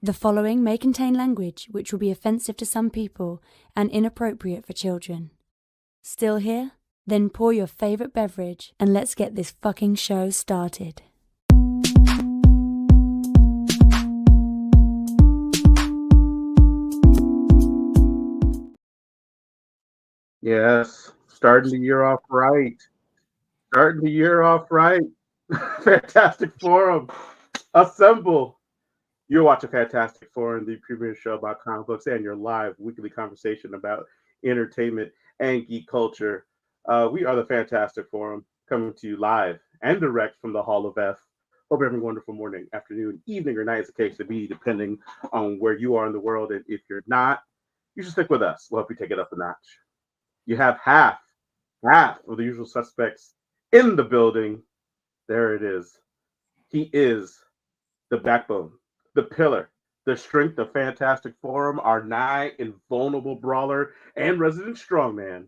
The following may contain language which will be offensive to some people and inappropriate for children. Still here? Then pour your favorite beverage and let's get this fucking show started. Yes, starting the year off right. Fantastic Forum, assemble. You're watching Fantastic Forum, the premier show about comic books and your live weekly conversation about entertainment and geek culture. We are the Fantastic Forum, coming to you live and direct from the Hall of F. Hope you're having a wonderful morning, afternoon, evening, or night, as the case to be, depending on where you are in the world. And if you're not, you should stick with us. We'll help you take it up a notch. You have half of the usual suspects in the building. There it is. He is the backbone, the pillar, the strength of Fantastic Forum, our nigh invulnerable brawler and resident strongman,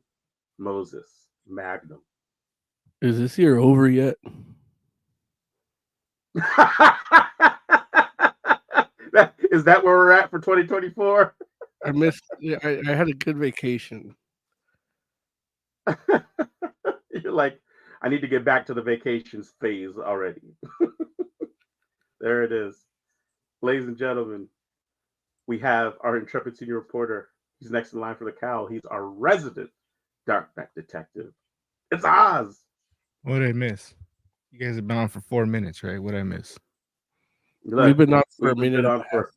Moses Magnum. Is this year over yet? Is that where we're at for 2024? I missed. I had a good vacation. You're like, I need to get back to the vacations phase already. There it is. Ladies and gentlemen, we have our intrepid senior reporter. He's next in line for the cowl. He's our resident darkback detective. It's Oz. What did I miss? You guys have been on for 4 minutes, right? What did I miss? Look, We've been on for a we've minute. been on for...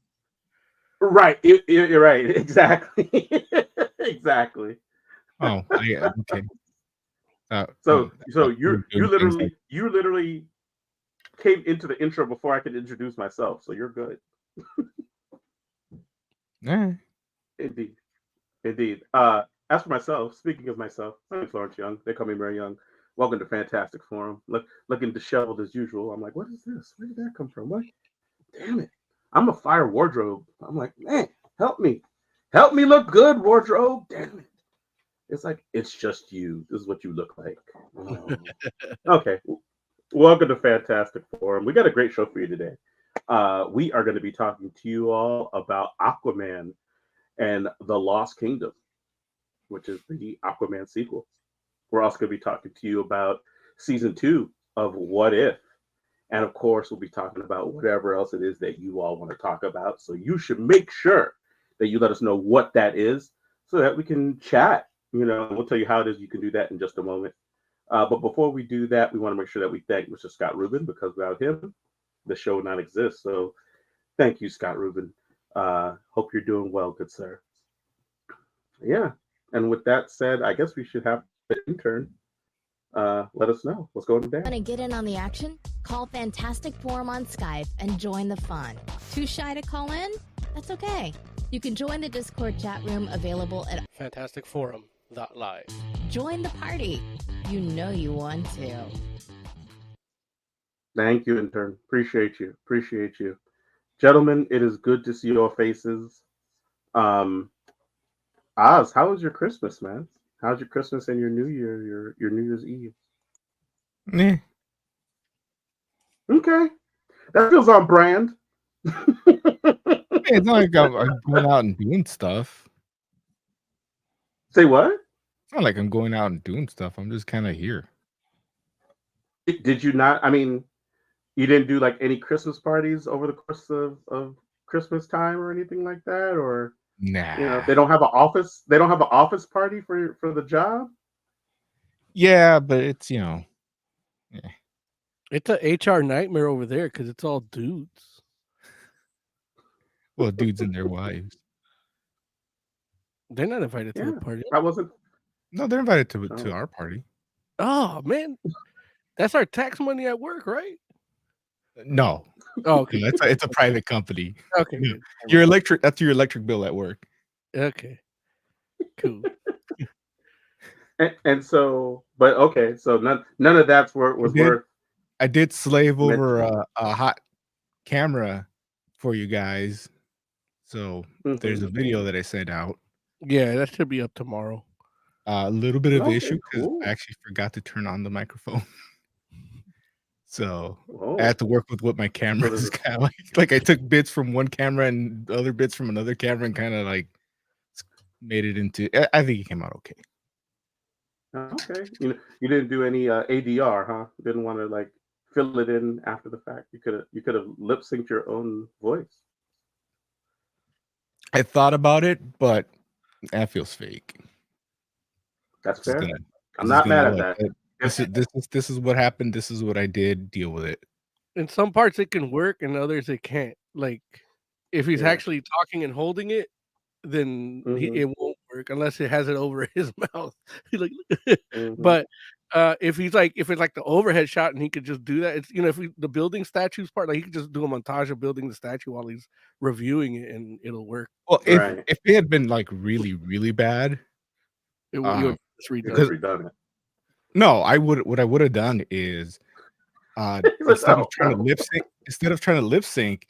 Right, you're right. Exactly. Exactly. Oh, yeah. Okay. So you literally came into the intro before I could introduce myself. So you're good. Yeah. Indeed. As for myself, speaking of myself, my name's Lawrence Young. They call me Mary Young. Welcome to Fantastic Forum. Looking disheveled as usual. I'm like, what is this? Where did that come from? What? Damn it. I'm a fire wardrobe. I'm like, man, help me. Help me look good, wardrobe. Damn it. It's like, it's just you. This is what you look like. Oh. Okay. Welcome to Fantastic Forum. We got a great show for you today. We are going to be talking to you all about Aquaman and the Lost Kingdom, which is the Aquaman sequel. We're also going to be talking to you about season 2 of What If. And of course, we'll be talking about whatever else it is that you all want to talk about. So you should make sure that you let us know what that is so that we can chat. You know, we'll tell you how it is. You can do that in just a moment. But before we do that, we want to make sure that we thank Mr. Scott Rubin, because without him, the show would not exist. So thank you, Scott Rubin. Hope you're doing well, good sir. Yeah. And with that said, I guess we should have the intern let us know what's going down. Want to get in on the action? Call Fantastic Forum on Skype and join the fun. Too shy to call in? That's okay. You can join the Discord chat room available at FantasticForum.live. Join the party. You know you want to. Thank you, intern. Appreciate you. Gentlemen, it is good to see your faces. Oz, how was your Christmas, man? How's your Christmas and your New Year, your New Year's Eve? Yeah. Okay. That feels on brand. It's not like I'm going out and doing stuff. Say what? It's not like I'm going out and doing stuff. I'm just kind of here. Did you not? I mean, you didn't do like any Christmas parties over the course of Christmas time or anything like that? Or Nah. you know, they don't have an office. They don't have an office party for the job. Yeah, but it's, you know. Yeah. It's a HR nightmare over there because it's all dudes. Well, dudes and their wives. They're not invited to the party. I wasn't. No, they're invited to our party. Oh man, that's our tax money at work, right? No. Oh, okay. It's a private company. Okay. No. Your electric. That's your electric bill at work. Okay. Cool. And so, but okay, so none of that's was worth. I did slave over a hot camera for you guys. So there's a video that I sent out. Yeah, that should be up tomorrow. A little bit of issue because cool. I actually forgot to turn on the microphone. So Whoa. I had to work with what my camera is kind of like I took bits from one camera and other bits from another camera and kind of like made it into. I think it came out okay. Okay, you didn't do any ADR, huh? Didn't want to like fill it in after the fact. You could have lip synced your own voice. I thought about it, but that feels fake. That's fair. I'm just not mad gonna, at like, that. This is what happened. This is what I did. Deal with it. In some parts it can work, and others it can't. Like if he's Yeah. actually talking and holding it, then it won't work unless he has it over his mouth. Like, but if it's like the overhead shot and he could just do that, it's if the building statues part, like he could just do a montage of building the statue while he's reviewing it, and it'll work. Well, if it had been like really really bad, you would just redone it. No, I would. What I would have done is instead of trying to lip sync,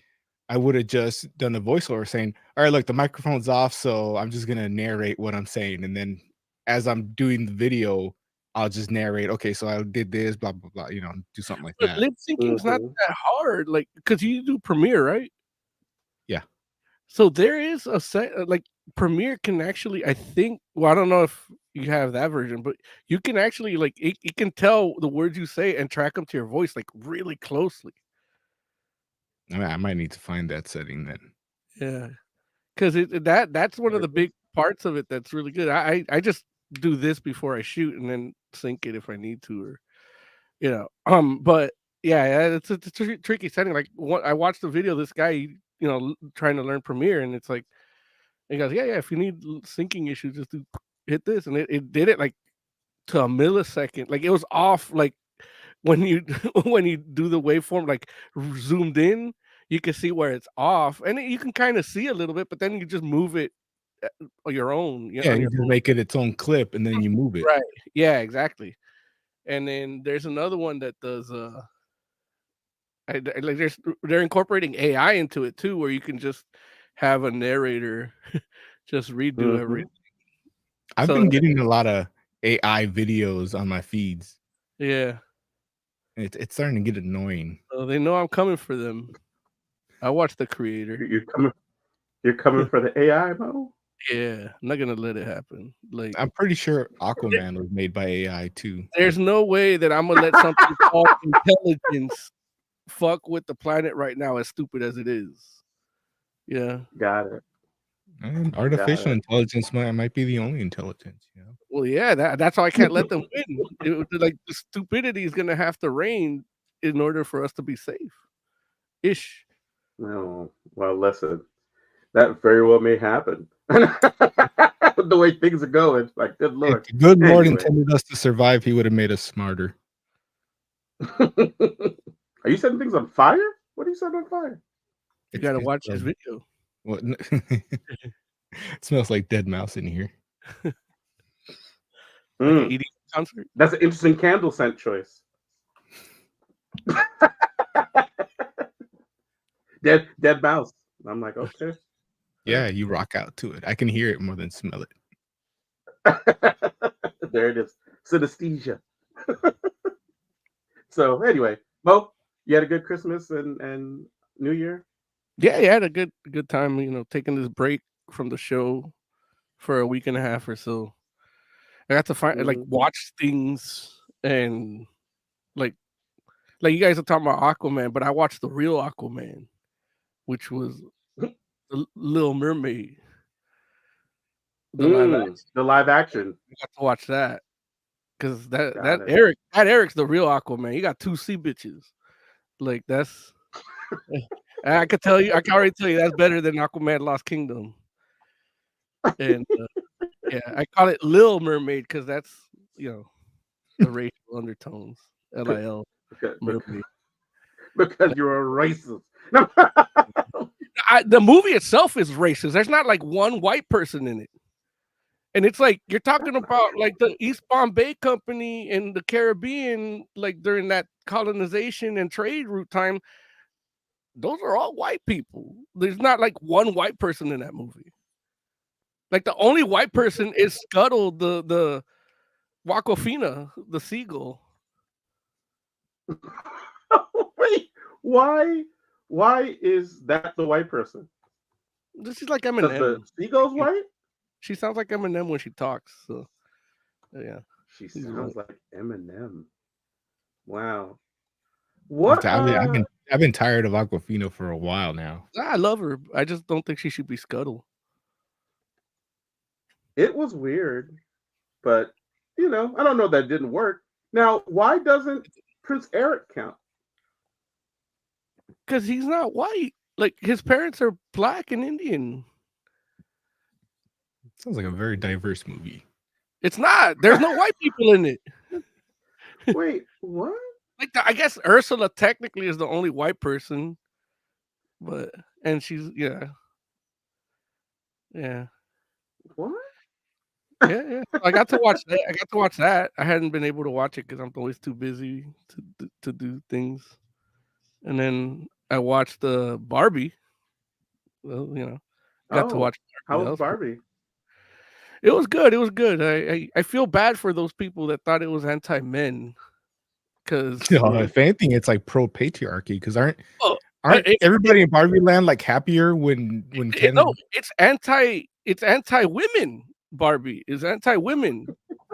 I would have just done a voiceover saying, "All right, look, the microphone's off, so I'm just gonna narrate what I'm saying, and then as I'm doing the video, I'll just narrate. Okay, so I did this, blah blah blah. Do something like that." Lip syncing's not that hard, like because you do Premiere, right? Yeah. So there is a set like Premiere can actually, I think. Well, I don't know if you have that version, but you can actually like it can tell the words you say and track them to your voice like really closely. I might need to find that setting then. Yeah, because that's one of the big parts of it that's really good. I just do this before I shoot and then sync it if I need to, or but yeah, it's a tricky setting. Like I watched the video of this guy, trying to learn Premiere, and it's like he goes, yeah, if you need syncing issues, just hit this, and it did it like to a millisecond. Like it was off, like when you when you do the waveform, like zoomed in, you can see where it's off, and you can kind of see a little bit, but then you just move it on your own. Yeah, you just make it its own clip, and then you move it. Right. Yeah, exactly. And then there's another one that does. They're incorporating AI into it too, where you can just have a narrator just redo everything. I've been getting a lot of AI videos on my feeds. Yeah. It's starting to get annoying. So they know I'm coming for them. I watch the creator. You're coming for the AI, Mo? Yeah, I'm not gonna let it happen. Like I'm pretty sure Aquaman was made by AI too. There's no way that I'm gonna let something called intelligence fuck with the planet right now, as stupid as it is. Yeah. Got it. And artificial intelligence might be the only intelligence, Well, yeah, that's why I can't let them win. Like the stupidity is gonna have to reign in order for us to be safe. Ish. No. Well, listen, that very well may happen. The way things are going, like good Lord. If the good Lord intended us to survive, he would have made us smarter. Are you setting things on fire? What are you setting on fire? You gotta watch this video. What? It smells like dead mouse in here. Like eating concert. That's an interesting candle scent choice. Dead mouse. I'm like, okay. Yeah, you rock out to it. I can hear it more than smell it. There it is. Synesthesia. So anyway, Mo, you had a good Christmas and New Year? Yeah, I had a good time, taking this break from the show for a week and a half or so. I got to watch things, and like you guys are talking about Aquaman, but I watched the real Aquaman, which was the Little Mermaid. The live action. I got to watch that because Eric's the real Aquaman. He got 2 sea bitches. Like that's. I can already tell you that's better than Aquaman Lost Kingdom. And yeah, I call it Lil Mermaid because that's the racial undertones. LIL. Because you're a racist. The movie itself is racist. There's not like one white person in it. And it's like you're talking about like the East Bombay Company in the Caribbean, like during that colonization and trade route time. Those are all white people. There's not like one white person in that movie. Like the only white person is Scuttle, the Wakofina, the seagull. Wait, why? Why is that the white person? This is like Because the Eminem. seagull's white. She sounds like Eminem when she talks. So yeah, She He's sounds white. like Eminem. Wow. I'm What? t- I've been tired of Aquafina for a while now. I love her. I just don't think she should be Scuttle. It was weird, but I don't know that didn't work. Now, why doesn't Prince Eric count? Because he's not white. Like his parents are black and Indian. Sounds like a very diverse movie. It's not. There's no white people in it. Wait, what? Like I guess Ursula technically is the only white person, and she's yeah. What? Yeah. I got to watch that. I got to watch that. I hadn't been able to watch it because I'm always too busy to do things. And then I watched the Barbie. Well, got to Oh, watch how Barbie. was Barbie? It was good. It was good. I feel bad for those people that thought it was anti-men because If anything, it's like pro patriarchy because aren't it's everybody in Barbie Land like happier when Ken? no, it's anti-women. Barbie is anti-women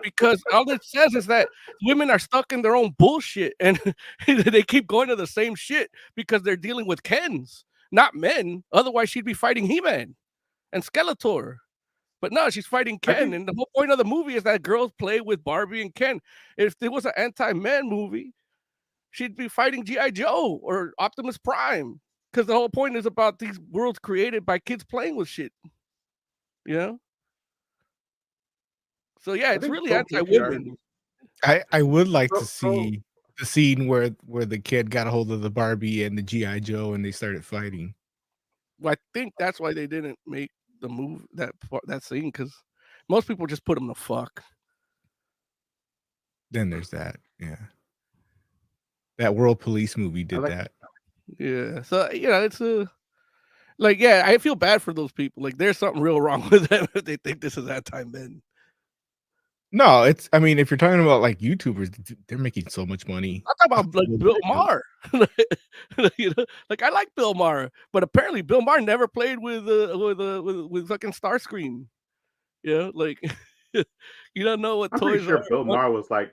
because all it says is that women are stuck in their own bullshit and they keep going to the same shit because they're dealing with Kens, not men. Otherwise, she'd be fighting He-Man and Skeletor. But no, she's fighting Ken, and the whole point of the movie is that girls play with Barbie and Ken. If it was an anti-man movie, she'd be fighting G.I. Joe or Optimus Prime. Because the whole point is about these worlds created by kids playing with shit. So yeah, it's really anti-women. I would like to see the scene where the kid got a hold of the Barbie and the G.I. Joe and they started fighting. Well, I think that's why they didn't make the move that scene because most people just put them to fuck. Then there's that, yeah. That World Police movie did that. Yeah, so it's I feel bad for those people. Like, there's something real wrong with them if they think this is anti-men. No, I mean, if you're talking about like YouTubers, they're making so much money. I talk about like Bill Maher. Like I like Bill Maher, but apparently Bill Maher never played with fucking Starscream. Yeah, like you don't know what I'm toys pretty sure are. Bill Maher was like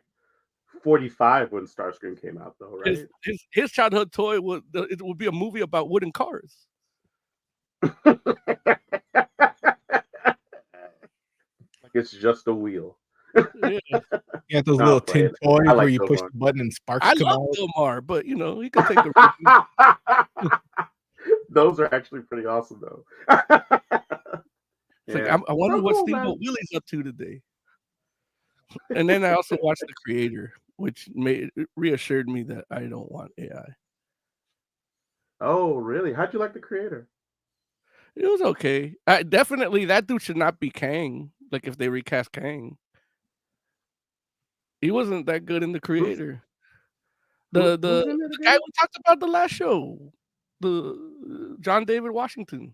45 when Starscream came out, though, right? His childhood toy would be a movie about wooden cars. It's just a wheel. Yeah, you have those little tin toys where you push the button and sparks come out. I love Bill Maher, but he can take the Those are actually pretty awesome, though. It's like I wonder what Steamboat Willie's up to today. And then I also watched The Creator, which reassured me that I don't want AI. Oh, really? How'd you like The Creator? It was okay. Definitely, that dude should not be Kang. Like if they recast Kang, he wasn't that good in The Creator. The guy we talked about the last show, the John David Washington.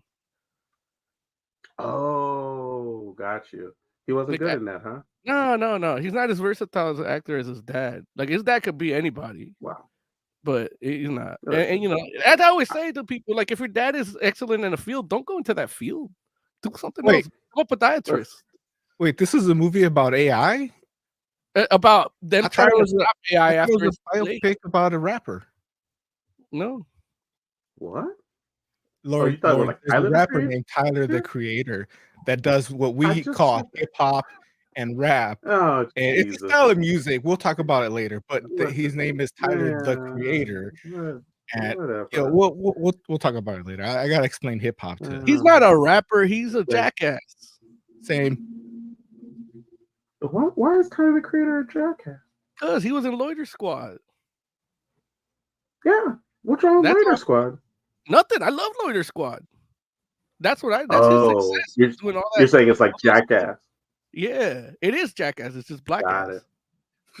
Oh, got you. He wasn't good in that, huh? No. He's not as versatile as an actor as his dad. Like his dad could be anybody. Wow. But he's not. And as I always say to people, like if your dad is excellent in a field, don't go into that field. Do something else. I'm a podiatrist. Wait, this is a movie about AI? About them trying to stop AI after it was a biopic about a rapper. No. What? Lord, there's a rapper named Tyler, the Creator, that does what we call hip hop and rap. Oh, and it's a style of music. We'll talk about it later. But his name is Tyler, the Creator. And we'll talk about it later. I gotta explain hip hop to. He's not a rapper. He's a jackass. Same. Why is Tyler the Creator a jackass? Because he was in Loiter Squad. Yeah. What's wrong with Loiter Squad? Nothing. I love Loiter Squad. That's his success. You're saying it's like Jackass. Yeah, it is Jackass. It's just black Got ass. it.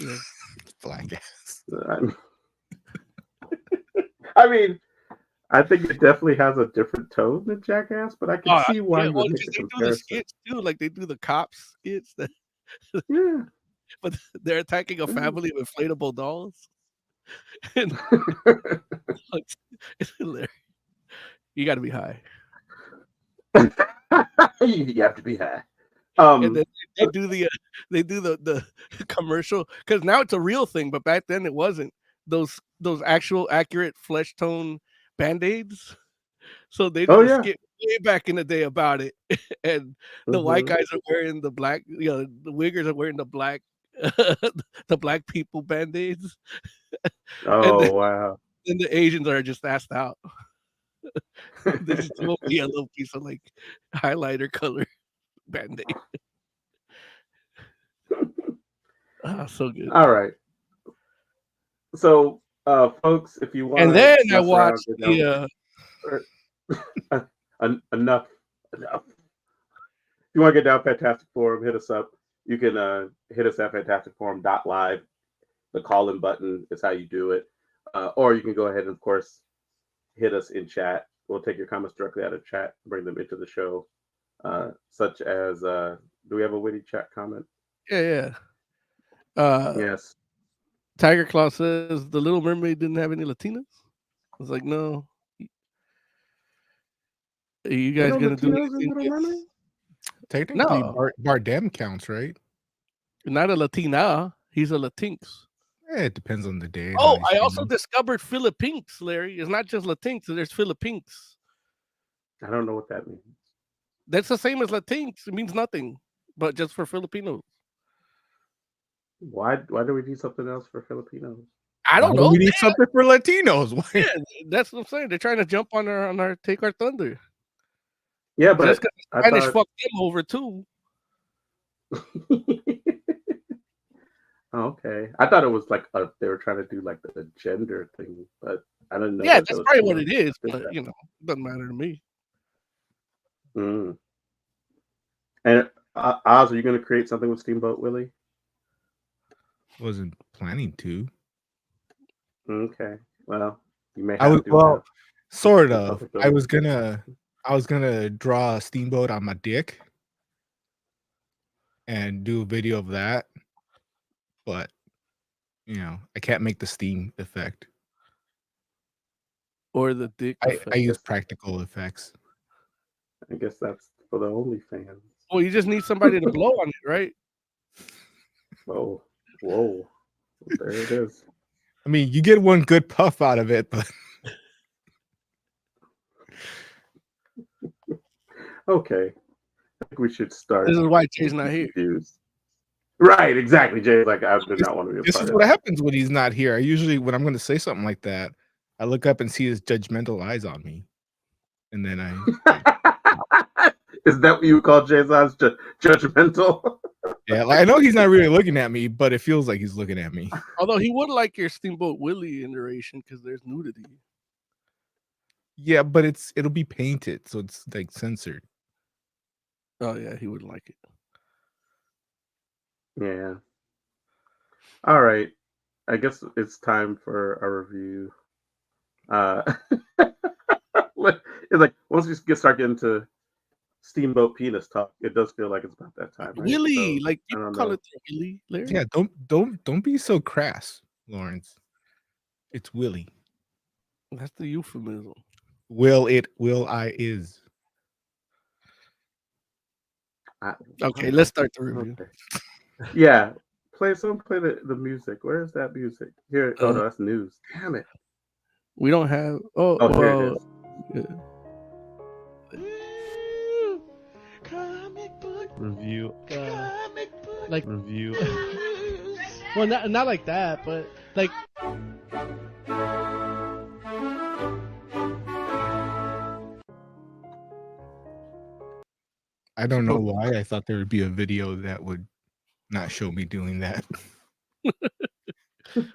Yeah. Black ass. I mean, I think it definitely has a different tone than Jackass, but I can see why you would make the comparison. Do the skits too, like they do the cops skits. Yeah. But they're attacking a family of inflatable dolls. And it's hilarious. You got to be high. You have to be high. And then they do the commercial, because now it's a real thing, but back then it wasn't. Those actual accurate flesh tone Band-Aids. So they did a skit way back in the day about it, and the white guys are wearing the black, the wiggers are wearing the black, the black people Band-Aids. Oh wow! Then the Asians are just asked out. They just throw me a little piece of like highlighter color Band-Aid. So good. All right. So, folks, if you want, and then I watched the. Enough. If you want to get down Fantastic Forum, hit us up. You can hit us at fantasticforum.live. The call-in button is how you do it. Or you can go ahead and, of course, hit us in chat. We'll take your comments directly out of chat, bring them into the show. Such as, do we have a witty chat comment? Yeah. Yes. Tiger Claw says the Little Mermaid didn't have any Latinas. I was like, no. Are you guys gonna do anything? Technically, No. Bardem counts, right? Not a Latina. He's a Latinx. It depends on the day. Oh, I also discovered Philippinx, Larry. It's not just Latinx. There's Philippinx. I don't know what that means. That's the same as Latinx. It means nothing, but just for Filipinos. Why do we need something else for Filipinos? I don't know. We need something for Latinos. Yeah, that's what I'm saying. They're trying to jump on our take our thunder. Yeah, but just because Spanish fucked them over too. Okay, I thought it was like they were trying to do like the gender thing, but I didn't know. Yeah, that's probably what it is, but it doesn't matter to me. And Oz, are you going to create something with Steamboat Willie? Wasn't planning to. Okay, well, you may have to. Well, sort of. I was gonna draw a steamboat on my dick and do a video of that, but I can't make the steam effect or the dick effect. I use practical effects. I guess that's for the OnlyFans. Well, you just need somebody to blow on it, right? Oh, whoa. There it is. I mean, you get one good puff out of it, but okay. I think we should start. This is why Jay's not here. Right, exactly. Jay's like, I do not want to be a this part is of what it. happens when he's not here. I usually, when I'm going to say something like that, I look up and see his judgmental eyes on me. And then Is that what you call Jay's eyes? Judgmental? Yeah, I know he's not really looking at me, but it feels like he's looking at me. Although he would like your Steamboat Willie iteration because there's nudity. Yeah, but it'll be painted, so it's like censored. Oh yeah, he wouldn't like it. Yeah. All right. I guess it's time for a review. It's like once we start getting to Steamboat penis talk, it does feel like it's about that time. Right? Willie, so, like you call it Willie, Larry? Yeah, don't be so crass, Lawrence. It's Willie. That's the euphemism. Will I is. Okay, let's start the review. Okay. Yeah, someone play the music. Where is that music? Here. Oh no, that's news. Damn it. We don't have. Here it is. Yeah. Comic book review. Comic book Like review. Well, not like that, but like. I don't know why I thought there would be a video that would not show me doing that.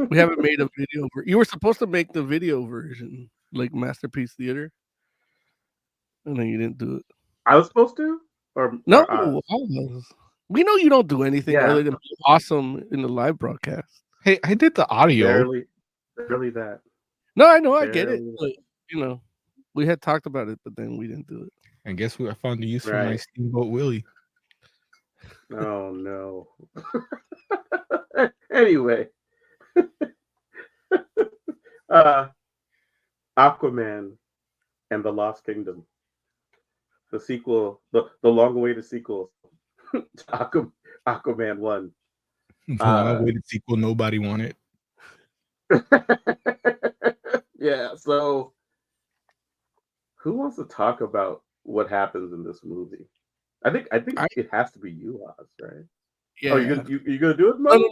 We haven't made a video. You were supposed to make the video version, like Masterpiece Theater, and then you didn't do it. I was supposed to, or no? or we know you don't do anything other than be awesome in the live broadcast. Hey, I did the audio. Barely that. No, I know, I get it. But, we had talked about it, but then we didn't do it. And guess what? I found the use for my Steamboat Willie. Oh no. Anyway. Aquaman and the Lost Kingdom, the sequel, the long-awaited sequel to Aquaman 1. The long-awaited sequel nobody wanted. Yeah, so who wants to talk about what happens in this movie? I think it has to be you, Oz, right? Yeah. Oh, you gonna do it, Mo? No.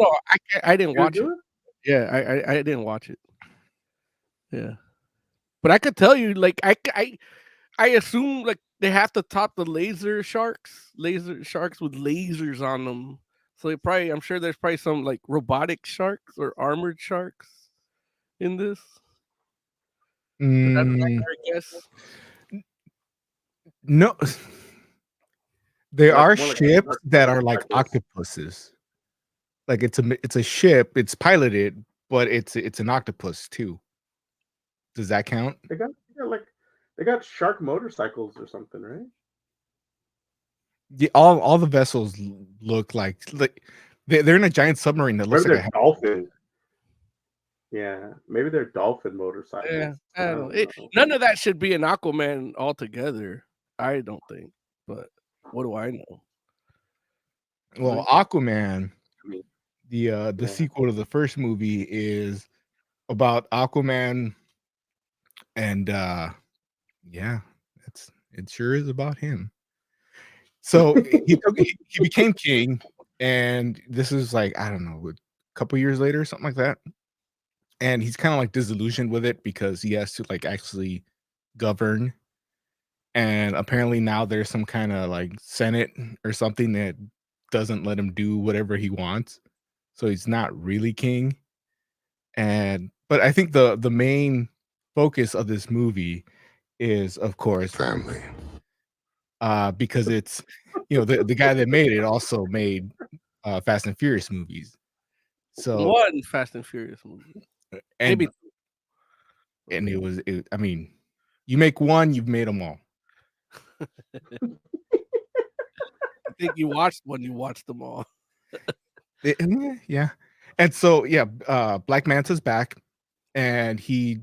I didn't watch it. Do it. Yeah, I didn't watch it. Yeah, but I could tell you, like, I assume like they have to top the laser sharks with lasers on them. So I'm sure there's probably some like robotic sharks or armored sharks in this. Is that an accurate guess? No, there Well, are that's more like ships that are like octopus. octopuses. Like it's a ship, it's piloted, but it's an octopus too. Does that count? They got shark motorcycles or something, right? All the vessels look like they're in a giant submarine that looks Maybe like they're dolphin. Yeah, maybe they're dolphin motorcycles. Yeah, I don't know. know. None of that should be an Aquaman altogether. I don't think. But what do I know? Well, Aquaman, the Yeah. sequel to the first movie is about Aquaman, and yeah, it sure is about him. So he became king, and this is like, I don't know, a couple years later, something like that. And he's kind of like disillusioned with it because he has to like actually govern. And apparently now there's some kind of like Senate or something that doesn't let him do whatever he wants. So he's not really king. But I think the main focus of this movie is, of course, family. Because it's, the guy that made it also made Fast and Furious movies. So one Fast and Furious movie. and Maybe. and I mean, you make one, you've made them all. I think you watched one, you watched them all. Yeah. And so Black Manta's back, and he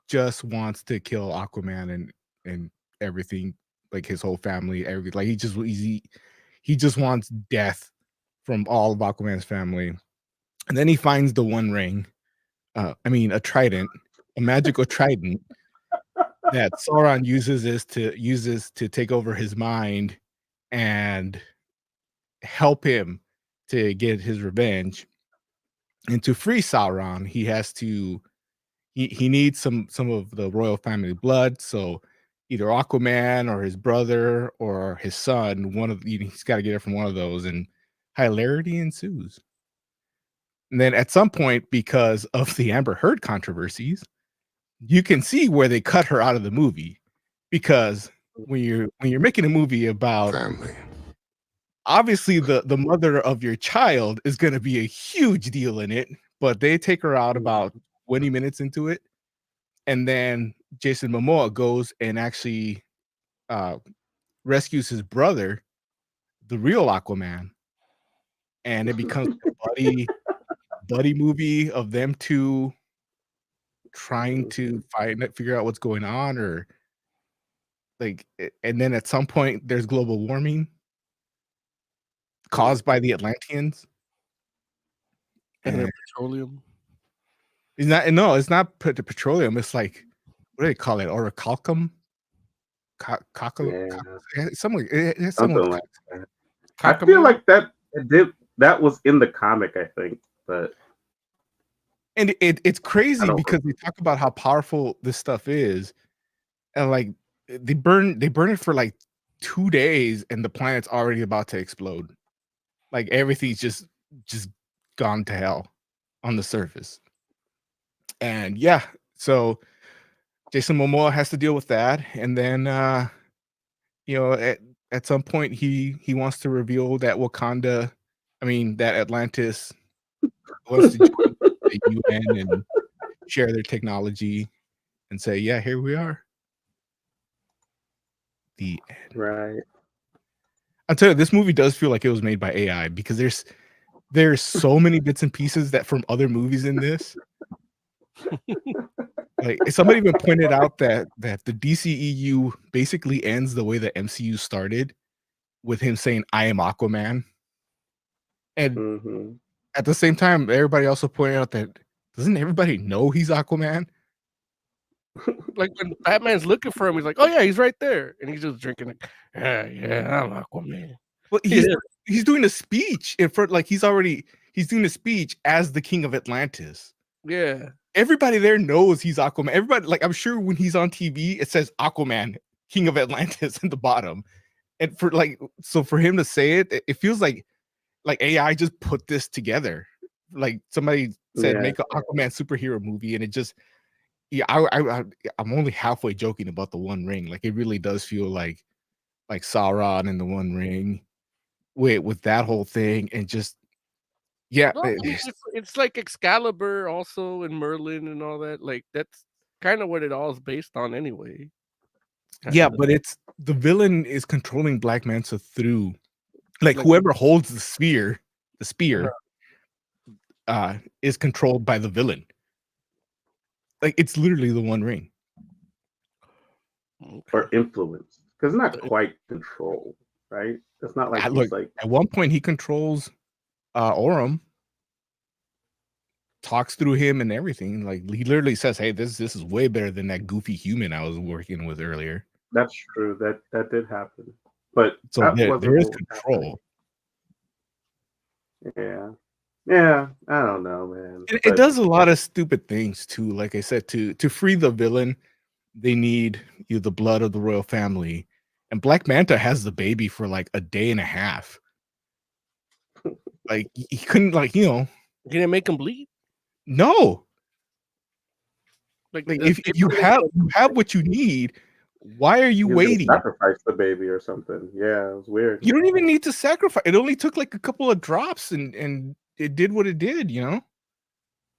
just wants to kill Aquaman and everything, like his whole family, everything. Like he just wants death from all of Aquaman's family. And then he finds the One Ring. A trident, a magical trident that Sauron uses to take over his mind and help him to get his revenge. And to free Sauron, he has to he needs some of the royal family blood. So either Aquaman or his brother or his son, he's got to get it from one of those, and hilarity ensues. And then at some point, because of the Amber Heard controversies, you can see where they cut her out of the movie, because when you're making a movie about family, obviously the mother of your child is going to be a huge deal in it, but they take her out about 20 minutes into it, and then Jason Momoa goes and actually rescues his brother, the real Aquaman, and it becomes a buddy movie of them two trying to figure out what's going on, or like, and then at some point there's global warming caused by the Atlanteans. And then petroleum. It's not the petroleum. It's like, what do they call it? Orichalcum? Something like that. I feel like that was in the comic, I think, but and it's crazy because they talk about how powerful this stuff is, and like they burn it for like 2 days, and the planet's already about to explode. Like everything's just gone to hell on the surface. And yeah, so Jason Momoa has to deal with that, and then at some point he wants to reveal that that Atlantis wants to join the UN and share their technology and say, yeah, here we are. The end. Right. I'll tell you, this movie does feel like it was made by AI, because there's so many bits and pieces that from other movies in this Like somebody even pointed out that the DCEU basically ends the way the MCU started, with him saying, "I am Aquaman." And Mm-hmm. at the same time, everybody also pointed out that doesn't everybody know he's Aquaman? Like when Batman's looking for him, he's like, "Oh yeah, he's right there," and he's just drinking. Like, yeah, I'm Aquaman. Well, Yeah. he's doing a speech in front, like he's doing a speech as the King of Atlantis. Yeah. Everybody there knows he's Aquaman. Everybody, like, I'm sure when he's on TV, it says Aquaman, King of Atlantis in the bottom. And for him to say it, it feels like AI just put this together. Like somebody said, Yeah. make an Aquaman superhero movie, and it just, yeah, I'm only halfway joking about the One Ring. Like it really does feel like Sauron and the One Ring with that whole thing, and just yeah, No, I mean, it's like Excalibur also and Merlin and all that. Like that's kind of what it all is based on anyway. yeah, Kinda. but it's the villain is controlling Black Manta through like Like- whoever holds the spear Uh-huh. is controlled by the villain. Like it's literally the One Ring. Okay. Or influence, because it's not quite control, right? It's not like Look, he's like at one point he controls Orem, talks through him and everything. Like he literally says, "Hey, this is way better than that goofy human I was working with earlier." that's true. That did happen, but So that there wasn't is what was control. happening. Yeah. I don't know, man. It But does a lot of stupid things too. Like I said, to free the villain, they need the blood of the royal family, and Black Manta has the baby for like a day and a half. Like he couldn't, like, You didn't make him bleed. no. Like If you have what you need, why are you he was gonna waiting? sacrifice the baby or something. Yeah, it was weird. You don't even need to sacrifice. It only took like a couple of drops, and it did what it did.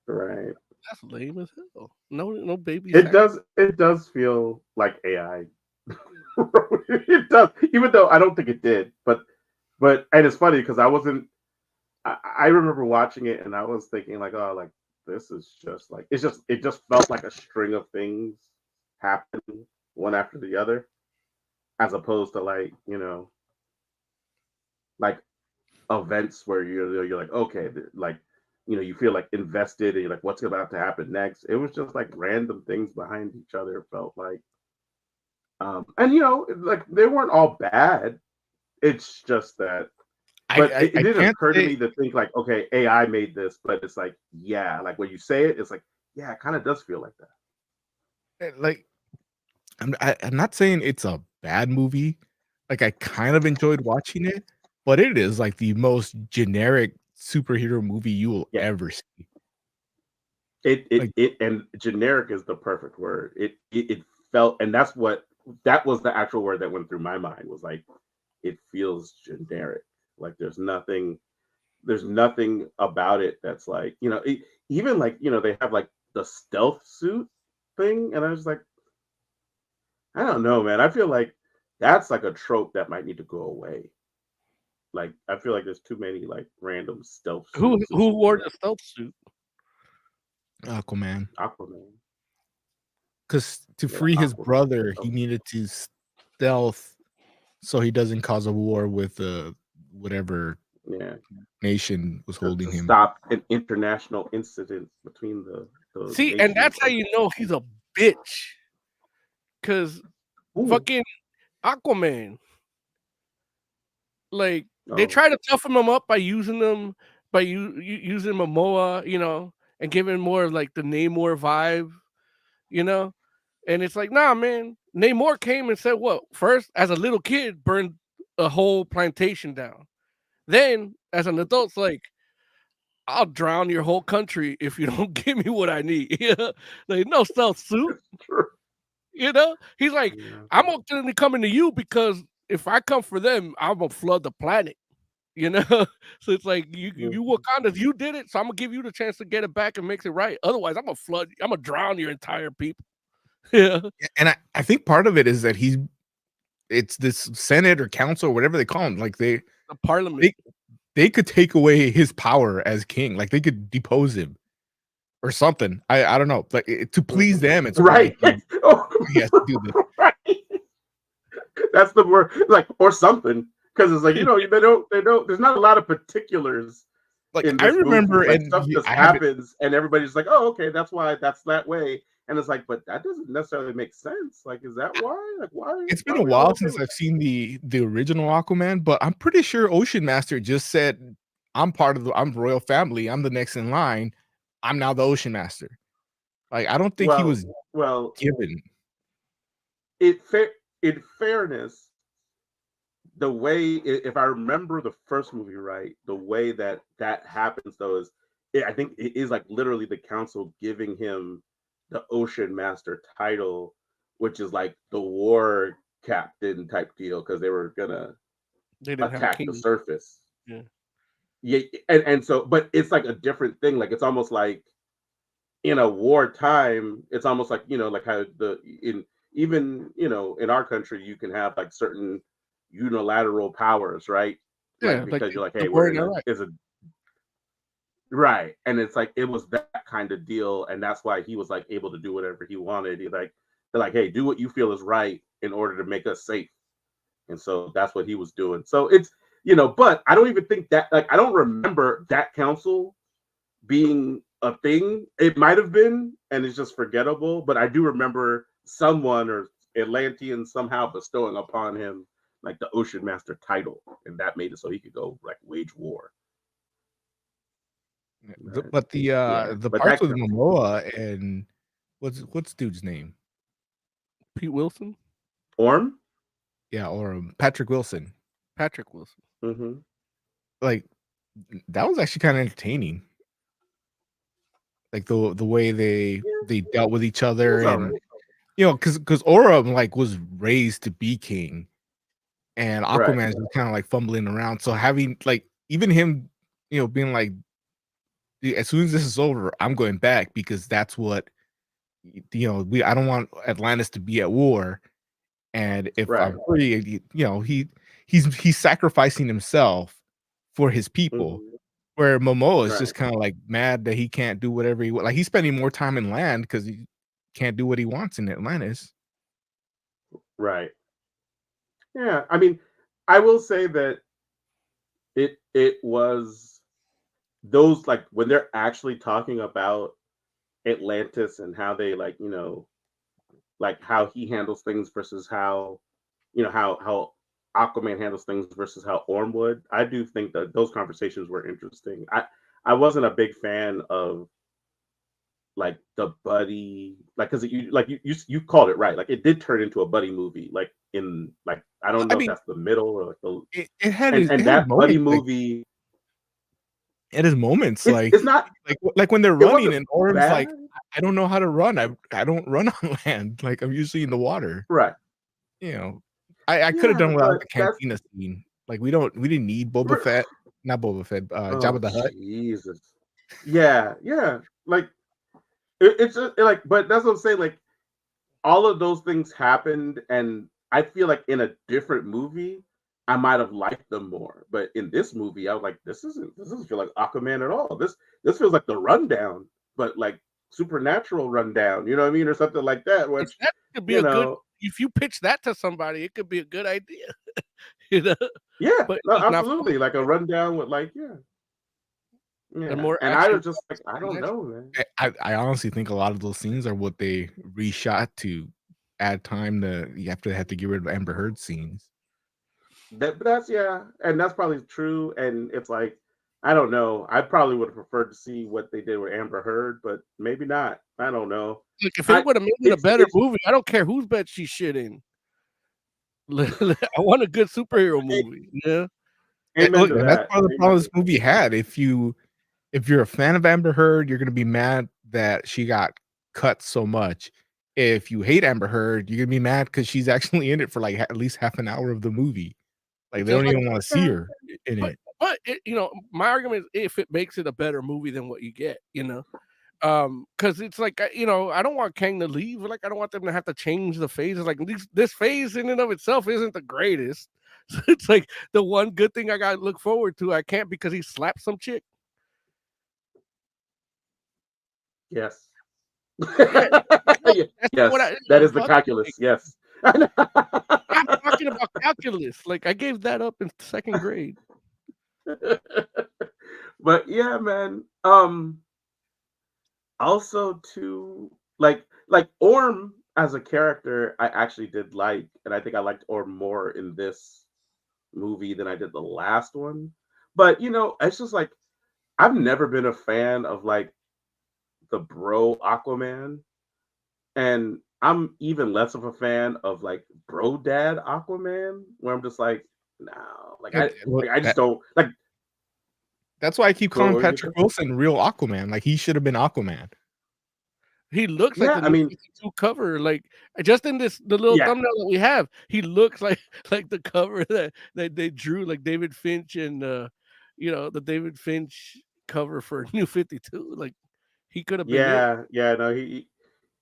Right. That's lame as hell. No baby. It does feel like AI. It does, even though I don't think it did. But and it's funny because I remember watching it and I was thinking like, oh, like this is just like it just felt like a string of things happening one after the other, as opposed to like like events where you're like, okay, like you feel like invested and you're like, what's about to happen next. It was just like random things behind each other. It felt like, and like they weren't all bad. It's just that, but it didn't can't occur to say- me to think like, okay, AI made this, but it's like, yeah, like when you say it, it's like, yeah, it kind of does feel like that. like I'm not saying it's a bad movie. Like I kind of enjoyed watching it, but it is like the most generic superhero movie you will Yeah. ever see. It and generic is the perfect word. It felt, and that was the actual word that went through my mind, was like, it feels generic. Like there's nothing about it that's like, even like, they have like the stealth suit thing, and I was like, I don't know, man. I feel like that's like a trope that might need to go away. Like I feel like there's too many like random stealth suits. Who wore the stealth suit? Aquaman. Aquaman. Because to Yeah, free his Aquaman. brother, he needed to stealth so he doesn't cause a war with whatever Yeah. nation was holding To him. stop an international incident between the See, and that's how you know he's a bitch. Cause fucking Aquaman, like they try to toughen him up by using them using Momoa, and giving more of like the Namor vibe, and it's like, nah, man. Namor came and said, what? First, as a little kid, burned a whole plantation down. Then, as an adult, it's like, I'll drown your whole country if you don't give me what I need. Like, no stealth suit. He's like, I'm only coming to you because if I come for them, I'm gonna flood the planet. So it's like you Wakanda, you did it, so I'm gonna give you the chance to get it back and make it right. Otherwise, I'm gonna drown your entire people. Yeah. And I think part of it is that it's this Senate or council or whatever they call him. Like The parliament. they could take away his power as king. Like they could depose him. or something. I don't know. Like to please them, it's right. why he has to do this. Right. That's the word, like, or something, because it's like, you know, they don't. There's not a lot of particulars Like in I this movie. remember, Like and stuff just I haven't. happens, and everybody's like, oh, okay, that's why that's that way. And it's like, but that doesn't necessarily make sense. Like, is that why? Like, why? It's been Why a are we all while okay since with I've seen the original Aquaman, but I'm pretty sure Ocean Master just said, I'm royal family. I'm the next in line. I'm now the Ocean Master. Like, I don't that? think he was Well, given. in fairness, the way, if I remember the first movie right, the way that happens though is, I think it is like literally the council giving him the Ocean Master title, which is like the war captain type deal, because they were gonna They didn't have a attack the king. surface. Yeah. Yeah, and so, but it's like a different thing. Like it's almost like in a wartime, it's almost like, you know, like how even, you know, in our country you can have like certain unilateral powers, right? Yeah, Like like because you're like, the hey, war we're in in a Iraq. is a right, and it's like it was that kind of deal, and that's why he was like able to do whatever he wanted. They're like, hey, do what you feel is right in order to make us safe, and so that's what he was doing. So it's, you know, but I don't even think that, like, I don't remember that council being a thing. It might have been, and it's just forgettable, but I do remember someone or Atlantean somehow bestowing upon him like the Ocean Master title, and that made it so he could go like wage war. Right? But Yeah, the but parts that with counts. Momoa and what's dude's name? Pete Wilson, Orm. Yeah, or Patrick Wilson. Patrick Wilson. Mm-hmm. Like that was actually kind of entertaining. Like the way they dealt with each other, and Right. you know, because Orm like was raised to be king, and Right. Aquaman's just kind of like fumbling around. So having like even him, you know, being like, as soon as this is over, I'm going back because that's what, you know, I don't want Atlantis to be at war. And if Right. I'm free, you know, he's sacrificing himself for his people. Mm-hmm. Where Momoa is Right. just kind of like mad that he can't do whatever like he's spending more time in land because he can't do what he wants in Atlantis. Right. Yeah. I mean, I will say that it was those, like, when they're actually talking about Atlantis and how they, like, you know, like how he handles things versus how, you know, how Aquaman handles things versus how Orm would. I do think that those conversations were interesting. I wasn't a big fan of like the buddy, like, because you called it right, like it did turn into a buddy movie, like in, like, I don't I know if mean, that's the middle or like the, it had and his that buddy moments, like movie, at his moments, it's not, like when they're it running wasn't and Orm's bad. like, I don't know how to run. I don't run on land. Like I'm usually in the water. Right. You know, I could have Yeah, done without but the that's cantina scene. Like we didn't need Boba Fett, not Boba Fett, oh Jabba the Hutt. Jesus. Yeah, like it's just like, but that's what I'm saying, like all of those things happened, and I feel like in a different movie I might have liked them more, but in this movie I was like, this doesn't feel like Aquaman at all. This feels like the Rundown, but like supernatural Rundown, you know what I mean, or something like that, which, That could be you a good. know, If you pitch that to somebody, it could be a good idea. You know, yeah, but no, it's not for absolutely, like a rundown with, like, yeah, and yeah, more and I action. was just like, I don't know, man. I honestly think a lot of those scenes are what they reshot to add time to. You have to get rid of Amber Heard scenes. That's, yeah, and that's probably true. And it's like, I don't know. I probably would have preferred to see what they did with Amber Heard, but maybe not. I don't know. Look, if I it would have made it a better it's movie, I don't care whose bed she shit in. I want a good superhero movie. Yeah, amen Look, to and that's that. part of the Amen problem to this movie had. If you're a fan of Amber Heard, you're gonna be mad that she got cut so much. If you hate Amber Heard, you're gonna be mad because she's actually in it for like at least half an hour of the movie. Like they just don't like even want to see her in but it. but you know, my argument is if it makes it a better movie than what you get, you know. Because it's like, you know, I don't want Kang to leave. Like, I don't want them to have to change the phases. Like, this phase in and of itself isn't the greatest. So it's like the one good thing I got to look forward to. I can't because he slapped some chick. Yes. Yeah, Yeah, that's yes, what I that is the fuck, calculus. like, Yes. I'm talking about calculus. Like I gave that up in second grade. But yeah, man. Also to like Orm as a character, I actually did like, and I think I liked Orm more in this movie than I did the last one. But it's just like I've never been a fan of like the bro Aquaman, and I'm even less of a fan of like bro dad Aquaman, where I'm just like, no, I just don't like. That's why I keep What calling were you Patrick saying? Wilson real Aquaman. Like he should have been Aquaman. He looks like Yeah, the I new mean, 52 cover. Like just in the little yeah, thumbnail that we have, he looks like like the cover that they drew, like David Finch and the David Finch cover for New 52. Like he could have been it. yeah. No,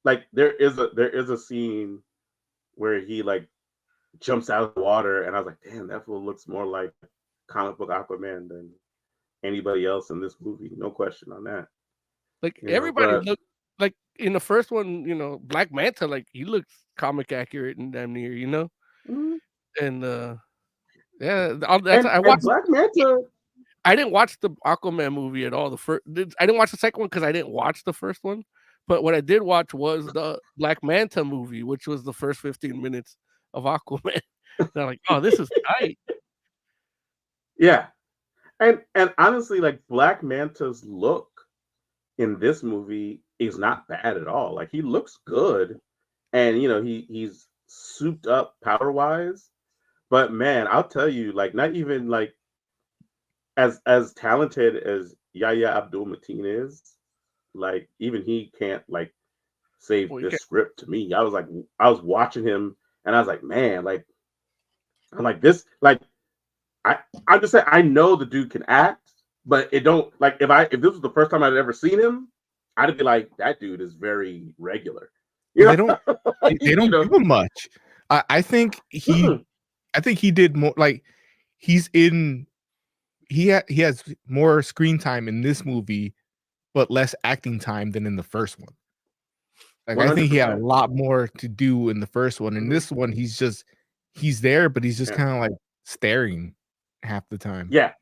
like there is a scene where he like jumps out of the water, and I was like, damn, that fool looks more like comic book Aquaman than anybody else in this movie. No question on that. Like everybody But looked like in the first one, Black Manta, like he looks comic accurate and damn near. mm, And yeah, that's and I and watched. Black Manta, I didn't watch the Aquaman movie at all. I didn't watch the second one because I didn't watch the first one. But what I did watch was the Black Manta movie, which was the first 15 minutes of Aquaman. And I'm like, oh, this is tight. yeah, and honestly, like Black Manta's look in this movie is not bad at all. Like he looks good, and he's souped up power wise. But man, I'll tell you, like not even like as talented as Yahya Abdul Mateen is, like even he can't like save Well, you this can't, script to me. I was watching him, and I was like, man, like I'm like this, like I'm just saying I know the dude can act, but it don't like if this was the first time I'd ever seen him, I'd be like, that dude is very regular. You Well, know, they don't give him much. I think Mm-mm. he did more. Like he's in he has more screen time in this movie, but less acting time than in the first one. Like I think he had a 100%. lot more to do in the first one. In Mhm. this one, he's there, but he's just Yeah. kind of like staring half the time. Yeah.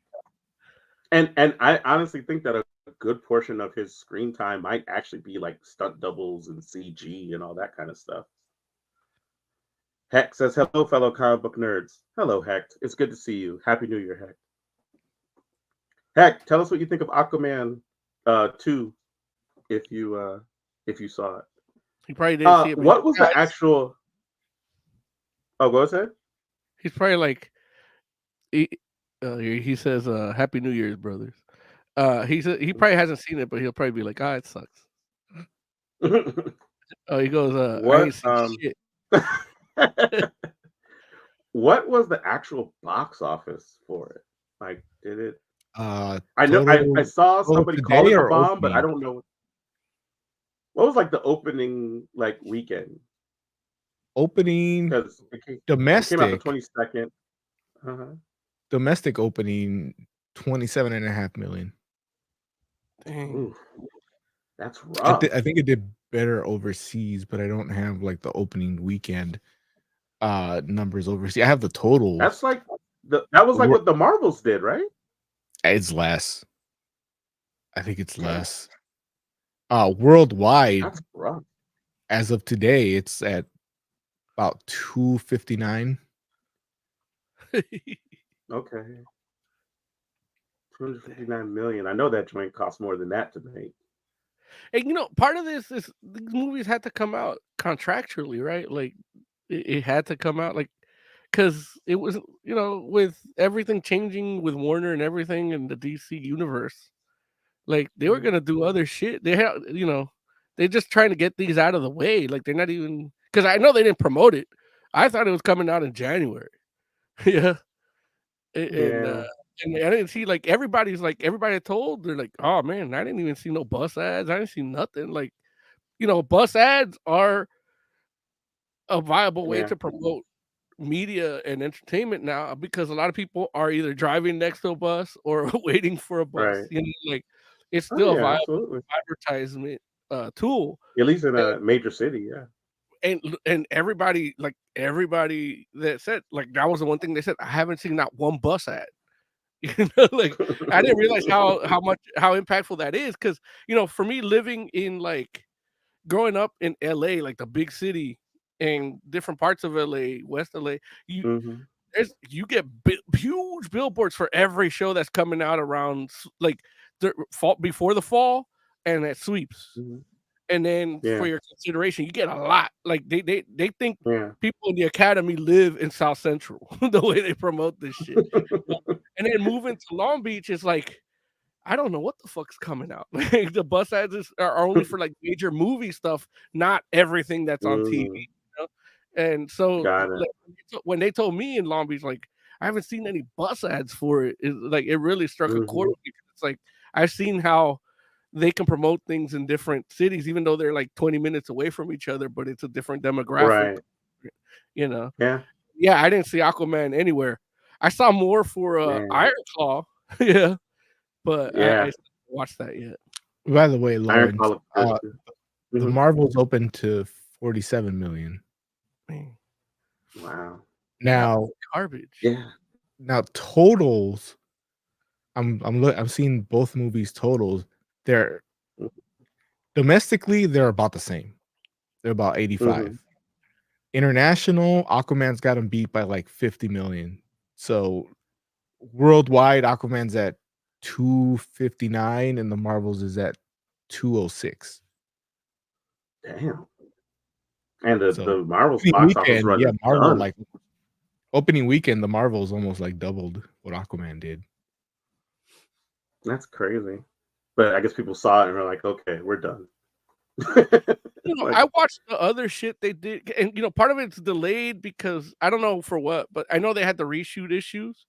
And I honestly think that a good portion of his screen time might actually be like stunt doubles and CG and all that kind of stuff. Heck says, hello, fellow comic book nerds. Hello, Heck. It's good to see you. Happy New Year, Heck. Heck, tell us what you think of Aquaman 2 if you saw it. he probably didn't see it. But What was the actual Oh, go ahead. he's probably like he says, "Happy New Year's, brothers." He said he probably hasn't seen it, but he'll probably be like, "Ah, it sucks." Oh, he goes, "I ain't What seen shit." what was the actual box office for it? Like, did it? I know I Total saw somebody call today it a or bomb, but I opening? don't know what was like the opening like weekend Opening because it came out the domestic 22nd. Uh-huh. domestic opening 27.5 million. Dang. Ooh, that's rough. I think it did better overseas, but I don't have like the opening weekend numbers overseas. I have the totals. That's like that was like what the Marvels did, right? It's less. I think it's Damn. less. Worldwide, That's rough. as of today, it's at about 259. Okay. 259 million. I know that joint costs more than that to make. And part of this is these movies had to come out contractually, right? Like it had to come out like because it was with everything changing with Warner and everything in the DC universe, like they were gonna do other shit. They had they're just trying to get these out of the way. Like they're not even because I know they didn't promote it. I thought it was coming out in January. Yeah. And Yeah. and I didn't see like everybody I told they're like, oh man, I didn't even see no bus ads. I didn't see nothing. Like, bus ads are a viable way Yeah. to promote media and entertainment now because a lot of people are either driving next to a bus or waiting for a bus. Right. Like it's Oh still a yeah, viable absolutely. advertisement tool. At least in a major city, yeah. And everybody that said, like, that was the one thing they said, I haven't seen not one bus ad. Like, I didn't realize how impactful that is, because for me, living in, like, growing up in LA, like the big city, and different parts of LA, West LA, Mhm. you get huge billboards for every show that's coming out around, like, the fall, before the fall, and it sweeps. Mhm. And then Yeah. for your consideration, you get a lot. Like, they think Yeah. people in the academy live in South Central, the way they promote this shit. And then moving to Long Beach is like, I don't know what the fuck's coming out. Like, the bus ads are only for, like, major movie stuff, not everything that's on TV. Mhm. And so, Got it. like, when they told me in Long Beach, like, I haven't seen any bus ads for it, like, it really struck a chord Mhm. with me, 'cause it's like, I've seen how they can promote things in different cities, even though they're like 20 minutes away from each other, but it's a different demographic, Right. you know. Yeah. Yeah, I didn't see Aquaman anywhere. I saw more for Man. Iron Claw, yeah, but I Yeah. still haven't watched that yet. By the way, Iron Lawrence, Claw looks good too. the Mhm. Marvel's open to 47 million. Man, Wow. Now, garbage. Yeah. now totals. I'm seeing both movies totals. They're Mhm. domestically they're about the same. They're about 85. Mhm. International, Aquaman's got him beat by like 50 million. So worldwide, Aquaman's at 259 and the Marvels is at 206. Damn. And So the Marvel's opening box office weekend, run yeah, is Marvel done. like opening weekend, the Marvels almost like doubled what Aquaman did. That's crazy. But I guess people saw it and were like, okay, we're done. Like, I watched the other shit they did, and part of it's delayed because I don't know for what, but I know they had the reshoot issues.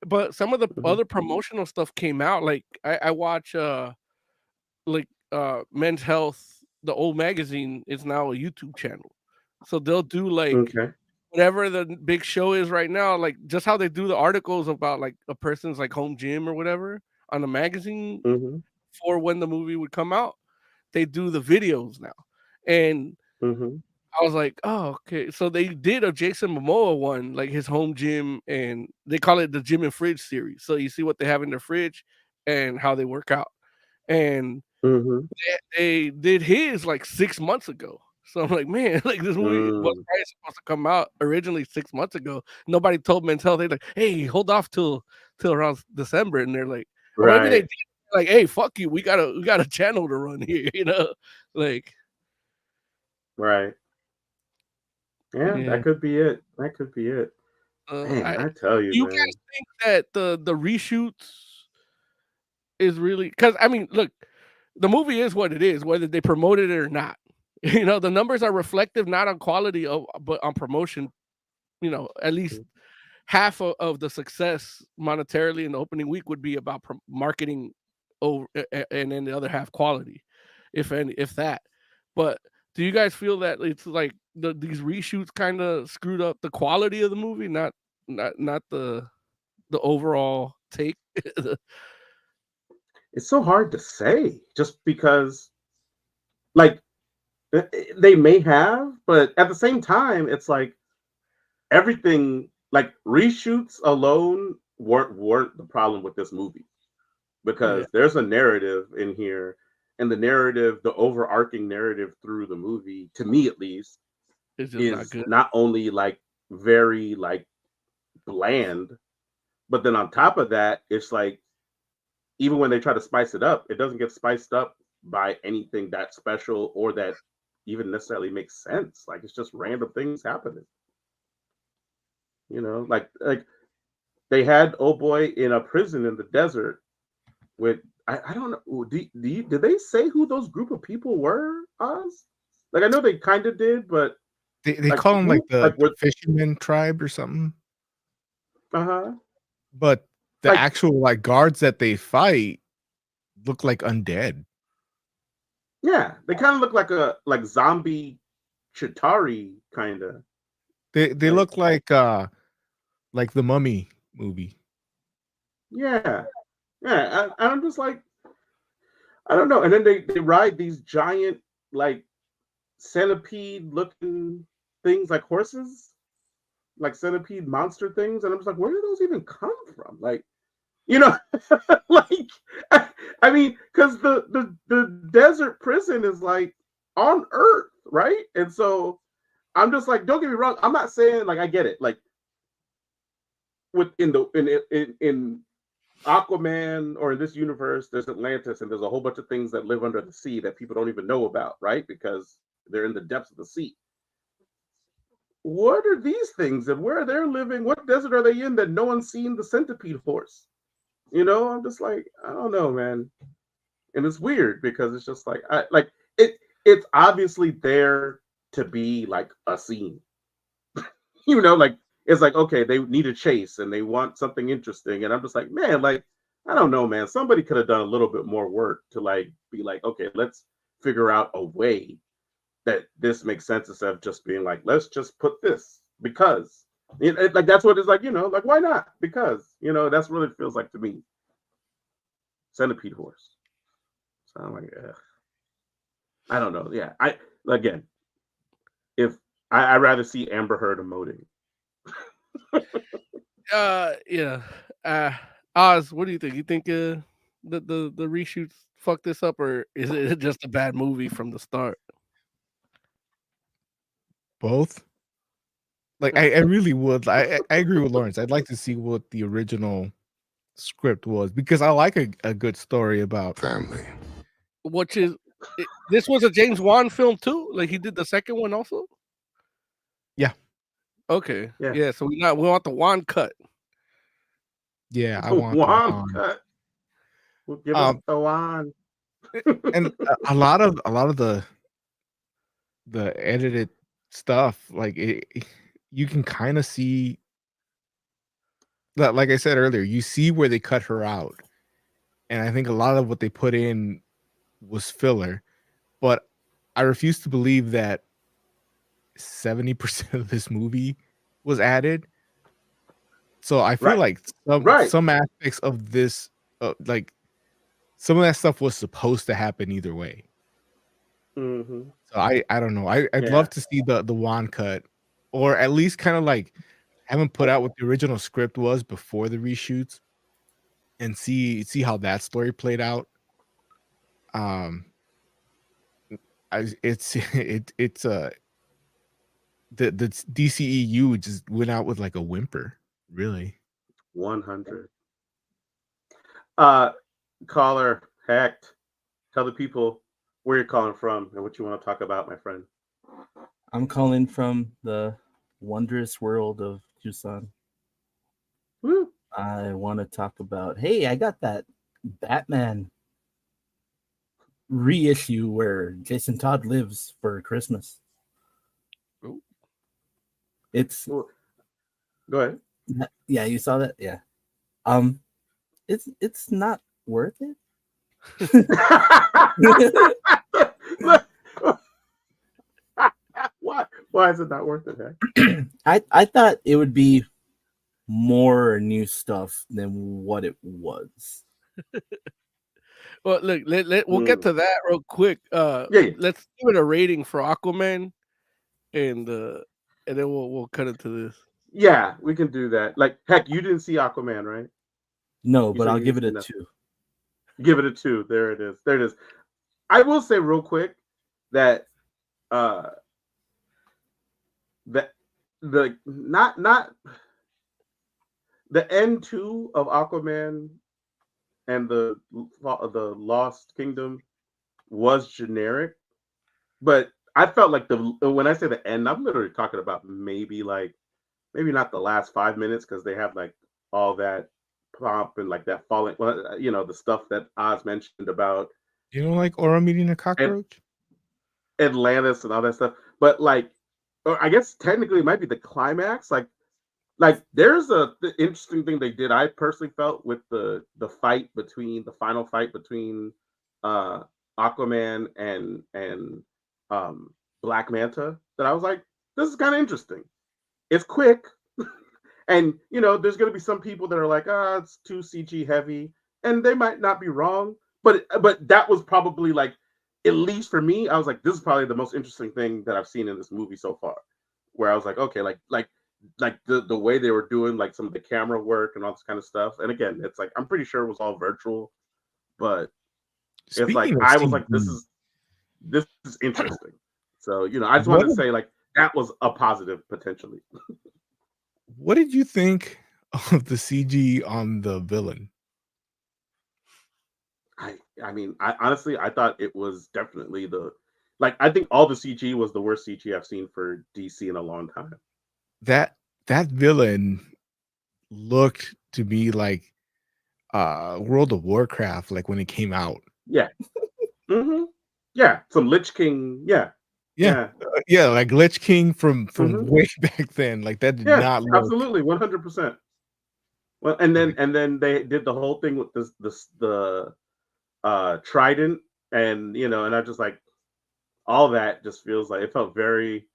But some of the mhm. other promotional stuff came out. Like, I watch Men's Health, the old magazine is now a YouTube channel. So they'll do, like, Okay. whatever the big show is right now, like just how they do the articles about, like, a person's, like, home gym or whatever on the magazine Mhm. for when the movie would come out. They do the videos now. And Mhm. I was like, "Oh, okay." So they did a Jason Momoa one, like his home gym, and they call it the Gym and Fridge series. So you see what they have in their fridge and how they work out. And Mhm. they did his like 6 months ago. So I'm like, "Man, like, this movie was Mm. probably supposed to come out originally 6 months ago." Nobody told me until they're like, "Hey, hold off till around December." And they're like, or maybe they Right. did, like, "Hey, fuck you. We got a channel to run here," you know? Like, Right. Yeah, yeah. that could be it. That could be it. Man, I I tell you, You guys man. think that the reshoots is really, because I mean, look, the movie is what it is, whether they promoted it or not. The numbers are reflective not on quality but on promotion. At least half of the success monetarily in the opening week would be about marketing over, and then the other half quality, if any, if that. But do you guys feel that it's like these reshoots kind of screwed up the quality of the movie, not the overall take? It's so hard to say just because, like, they may have, but at the same time, it's like everything, like reshoots alone weren't the problem with this movie, Yeah, because there's a narrative in here, and the narrative, the overarching narrative through the movie, to me at least, it's just not is good. not only like very like bland, but then on top of that, it's like even when they try to spice it up, it doesn't get spiced up by anything that special or that even necessarily makes sense. Like it's just random things happening. Like they had old boy in a prison in the desert with I don't know. Did they say who those group of people were, Oz? Like I know they kind of did, but They like call them like who? the Like what? fisherman tribe or something. Uh huh. But the Like actual like guards that they fight look like undead. yeah, they kind of look like a like zombie Chitari kind of They like look like the Mummy movie. yeah. Yeah, I'm just like, I don't know. And then they ride these giant like centipede looking things like horses, like centipede monster things, and I'm just like, where do those even come from? Like, you know, like I mean, because the desert prison is like on Earth, right? And so I'm just like, don't get me wrong, I'm not saying like I get it, like with in Aquaman or in this universe, there's Atlantis and there's a whole bunch of things that live under the sea that people don't even know about, right? Because they're in the depths of the sea. What are these things and where they're living? What desert are they in that no one's seen the centipede horse? You know, I'm just like, I don't know, man. And it's weird because it's just like it's obviously there to be like a scene. You know, like it's like, okay, they need a chase and they want something interesting. And I'm just like, man, like, I don't know, man. Somebody could have done a little bit more work to like be like, okay, let's figure out a way that this makes sense instead of just being like, let's just put this because like that's what it's like, you know, like why not? Because, you know, that's what it feels like to me. Centipede horse. So I'm like, ugh. I don't know. Yeah. Again, if I'd rather see Amber Heard emoting. Yeah. Oz, what do you think? You think the reshoots fucked this up, or is it just a bad movie from the start? Both. Like I really would. I agree with Lawrence. I'd like to see what the original script was because I like a good story about family. Which is this was a James Wan film too? Like he did the second one also? Yeah. Okay. Yeah. Yeah. So we want the Wan cut. Yeah, I The want wand cut. We'll give us the wand. and a lot of the edited stuff, like you can kind of see that. Like I said earlier, you see where they cut her out, and I think a lot of what they put in was filler. But I refuse to believe that 70% of this movie was added. So I feel Right. like some aspects of this, like some of that stuff was supposed to happen either way. Mm-hmm. So I don't know. I'd Yeah. love to see the wand cut, or at least kind of like have them put out what the original script was before the reshoots, and see how that story played out. It's the DCEU just went out with like a whimper, really. 100. Caller, hacked. Tell the people where you're calling from and what you want to talk about, my friend. I'm calling from the wondrous world of Tucson. Woo. I want to talk about, hey, I got that Batman reissue where Jason Todd lives for Christmas. Ooh. It's Go ahead. Yeah, you saw that? Yeah. It's not worth it. Why is it not worth it, Heck? I thought it would be more new stuff than what it was. Well, look, we'll get to that real quick. Yeah. Let's give it a rating for Aquaman, and then we'll cut into this. Yeah, we can do that. Like, heck, you didn't see Aquaman, right? No, You but said I'll you give it didn't a see 2. Give it a 2. There it is. There it is. I will say real quick that the end 2 of Aquaman and the Lost Kingdom was generic, but I felt like when I say the end, I'm literally talking about maybe not the last 5 minutes because they have like all that pomp and like that falling, well, you know, the stuff that Oz mentioned about You don't like Aura meeting a cockroach? Atlantis and all that stuff, but like, or I guess technically it might be the climax. Like there's the interesting thing they did. I personally felt with the final fight between Aquaman and Black Manta, that I was like, this is kind of interesting. It's quick, and you know, there's gonna be some people that are like, it's too CG heavy, and they might not be wrong. but that was probably like, at least for me, I was like, this is probably the most interesting thing that I've seen in this movie so far. Where I was like, okay, like the way they were doing like some of the camera work and all this kind of stuff. And again, it's like I'm pretty sure it was all virtual, but it's like Speaking of I was like, this CG, is interesting. So I just what wanted to say like that was a positive potentially. what did you think of the CG on the villain? I mean, I honestly I thought it was definitely I think all the CG was the worst CG I've seen for DC in a long time. That villain looked to me like World of Warcraft, like when it came out. Yeah. hmm Yeah. Some Lich King. Yeah. Yeah, Yeah. yeah, like Lich King from hmm way back then. Like that did Yeah. not look. Absolutely. 100%. Well, and then they did the whole thing with the trident, and and I just like all that just feels like it felt very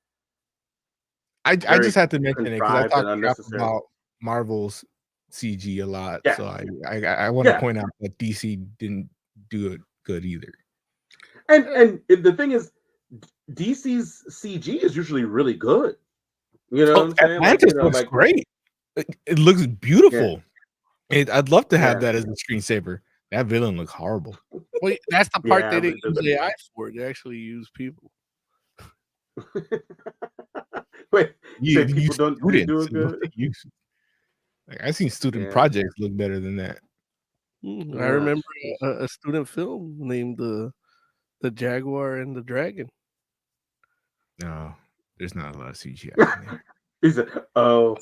I very just had to mention it because I contrived talk and crap unnecessary. about Marvel's CG a lot, Yeah. so I want to Yeah. point out that DC didn't do it good either. And the thing is, DC's CG is usually really good. You know what Oh, I'm saying? Like, Atlantis looks great. It looks yeah, beautiful. I'd love to have yeah, that as a screensaver. That villain looks horrible. Well, that's the part yeah. they didn't use AI for. They actually use people. Wait, You say people use didn't do students. it good? Like I've seen student Yeah, projects look better than that. I yeah. remember a student film named the Jaguar and the Dragon. No, there's not a lot of CGI in there. He said, "Oh,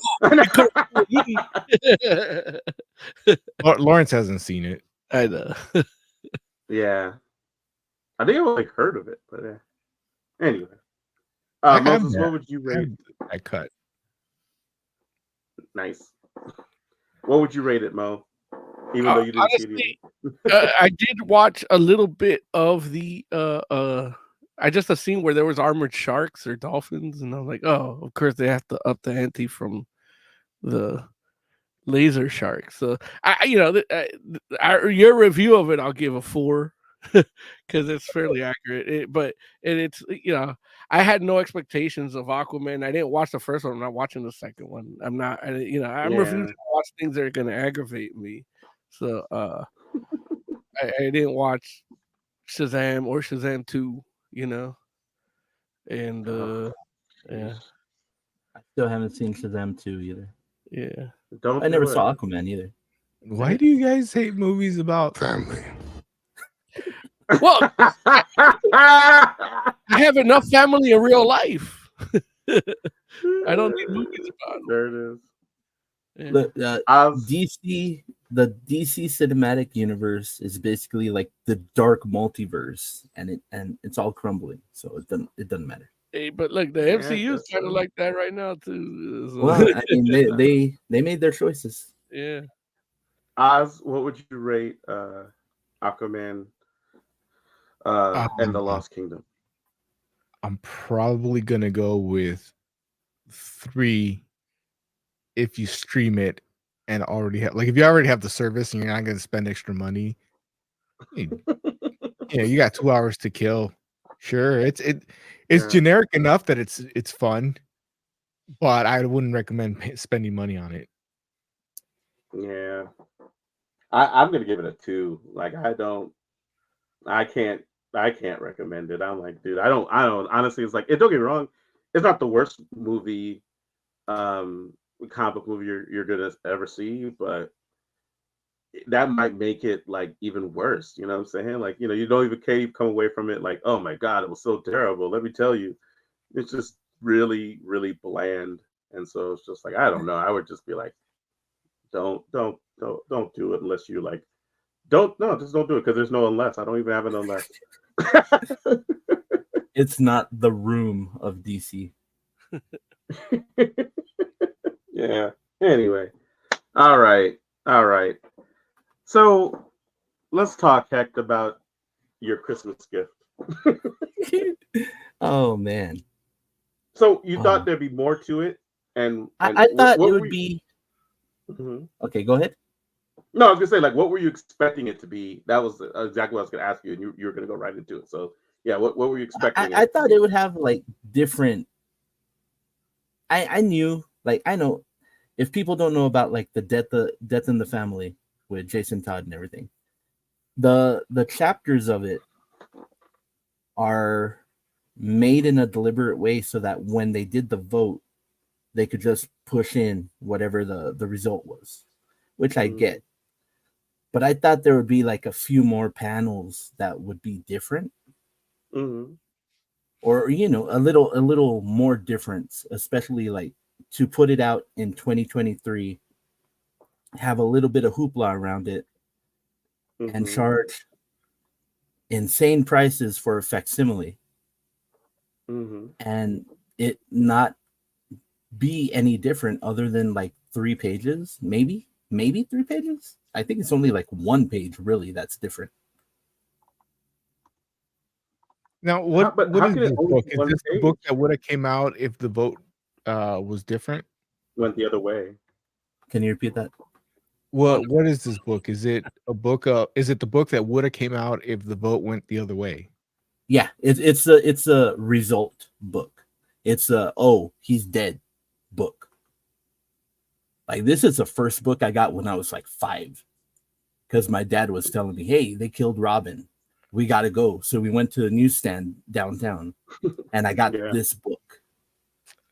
Lawrence hasn't seen it. I know. yeah." I think I like heard of it, but anyway. I have Moses, that. what would you I have rate? that cut. Nice. What would you rate it, Mo? Even though you didn't see Honestly, it. I did watch a little bit of the I just a scene where there was armored sharks or dolphins, and I was like, oh, of course they have to up the ante from the laser shark. So your review of it, I'll give a 4 because it's fairly accurate. It's I had no expectations of Aquaman. I didn't watch the first one. I'm not watching the second one. I'm not. I'm refusing to watch things that are going to aggravate me. So I didn't watch Shazam or Shazam 2. And yeah, I still haven't seen Shazam 2 either. yeah. Don't I never do it. saw Aquaman either. Why do you guys hate movies about family? Well, I have enough family in real life. I don't need movies about them. There it is. Yeah. DC, the DC cinematic universe is basically like the dark multiverse, and it's all crumbling. So it doesn't matter. Hey, but look, the MCU is kind of like that right now too. So. Well, I mean, they made their choices. Yeah. Oz, what would you rate Aquaman and the Lost Kingdom? I'm probably gonna go with 3 if you stream it and already have, like, if you already have the service and you're not gonna spend extra money. You got 2 hours to kill. Sure, it's generic enough that it's fun, but I wouldn't recommend spending money on it. Yeah, I'm gonna give it a 2. Like I can't recommend it. I'm like, dude, I don't honestly. It's like, don't get me wrong, it's not the worst movie, comic book movie you're gonna ever see, but that might make it like even worse. You know what I'm saying? Like, you don't even can't come away from it like, oh my god, it was so terrible. Let me tell you, it's just really, really bland. And so it's just like, I don't know. I would just be like, don't do it unless you like. Just don't do it because there's no unless. I don't even have an unless. It's not the room of DC. Yeah. Anyway. All right. So let's talk, Heck, about your Christmas gift. Oh man. So you thought there'd be more to it, and I thought it would be. be. Mm-hmm. Okay, go ahead. No, I was gonna say, like, what were you expecting it to be? That was exactly what I was gonna ask you, and you were gonna go right into it. So, yeah, what were you expecting? I thought it would have like different. I knew, like, I know, if people don't know about like the death in the family with Jason Todd and everything, the chapters of it are made in a deliberate way so that when they did the vote, they could just push in whatever the result was, which I get. But I thought there would be like a few more panels that would be different, or a little more difference, especially like to put it out in 2023, have a little bit of hoopla around it, and charge insane prices for a facsimile, and it not be any different other than like 3 pages, maybe 3 pages. I think it's only like 1 page really that's different. Now, what is this book? Is this the page? book that would have came out if the vote was different? Went the other way. Can you repeat that? What is this book? Is it a book is it the book that would have came out if the vote went the other way? Yeah, it's a result book. It's a he's dead book. Like, this is the first book I got when I was like 5, because my dad was telling me, hey, they killed Robin, we got to go. So we went to a newsstand downtown and I got this book.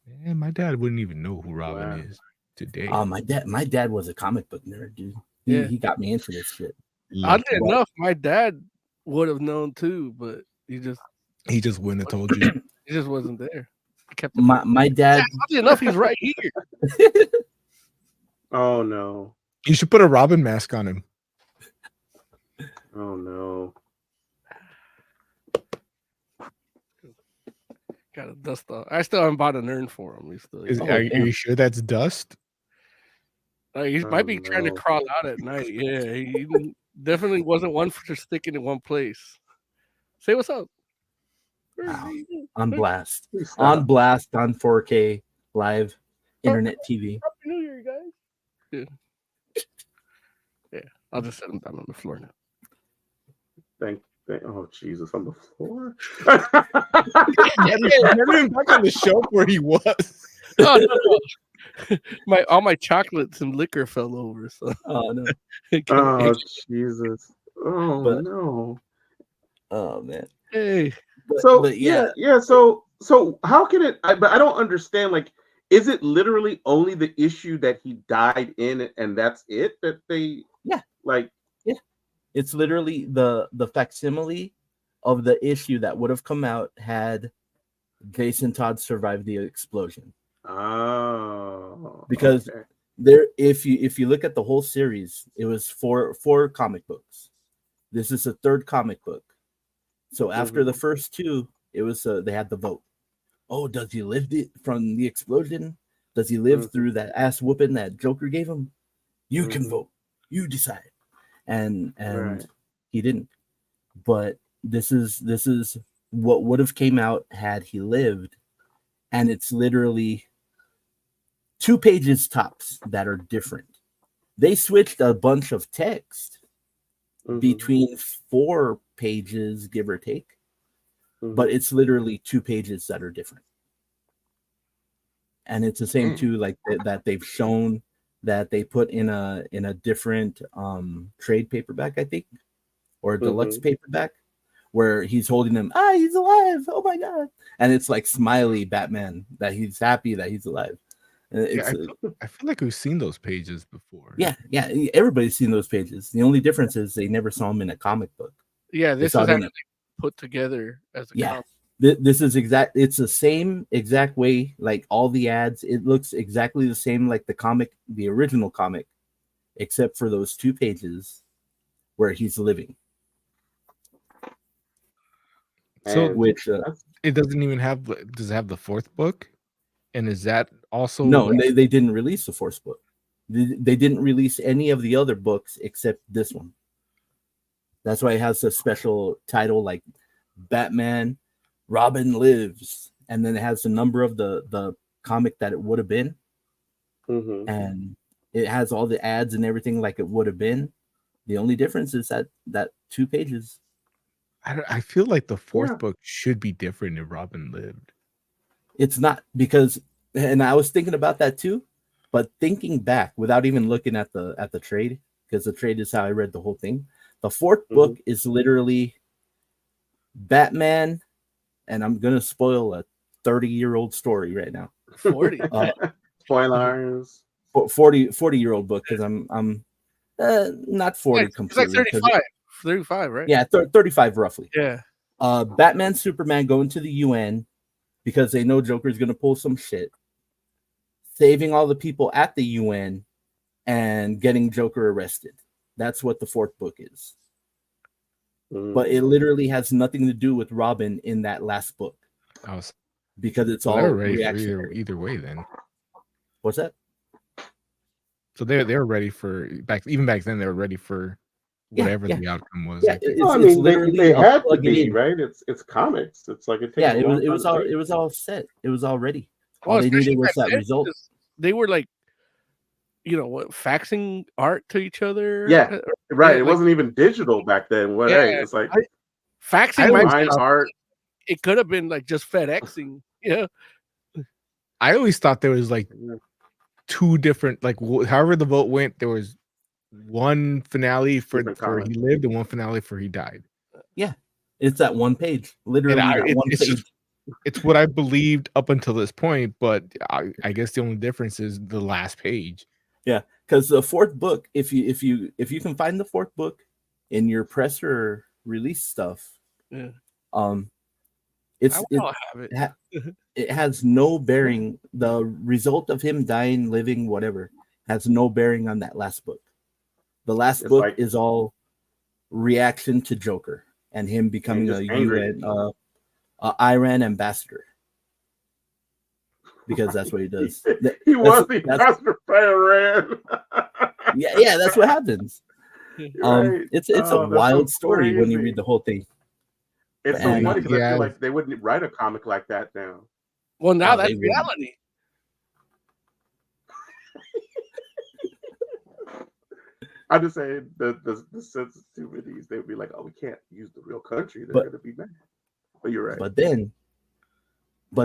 Man, my dad wouldn't even know who Robin is today. My dad was a comic book nerd, dude. He got me into this shit. Oddly enough, my dad would have known too, but he just wouldn't have told you. He just wasn't there. He kept my dad. Oddly enough, he's right here. Oh no! You should put a Robin mask on him. Oh no! Gotta dust off. I still haven't bought an urn for him. Are you sure that's dust? He might be trying to crawl out at night. Yeah, he definitely wasn't one for sticking in one place. Say what's up. Wow. On blast. On blast on 4K live internet TV. Happy New Year, guys. Yeah, I'll just set him down on the floor now. Thank oh Jesus, on the floor. Never him back on the shelf where he was. Oh, no. All my chocolates and liquor fell over. So. Oh no. Oh Jesus. Oh no. Oh man. Hey. But yeah. So how can it? But I don't understand. Like, is it literally only the issue that he died in, and that's it? That they It's literally the facsimile of the issue that would have come out had Jason Todd survived the explosion. Oh, because there, if you look at the whole series, it was four comic books. This is the 3rd comic book. So after the first 2, it was they had the vote. Oh, does he live from the explosion? Does he live through that ass whooping that Joker gave him? You can vote. You decide. And he didn't. But this is what would have came out had he lived, and it's literally 2 pages tops that are different. They switched a bunch of text between 4 pages, give or take, but it's literally 2 pages that are different. And it's the same too, like that they've shown that they put in a different trade paperback, I think, or deluxe paperback, where he's holding him. He's alive! Oh my god! And it's like smiley Batman that he's happy that he's alive. I feel like we've seen those pages before. Yeah, everybody's seen those pages. The only difference is they never saw them in a comic book. Yeah, this is actually put together as a comic. This is exact. It's the same exact way. Like all the ads, it looks exactly the same like the comic, the original comic, except for those 2 pages where he's living. So, which it doesn't even have. Does it have the 4th book? And is that also no? They didn't release the 4th book. They didn't release any of the other books except this one. That's why it has a special title like Batman. Robin Lives, and then it has the number of the comic that it would have been, and It has all the ads and everything like it would have been. The only difference is that 2 pages. I feel like the fourth book should be different if Robin lived. It's not, because, and I was thinking about that too, but thinking back without even looking at the trade, because the trade is how I read the whole thing. The fourth book is literally Batman, and I'm gonna spoil a 30-year-old story right now. 40. Spoilers. 40-year-old book, because I'm not 40 completely. It's like 35, right? Yeah, 35 roughly. Yeah. Batman, Superman go into the UN because they know Joker's gonna pull some shit, saving all the people at the UN and getting Joker arrested. That's what the fourth book is. But it literally has nothing to do with Robin in that last book. Because it's all reactionary. Either way then. What's that? So they're ready for back then they were ready for whatever the outcome was. Yeah, it's literally they had to be, right? It's comics. It's like it takes it was all set. It was all ready. All they needed was that result. They were like, faxing art to each other. Yeah, right. It wasn't even digital back then. It's like faxing art. It could have been like just FedExing. Yeah. I always thought there was like 2 different, like however the vote went, there was one finale for he lived and one finale for he died. Yeah, it's that 1 page, literally one page. It's what I believed up until this point, but I guess the only difference is the last page. Yeah, because the fourth book, if you can find the fourth book in your press or release stuff, it has no bearing. The result of him dying, living, whatever, has no bearing on that last book. The last book is all reaction to Joker and him becoming a Iran ambassador. Because that's what he does. He was the ambassador for Iran. yeah, that's what happens. Right. It's a wild story when you read the whole thing. It's so funny because I feel like they wouldn't write a comic like that now. Well, now that's reality. I'm just saying the sensitivities, they would be like, oh, we can't use the real country. They're going to be mad. But you're right. But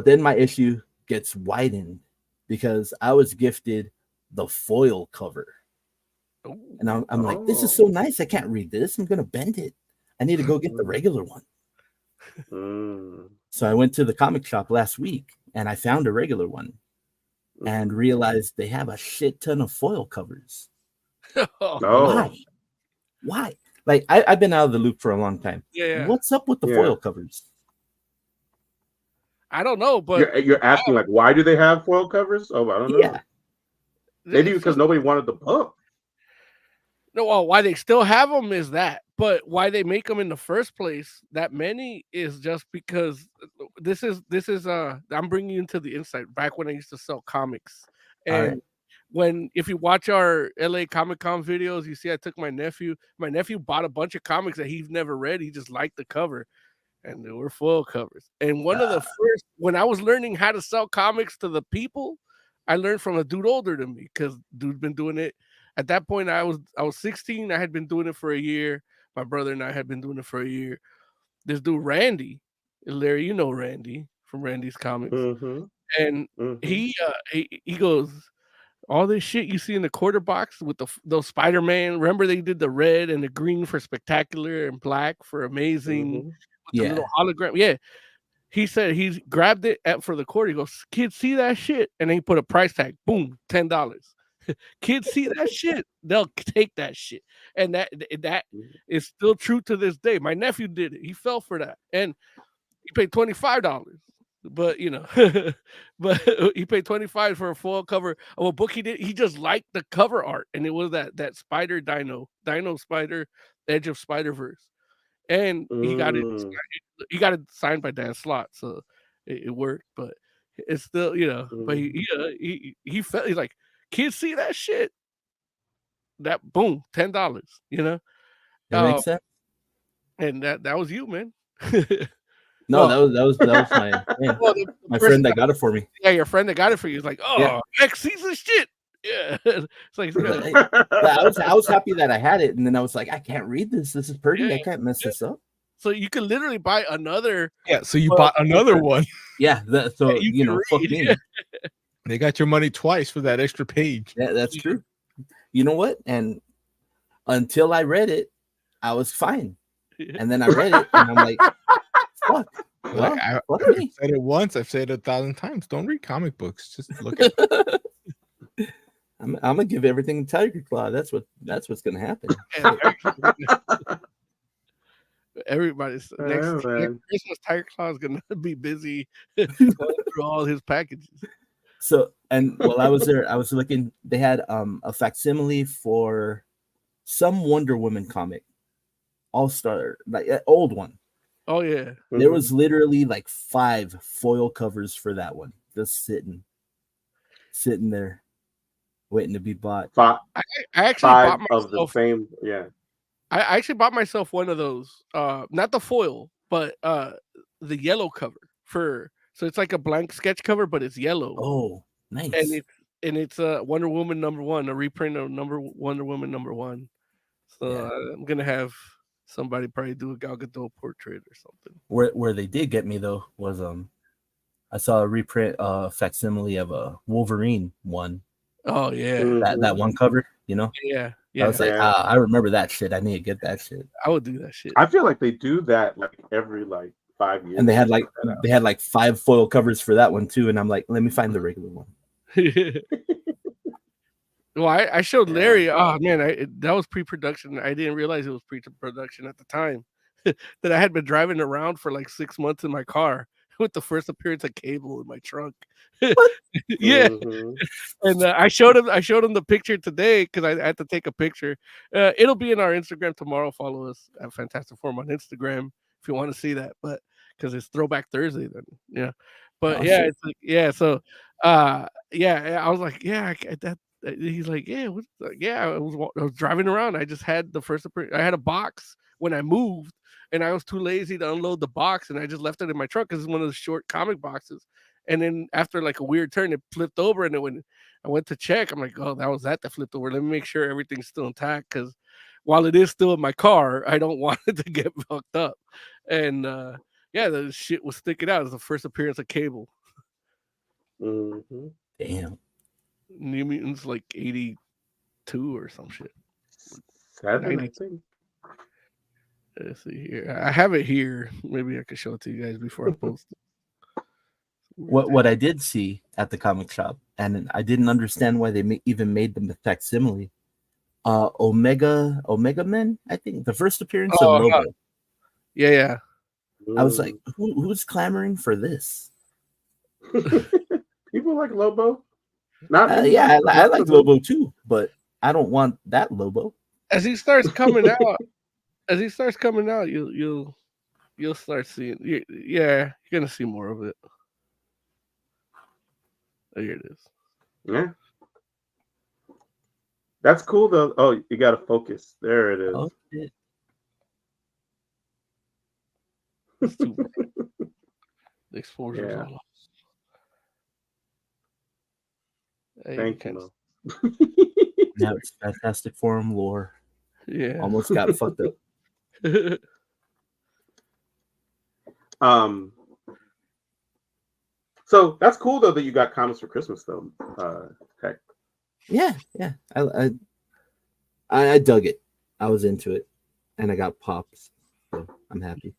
then my issue gets widened because I was gifted the foil cover. And I'm like, this is so nice. I can't read this. I'm going to bend it. I need to go get the regular one. So I went to the comic shop last week and I found a regular one and realized they have a shit ton of foil covers. Why? Like I've been out of the loop for a long time. Yeah. What's up with the foil covers? I don't know, but you're asking like, why do they have foil covers? Oh, I don't know. Yeah. Maybe because nobody wanted the book. No, well, why they still have them is that, but why they make them in the first place, that many, is just because this is I'm bringing you into the insight back when I used to sell comics. And if you watch our LA Comic Con videos, you see I took my nephew bought a bunch of comics that he's never read. He just liked the cover, and they were foil covers. And one of the first, when I was learning how to sell comics to the people, I learned from a dude older than me, because dude's been doing it. At that point, I was 16. I had been doing it for a year. My brother and I had been doing it for a year. This dude, Randy, Larry, you know Randy from Randy's Comics. And he goes, all this shit you see in the quarter box with those Spider-Man. Remember they did the red and the green for Spectacular and black for Amazing. With the little hologram. Yeah. He said he grabbed it for the quarter. He goes, kids, see that shit? And then he put a price tag. Boom, $10. Kids see that shit, they'll take that shit. And that is still true to this day. My nephew did it. He fell for that. And he paid $25. But but he paid $25 for a full cover of a book he did. He just liked the cover art. And it was that Spider Dino Spider, Edge of Spider-Verse. And he got it signed by Dan Slott, so it worked, but it's still, but he felt, he's like, kids see that shit, that boom, $10, That makes sense. And that was you, man. No, that was my friend that got it for me. Yeah, your friend that got it for you is like, X sees this shit. Yeah, it's like it's gonna. I was happy that I had it, and then I was like, I can't read this. This is pretty. I can't mess this up. So you can literally buy another. Yeah, so you bought another one. Yeah, so you you can know, fuck read. me. They got your money twice for that extra page. Yeah, that's true. You know what? And until I read it, I was fine. And then I read it, and I'm like, fuck. Well, I've me. said it once. I've said it 1,000 times. Don't read comic books. Just look at I'm gonna give everything Tiger Claw. That's what's gonna happen. Everybody's next Christmas. Tiger Claw is gonna be busy going through all his packages. So, and while I was there, I was looking. They had a facsimile for some Wonder Woman comic, All-Star, like an old one. Oh yeah, there was literally like 5 foil covers for that one, just sitting there, waiting to be bought. I actually bought myself of the same. Yeah, I actually bought myself one of those. Not the foil, but the yellow cover for. So it's like a blank sketch cover, but it's yellow. Oh, nice! And it's Wonder Woman #1, a reprint of Wonder Woman #1. So I'm gonna have somebody probably do a Gal Gadot portrait or something. Where they did get me though was I saw a reprint facsimile of a Wolverine one. Oh yeah, that one cover, you know. Yeah. I was like, I remember that shit. I need to get that shit. I would do that shit. I feel like they do that like every 5 years. And they had like 5 foil covers for that one too. And I'm like, let me find the regular one. Well, I showed Larry. Oh man, that was pre-production. I didn't realize it was pre-production at the time. That I had been driving around for like 6 months in my car with the first appearance of Cable in my trunk. Yeah, and I showed him the picture today because I had to take a picture. It'll be in our Instagram tomorrow. Follow us at Fantastic Forum on Instagram if you want to see that. But because it's Throwback Thursday, then yeah. But it's like so I was like that. He's like, I was driving around. I just had the first appearance. I had a box when I moved, and I was too lazy to unload the box, and I just left it in my truck because it's one of those short comic boxes. And then after like a weird turn, it flipped over, and then when I went to check, I'm like, oh, that was that flipped over. Let me make sure everything's still intact because while it is still in my car, I don't want it to get fucked up. And the shit was sticking out. It was the first appearance of Cable. Damn. New Mutants like 82 or some shit. 7, I think. Let's see here. I have it here. Maybe I could show it to you guys before I post it. What I did see at the comic shop, and I didn't understand why they even made them a facsimile. Omega Men, I think the first appearance of Lobo. Yeah. I was like, who's clamoring for this? People like Lobo. I like Lobo too, but I don't want that Lobo. As he starts coming out, you'll start seeing. You're gonna see more of it. Oh, here it is. Yeah, that's cool though. Oh, you got to focus. There it is. Oh, shit. It's too bright. The exposure is all lost. Thank you. Now it's Fantastic Forum lore. Yeah, almost got fucked up. So that's cool though that you got comics for Christmas though. Heck. Yeah. I dug it. I was into it, and I got pops. So I'm happy.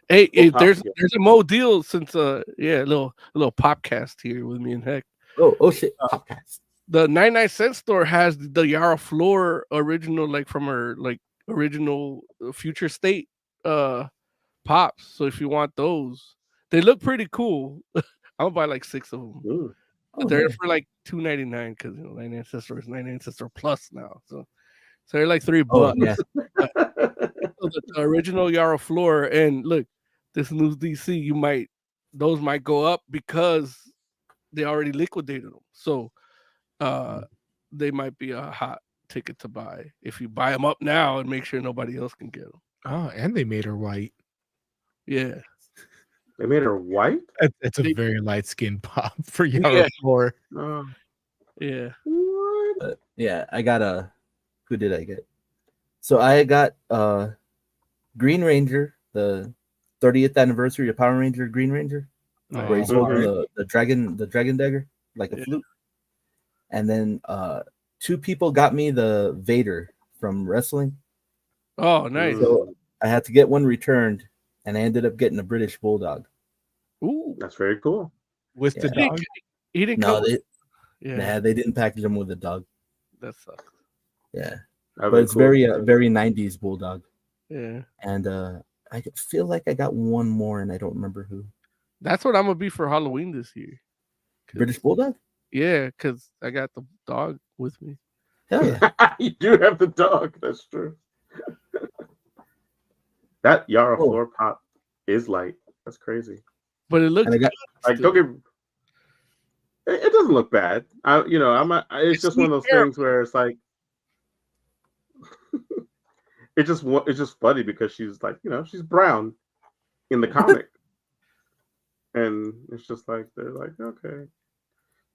Hey, there's a Mo deal since a little popcast here with me and Heck. Oh shit, popcast. The 99-cent store has the Yara Flor original, like from her original Future State pops. So if you want those, they look pretty cool. I'll buy like 6 of them. They're for like $2.99 because 99-cent store is 99-cent store plus now. So they're like $3. Oh, yeah. The original Yara Flor, and look, this new DC, those might go up because they already liquidated them. So they might be a hot ticket to buy if you buy them up now and make sure nobody else can get them. Oh, and they made her white. Yeah. They made her white? It's a very light skinned pop for Yara Flor. Yeah. What? Yeah, I got who did I get? So I got Green Ranger, the 30th anniversary of Power Ranger Green Ranger, where he's holding the dragon dagger like a flute. And then two people got me the Vader from wrestling. Oh, nice. So I had to get one returned, and I ended up getting a British Bulldog. Ooh, that's very cool. With the dog. He didn't No, come. they didn't package him with a dog. That sucks. Yeah, That'd but be it's cool. very 90s Bulldog. Yeah, and I feel like I got one more, and I don't remember who. that's what I'm gonna be for Halloween this year. British Bulldog? Yeah, because I got the dog with me. Hell yeah! You do have the dog. That's true. That Yara floor pop is light. That's crazy. But it looks And I got- Like, don't get. It doesn't look bad. It's just one of those things where it's like, it's just funny because she's like, she's brown in the comic, and it's just like they're like, okay,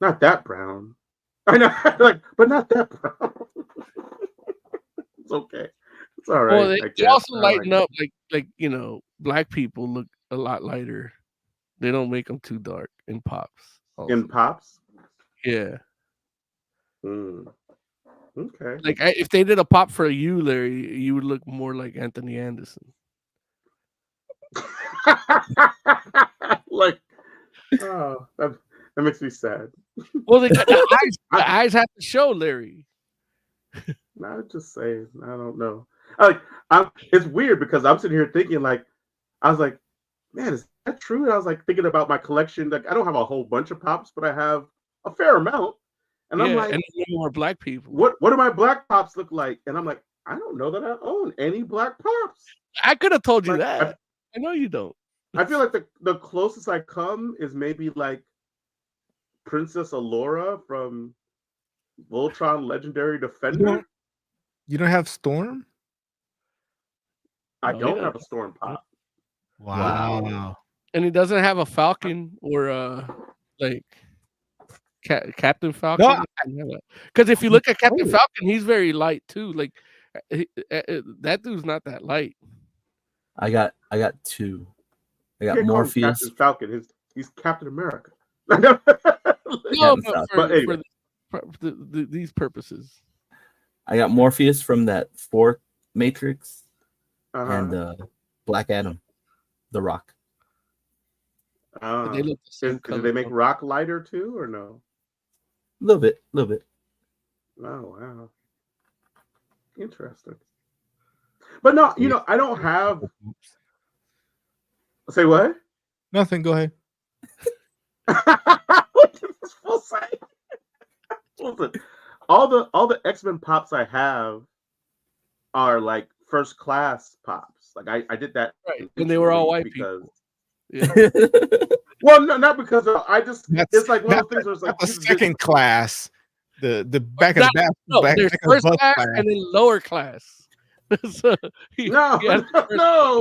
not that brown. I know, like, but not that brown. It's okay. It's all right. Well, they also lighten up like black people look a lot lighter. They don't make them too dark in pops. Also. In pops. Yeah. Okay. Like if they did a pop for you, Larry, you would look more like Anthony Anderson. Like, oh, that makes me sad. Well, the eyes have to show, Larry. I'm just saying. I don't know. It's weird because I'm sitting here thinking, like, I was like, man, is that true? And I was like thinking about my collection. Like, I don't have a whole bunch of pops, but I have a fair amount. And I'm like, and more black people. What do my black pops look like? And I'm like, I don't know that I own any black pops. I could have told you that. I know you don't. I feel like the closest I come is maybe like Princess Allura from Voltron Legendary Defender. You don't have Storm? I don't have a Storm pop. Wow. And he doesn't have a Falcon or like Captain Falcon. Because if you look at Captain Falcon, he's very light too. Like that dude's not that light. I got two. I got Can't call him Morpheus. Captain Falcon. He's Captain America. No, Captain for these purposes. I got Morpheus from that fourth Matrix, and Black Adam, The Rock. They look the same color. Do they make Rock lighter too, or no? A little bit. Oh wow, interesting. But no, I don't have. Say what? Nothing. Go ahead. What did this fool say? Listen, all the X-Men pops I have are like first class pops. Like I did that right, and they were all white because. People. Yeah. Well, no, not because it's like one of those things where it's like the second class, the back of the back. No, back there's first class and then lower class. So no,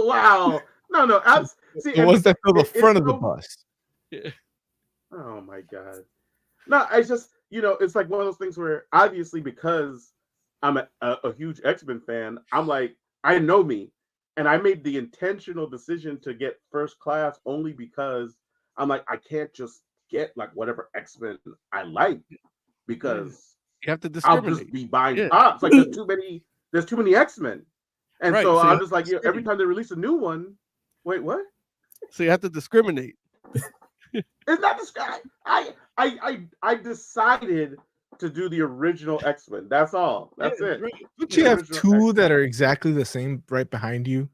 wow, no. The ones that fill the front of the bus. Yeah. Oh my god. No, I just it's like one of those things where obviously because I'm a huge X-Men fan, I'm like I know me. And I made the intentional decision to get first class only because I'm like, I can't just get like whatever X-Men I like because you have to discriminate. I'll just be buying pops. Like there's too many X-Men. And so I'm just like, every time they release a new one, wait, what? So you have to discriminate. It's not discriminate. I decided to do the original X-Men. That's all. That's it. Right. Don't you have two that are exactly the same right behind you?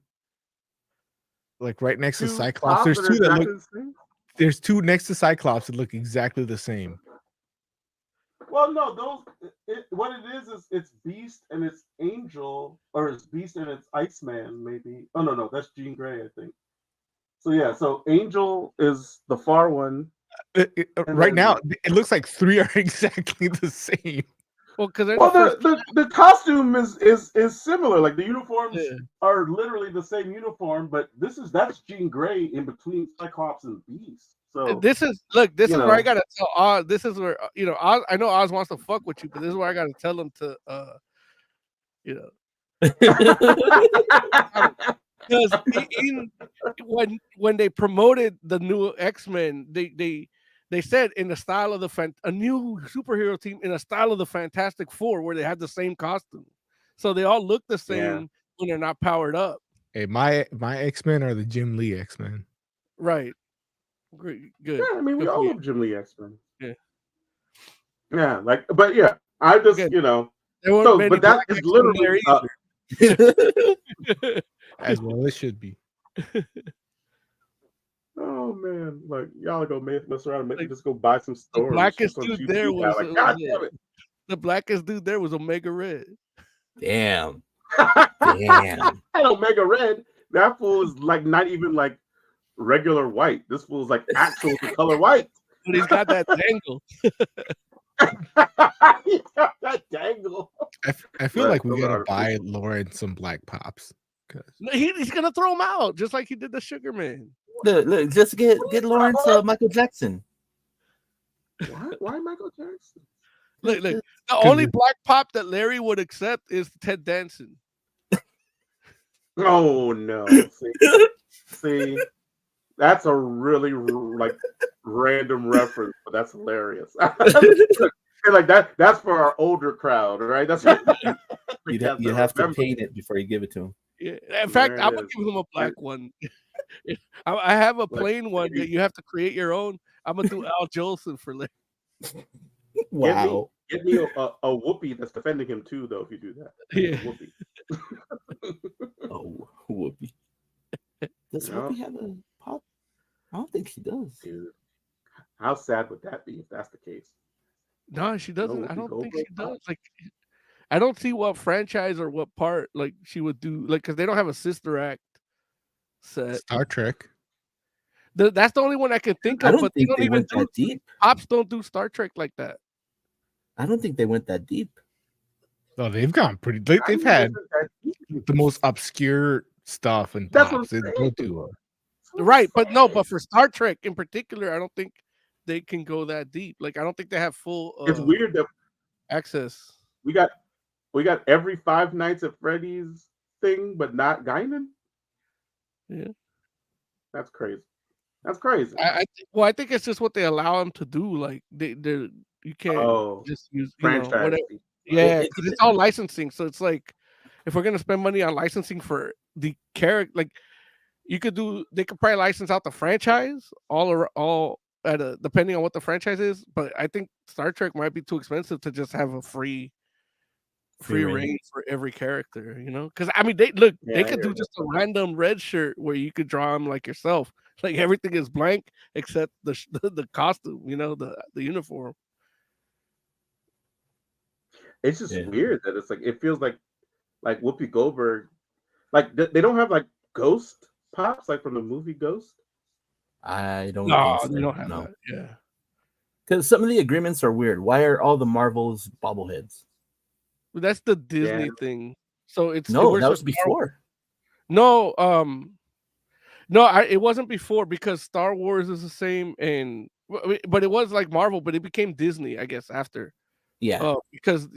Like right next to Cyclops. There's two that look. There's two next to Cyclops that look exactly the same. Well, no, what it is it's Beast and it's Angel, or it's Beast and it's Iceman, maybe. Oh no, that's Jean Grey, I think. So yeah, so Angel is the far one. Right now, it looks like three are exactly the same. Well, because the costume is similar. Like the uniforms are literally the same uniform, but that's Jean Grey in between Cyclops and Beast. So this is this you is where I know. gotta tell Oz. This is where Oz. I know Oz wants to fuck with you, but this is where I gotta tell him to you know because when they promoted the new X-Men, they said in the style of a new superhero team in the style of the Fantastic Four, where they had the same costume, so they all look the Yeah. same when they're not powered up. Hey, my X-Men are the Jim Lee X-Men. Right. Great. Good. Yeah, I mean, we Good for all you. love Jim Lee X-Men. Yeah. Yeah, like, but yeah, I just, Again, you know, There weren't so, many but that black is X-Men there literally, either. As well it should be. oh man, like y'all go mess around and make me Like, just go buy some the stores blackest some dude cheap there food now. was Like, God damn the blackest dude there was Omega Red. Damn. it. Damn. Omega Red, that fool is like not even like regular white. This fool's like actual color white. But he's got that dangle. He's got that dangle. I feel Right, like we those gotta are buy Lauren some black pops. 'Cause No, he's gonna throw him out just like he did the Sugar Man. Look, just get Lawrence Michael Jackson. Why Michael Jackson? Look, the only black pop that Larry would accept is Ted Danson. Oh no! See, that's a really like random reference, but that's hilarious. Like that's for our older crowd, right? That's You'd have to paint it before you give it to him. Yeah. In fact, There I'm it gonna is. give him a black one. I have a Like, plain one that you have to create your own. I'm gonna do Al Jolson for Larry. Wow. Get me a Whoopi that's defending him too, though. If you do that, Yeah. Whoopi. Oh, Whoopi. Does Yeah. Whoopi have a pop? I don't think she does. Dude, how sad would that be if that's the case? No, she doesn't. I Whoopi don't think she Goldberg does. Like, I don't see what franchise or what part like she would do. Like, because they don't have a sister act set. Star Trek. That's the only one I can think I of. don't But think they they don't went even do that deep. Pops don't do Star Trek like that. I don't think they went that deep. Oh, they've gone pretty. They've had the most obscure stuff and That's what pops. I'm They saying. go to. Right, but no, but for Star Trek in particular, I don't think they can go that deep. Like, I don't think they have full. It's weird that access. we got every Five Nights at Freddy's thing, but not Guinan. Yeah, that's crazy. That's crazy. I think it's just what they allow them to do. Like, they you can't just use whatever. Yeah, because it's all licensing. So it's like, if we're gonna spend money on licensing for the character, like they could probably license out the franchise all at depending on what the franchise is. But I think Star Trek might be too expensive to just have a free reign for every character, because I mean they could do just a random red shirt where you could draw them like yourself. Like everything is blank except the costume, the uniform. It's just weird that it's like it feels like Whoopi Goldberg, like they don't have like Ghost pops like from the movie Ghost. I don't. No, think so. they don't have that. Yeah, because some of the agreements are weird. Why are all the Marvels bobbleheads? That's the Disney thing. So it's that was before. No, it wasn't before because Star Wars is the same, but it was like Marvel, but it became Disney, I guess, after. Yeah. Because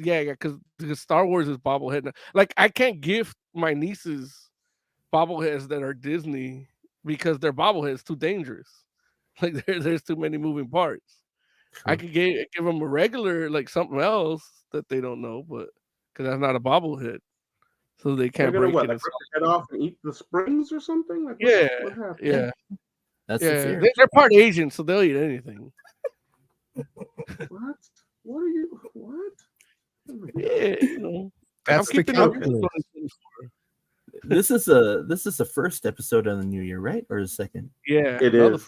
Star Wars is bobblehead. Like I can't gift my nieces bobbleheads that are Disney because their bobbleheads too dangerous. Like there's too many moving parts. True. I could give them a regular like something else that they don't know, but because that's not a bobblehead, so they can't break it. Like rip their head off and eat the springs or something. Like what happened? Yeah. That's they're part Asian, so they'll eat anything. What? What are you? What? Oh yeah, that's the calculus. This is the first episode of the new year, right? Or the second? Yeah, it is.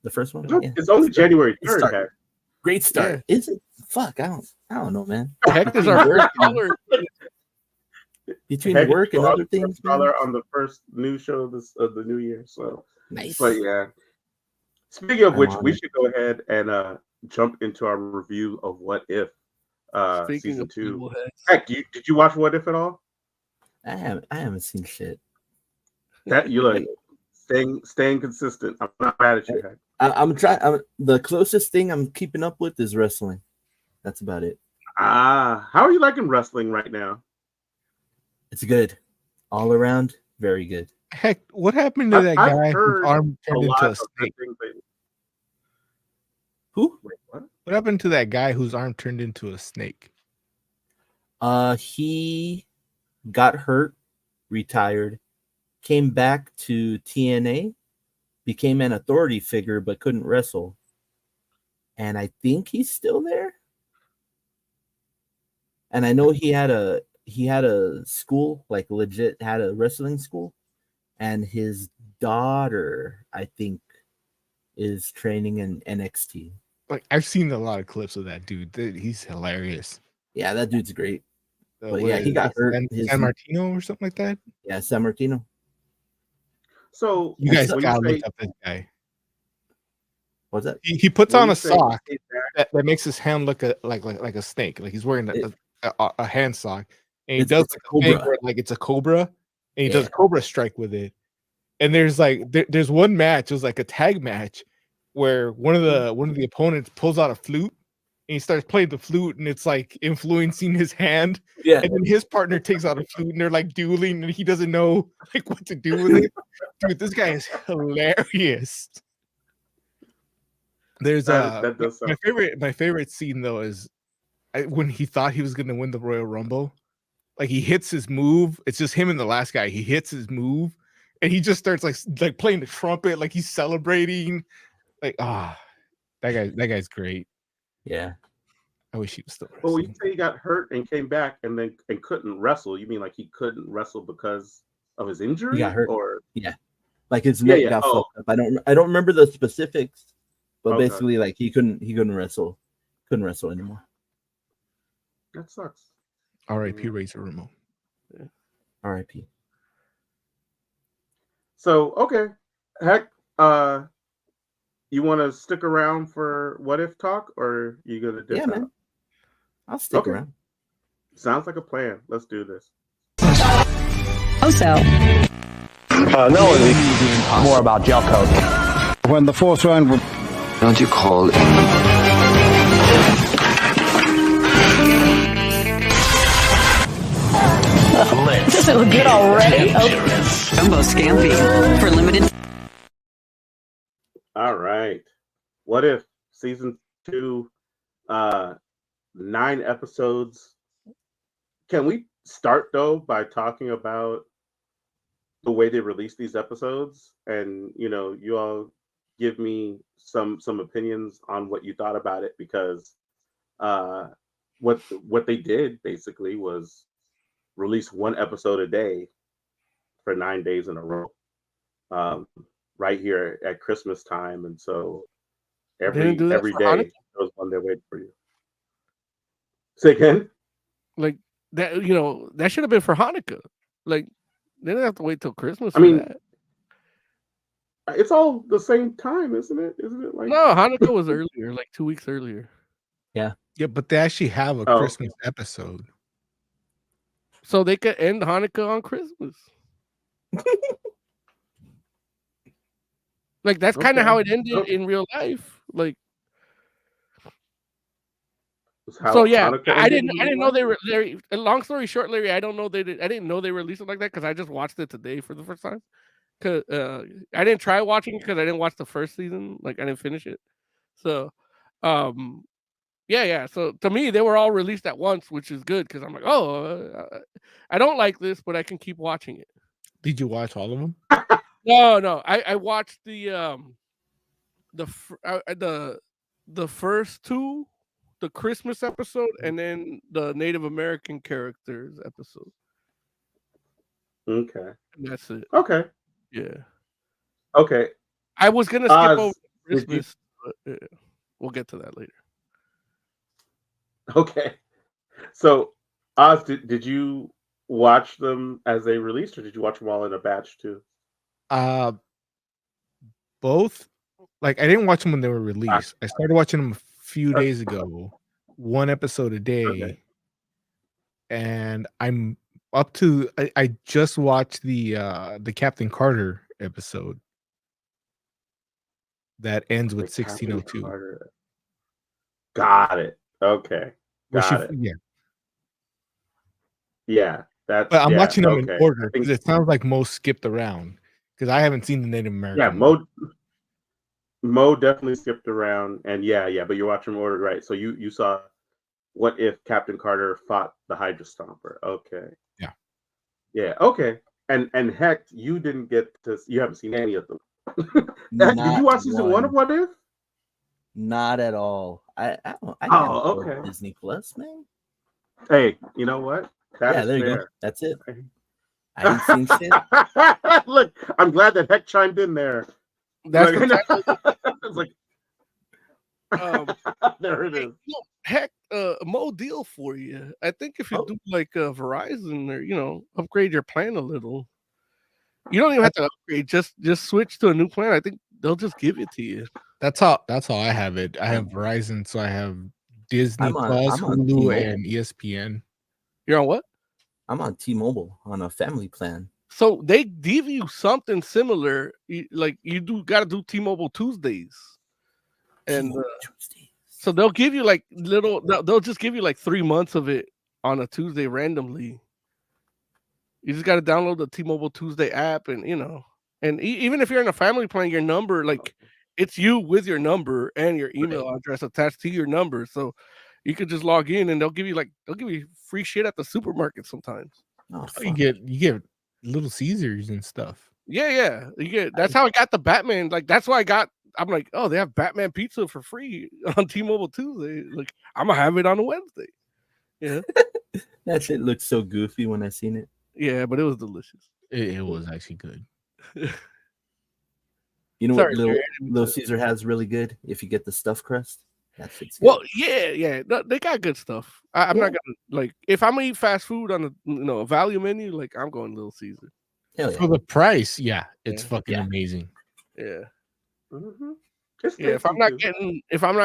The first one. No, it's only January 3rd. Great start. Yeah. Is it? Fuck, I don't know, man. Heck is our first caller. Between work and other things. Caller on the first news show of the new year. So nice. But yeah. Speaking of which, we should go ahead and jump into our review of What If season 2. Heck, did you watch What If at all? I haven't seen shit. That you like staying consistent. I'm not mad at you, Heck. I'm trying. The closest thing I'm keeping up with is wrestling. That's about it. How are you liking wrestling right now? It's good, all around. Very good. Heck, what happened to that I've guy whose heard arm a turned into lot a of good snake? things. Who? Wait, what? What happened to that guy whose arm turned into a snake? He got hurt, retired, came back to TNA, became an authority figure, but couldn't wrestle. And I think he's still there. And I know he had a school, like legit had a wrestling school, and his daughter, I think, is training in NXT. Like I've seen a lot of clips of that dude. He's hilarious. Yeah, that dude's great. But What yeah, is he it, got hurt. San Martino or something like that. Yeah, San Martino. So You guys when gotta you say, look up this guy. What's that? He puts when on you a say sock he came back, that makes his hand look like a snake. Like he's wearing a hand sock, and he It's does a like a thing cobra. where like it's a cobra, and he does Yeah. a cobra strike with it. And there's like there's one match. It was like a tag match where one of the opponents pulls out a flute and he starts playing the flute, and it's like influencing his hand. Yeah. And then his partner takes out a flute, and they're like dueling, and he doesn't know like what to do with it. Dude, this guy is hilarious. There's that does sound my favorite scene though is when he thought he was gonna win the Royal Rumble. Like he hits his move. It's just him and the last guy. He hits his move, and he just starts like playing the trumpet, like he's celebrating. Like that guy's great. Yeah. I wish he was still But when you wrestling. say he got hurt and came back and couldn't wrestle, you mean like he couldn't wrestle because of his injury? He got hurt. Or Yeah. Like his Yeah, neck yeah. got Oh. fucked up. I don't remember the specifics, but Okay. basically like he couldn't wrestle. Couldn't wrestle anymore. That sucks. R.I.P. Razor Ramon. R.I.P. So okay, heck, you want to stick around for what if talk, or you gonna dip Yeah, out? man. I'll stick Okay. around. Sounds like a plan. Let's do this. Also, no, more about gel coat. When the fourth round will... Don't you call it? does it look good already? Jumbo Scampi for limited. All right. What if season 2, 9 episodes? Can we start though by talking about the way they release these episodes, and you all give me some opinions on what you thought about it, because what they did basically was release one episode a day for 9 days in a row, right here at Christmas time, and so every do that for day Hanukkah? there was one there waiting for you. Say again? Like that, that should have been for Hanukkah. Like they didn't have to wait till Christmas I for mean, that. it's all the same time, isn't it? Isn't it like No, Hanukkah was earlier, like 2 weeks earlier. Yeah. Yeah, but they actually have a Christmas episode. So they could end Hanukkah on Christmas. Like that's kind of how it ended in real life. Like so, yeah. I didn't know they were there. Long story short, Larry, I didn't know they released it like that because I just watched it today for the first time. Cause I didn't try watching it because I didn't watch the first season. Like I didn't finish it. So, yeah. So to me, they were all released at once, which is good because I'm like, I don't like this, but I can keep watching it. Did you watch all of them? No. I watched the first two, the Christmas episode, and then the Native American characters episode. Okay. And that's it. Okay. Yeah. Okay. I was gonna skip over Christmas, but we'll get to that later. Okay. So, Oz, did you watch them as they released, or did you watch them all in a batch too? Both. Like I didn't watch them when they were released. I started watching them a few days ago, one episode a day. Okay. And I'm up to. I just watched the Captain Carter episode. that ends with Like Captain 1602. Carter. Got it. Okay. Where she, Got it. yeah. Yeah. That's But I'm watching them in okay. order I think, because it sounds like Mo skipped around because I haven't seen the Native yeah, American one. Mo definitely skipped around, and but you're watching order right. So you saw what if Captain Carter fought the Hydra Stomper? Okay. Yeah. Yeah. Okay. And heck, you didn't get to. You haven't seen any of them. Did you watch season 1 of What If? Not at all. I can't Oh, afford okay. Disney Plus, man. Hey, you know what? That is there you fair. go. That's it. I ain't seen shit. Look, I'm glad that Heck chimed in there. That's Like, the it's like, type there it is. Heck, Mo deal for you. I think if you do like Verizon or upgrade your plan a little, you don't even have to upgrade. Just switch to a new plan. I think they'll just give it to you. That's how I have it. I have Verizon, so I have Disney Plus, I'm on Hulu, T-Mobile. and ESPN. You're on what? I'm on T-Mobile on a family plan. So they give you something similar. You got to do T-Mobile Tuesdays, and so they'll give you like little. They'll just give you like 3 months of it on a Tuesday randomly. You just got to download the T-Mobile Tuesday app, and even if you're in a family plan, your number it's you with your number and your email address attached to your number, so you could just log in and they'll give you free shit at the supermarket sometimes. Oh, you get Little Caesars and stuff. Yeah. That's how I got the Batman. Like that's why I'm like, oh, they have Batman pizza for free on T-Mobile Tuesday. Like I'm gonna have it on a Wednesday. Yeah. That shit looks so goofy when I seen it. Yeah, but it was delicious. It was actually good. You know what Little Caesar has really good? If you get the stuffed crust, that's it. Well, yeah. They got good stuff. I'm not gonna if I'm gonna eat fast food on a value menu, like I'm going Little Caesar. Hell yeah. For the price, it's fucking amazing. Yeah. Mm-hmm. Yeah, if I'm not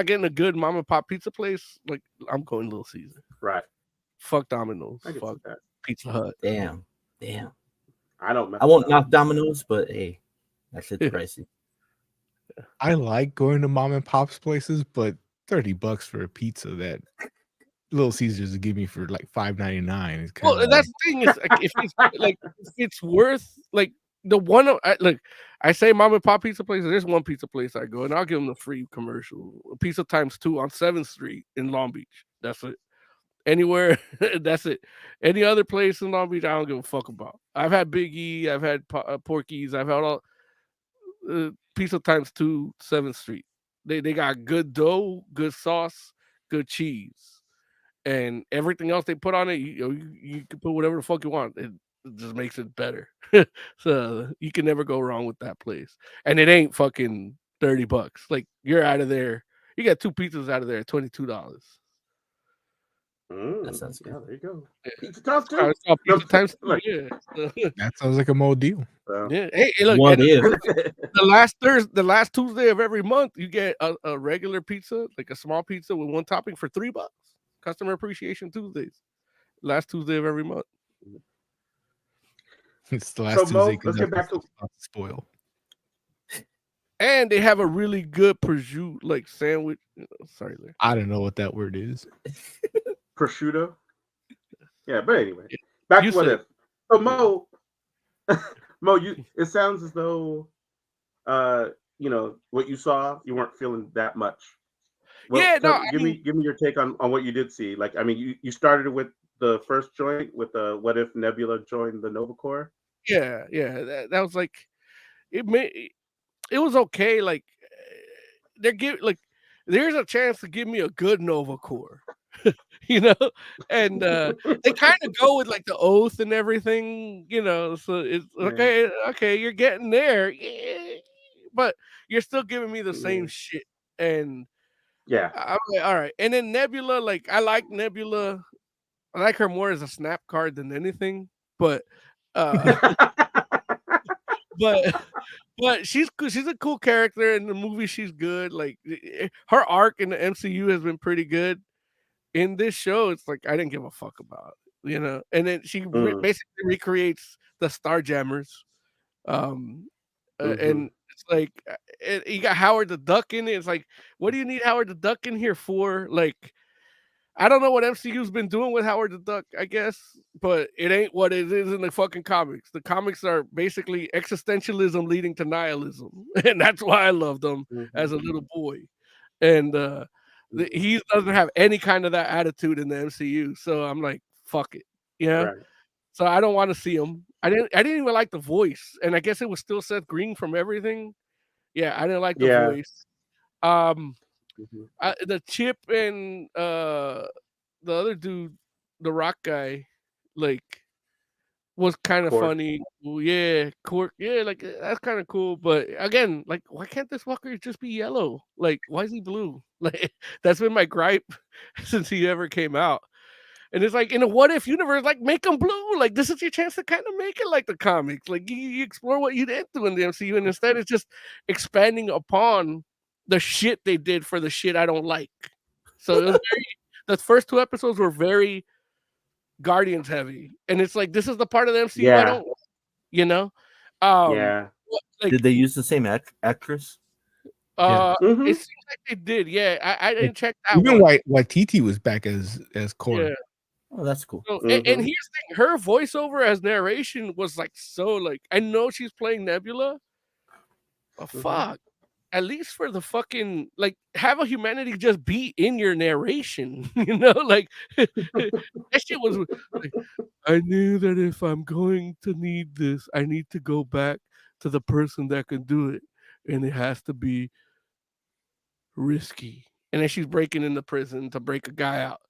getting a good mom and pop pizza place, like I'm going Little Caesar. Right. Fuck Domino's. I can Fuck see that. Pizza Hut. Damn. I don't. I won't knock Domino's, but hey, that shit's pricey. I like going to mom and pop's places, but $30 for a pizza that Little Caesars give me for like $5.99 is kind of. Well, that's the thing is if it's worth like the one. I say mom and pop pizza place. There's one pizza place I go and I'll give them the free commercial. Pizza times 2 on 7th Street in Long Beach. That's it. Anywhere, that's it. Any other place in Long Beach, I don't give a fuck about. I've had Big E, I've had Porky's, I've had all Pizza times 2, 7th Street. They got good dough, good sauce, good cheese, and everything else they put on it. You can put whatever the fuck you want. It just makes it better. So you can never go wrong with that place. And it ain't fucking $30. Like you're out of there. You got 2 pizzas out of there at $22. That sounds good. Yeah, there you go. Yeah. Pizza times 2. Pizza times 2. Like, Yeah. That sounds like a Mo deal. Yeah. Hey, look. What if? The last Tuesday of every month, you get a regular pizza, like a small pizza with one topping for $3. Customer Appreciation Tuesdays. Last Tuesday of every month. It's the last Mo, Tuesday. let's get back to spoil. And they have a really good prosciutto sandwich. Sorry, Larry. I don't know what that word is. prosciutto. Yeah, but anyway, back to What If. So Mo, it sounds as though, what you saw, you weren't feeling that much. Well, give me your take on what you did see. Like, I mean, you started with the first joint with What If Nebula joined the Nova Corps. Yeah, that was like it was okay. Like there's a chance to give me a good Nova Corps, and they kind of go with like the oath and everything, So it's okay, you're getting there, but you're still giving me the same shit, and I'm like, all right. And then Nebula, like I like Nebula, I like her more as a snap card than anything, but. But she's a cool character in the movie. She's good. Like her arc in the MCU has been pretty good. In this show, it's like I didn't give a fuck about it, And then she basically recreates the Starjammers, and it's like you got Howard the Duck in it. It's like, what do you need Howard the Duck in here for? Like, I don't know what MCU's been doing with Howard the Duck, I guess, but it ain't what it is in the fucking comics. The comics are basically existentialism leading to nihilism, and that's why I loved them as a little boy. And he doesn't have any kind of that attitude in the MCU, so I'm like, fuck it, yeah. Right. So I don't want to see him. I didn't even like the voice, and I guess it was still Seth Green from everything. Yeah, I didn't like the Yeah. voice. The Chip and the other dude, the rock guy, like was kind of funny. Well, yeah, Cork. Yeah, like that's kind of cool. But again, like, why can't this fucker just be yellow? Like, why is he blue? Like, that's been my gripe since he ever came out. And it's like in a what if universe, like make them blue. Like this is your chance to kind of make it like the comics. Like you explore what you didn't do in the MCU, and instead it's just expanding upon the shit they did for the shit I don't like. So it was the first 2 episodes were very Guardians heavy, and it's like this is the part of the MCU I don't, you know. Yeah. Like, did they use the same actress? It seems like they did. Yeah, I didn't check that. Even Waititi was back as Korg. Yeah. Oh, that's cool. So, and here's the thing, her voiceover as narration was like so like I know she's playing Nebula, but fuck. At least for the fucking like have a humanity just be in your narration, you know, like that shit was like, I knew that if I'm going to need this, I need to go back to the person that can do it, and it has to be risky. And then she's breaking into prison to break a guy out.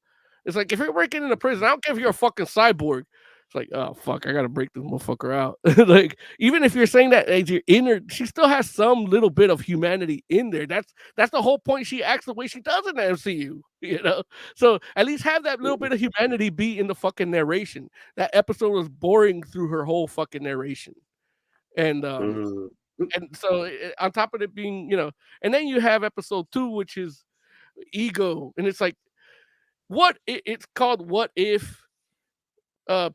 It's like if you're breaking into prison, I don't care if you're a fucking cyborg. It's like, oh fuck, I gotta break this motherfucker out. Like, even if you're saying that as your inner, she still has some little bit of humanity in there. That's the whole point. She acts the way she does in the MCU, you know. So at least have that little bit of humanity be in the fucking narration. That episode was boring through her whole fucking narration, and so on top of it being, you know, and then you have episode 2, which is ego, and it's like, it's called What If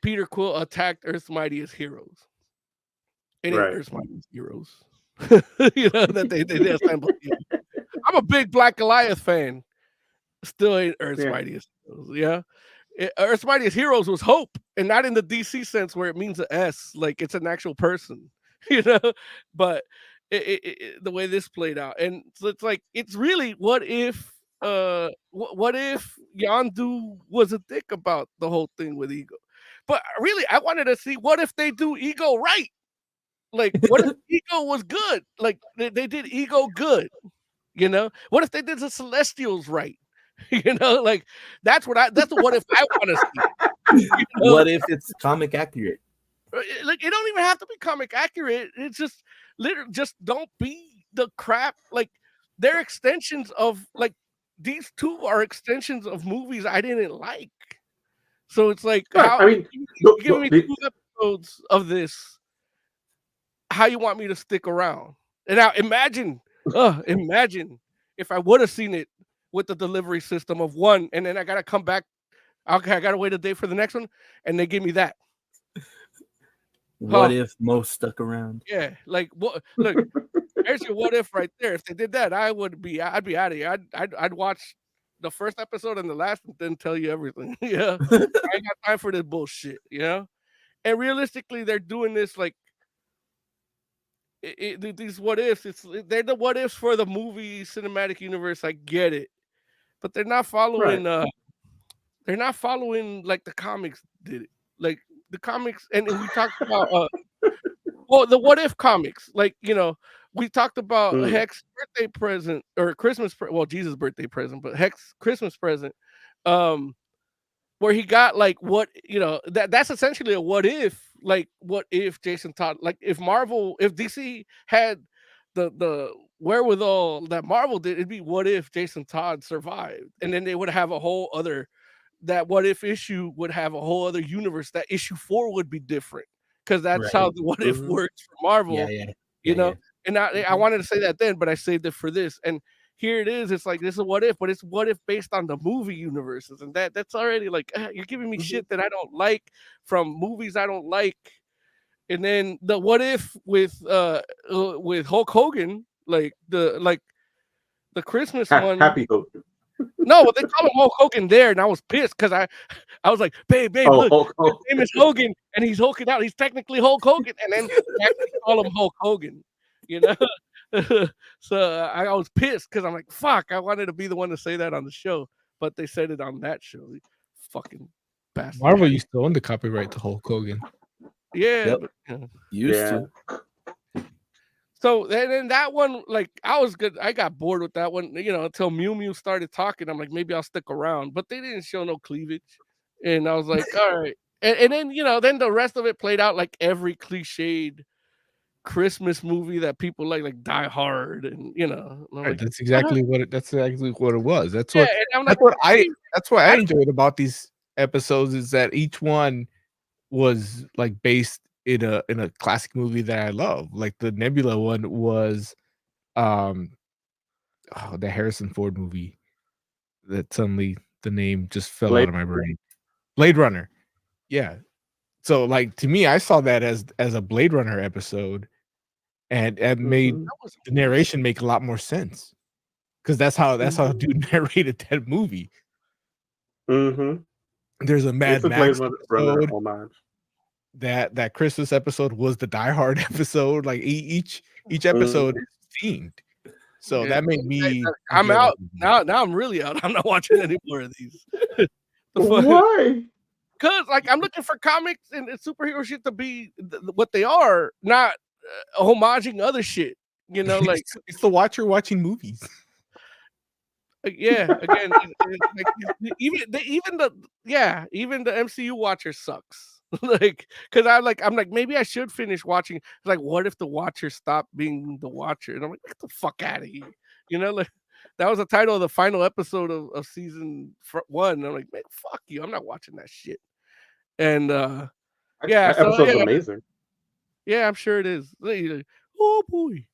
Peter Quill attacked Earth's Mightiest Heroes. It ain't Earth's Mightiest Heroes. You know, that they assembled. I'm a big Black Goliath fan. Still ain't Earth's Mightiest Heroes. Yeah. Earth's Mightiest Heroes was Hope, and not in the DC sense where it means an S, like it's an actual person, you know. But the way this played out, and so it's like it's really what if Yondu was a dick about the whole thing with Ego. But really, I wanted to see what if they do Ego right. Like, what if Ego was good? Like, they did Ego good, you know? What if they did the Celestials right? You know, like, that's what if I want to see. You know? What if it's comic accurate? Like, it don't even have to be comic accurate. It's just, literally, just don't be the crap. Like, they're extensions of, like, these 2 are extensions of movies I didn't like. So it's like, how, I mean, give me 2 episodes of this. How you want me to stick around? And now imagine if I would have seen it with the delivery system of 1, and then I gotta come back. Okay, I gotta wait a day for the next one, and they give me that. What if Mo stuck around? Yeah, like what? Look, there's your what if right there. If they did that, I'd be out of here. I'd watch the first episode and the last, and then tell you everything. Yeah, I ain't got time for this bullshit. You know, and realistically, they're doing this like these what ifs. They're the what ifs for the movie cinematic universe. I get it, but they're not following. They're not following like the comics did it. Like the comics, and we talked about well, the what if comics. Like, you know, we talked about Hex birthday present or Christmas. Well, Jesus' birthday present, but Hex Christmas present. Where he got like what, you know, that's essentially a what if. Like, what if Jason Todd, like if DC had the wherewithal that Marvel did, it'd be what if Jason Todd survived, and then they would have a whole other, that what if issue would have a whole other universe. That issue 4 would be different because that's how the what if works for Marvel. You know, and I wanted to say that then, but I saved it for this. And here it is. It's like, this is what if, but it's what if based on the movie universes, and that's already like, you're giving me shit that I don't like from movies I don't like, And then the what if with Hulk Hogan, like the Christmas one. Happy Hogan. No, well, they call him Hulk Hogan there, and I was pissed because I was like, babe, look, his name is Hogan, and he's hulking out. He's technically Hulk Hogan, and then they actually call him Hulk Hogan, you know. So I was pissed because I'm like, fuck, I wanted to be the one to say that on the show, but they said it on that show. Fucking bastard. Marvel used to own the copyright to Hulk Hogan. Yeah, Yep. Used to. So then that one, like, I was good. I got bored with that one, until Mew Mew started talking. I'm like, maybe I'll stick around, but they didn't show no cleavage, and I was like, all right. And then then the rest of it played out like every cliched Christmas movie that people like Die Hard, and Right, like, that's exactly what it was. That's yeah, what and I'm that's like, what I enjoyed about these episodes is that each one was like based in a classic movie that I love. Like the Nebula one was the Harrison Ford movie that suddenly the name just fell out of my brain. Blade Runner. Yeah. So like to me, I saw that as a Blade Runner episode, and it made the narration make a lot more sense. Because that's how dude narrated that movie. Mm-hmm. There's a Mad Max episode. Homage. That Christmas episode was the Die Hard episode. Like each episode is themed. So that made me. I'm out now. Now I'm really out. I'm not watching any more of these. Why? Because like I'm looking for comics and superhero shit to be what they are, not homaging other shit. Like it's the watcher watching movies. Yeah, again, even the MCU watcher sucks. Like, because I'm like, maybe I should finish watching. Like, what if the Watcher stopped being the Watcher? And I'm like, get the fuck out of here. Like that was the title of the final episode of season 1. And I'm like, man, fuck you. I'm not watching that shit. And that episode's amazing. Yeah, I'm sure it is. Oh boy.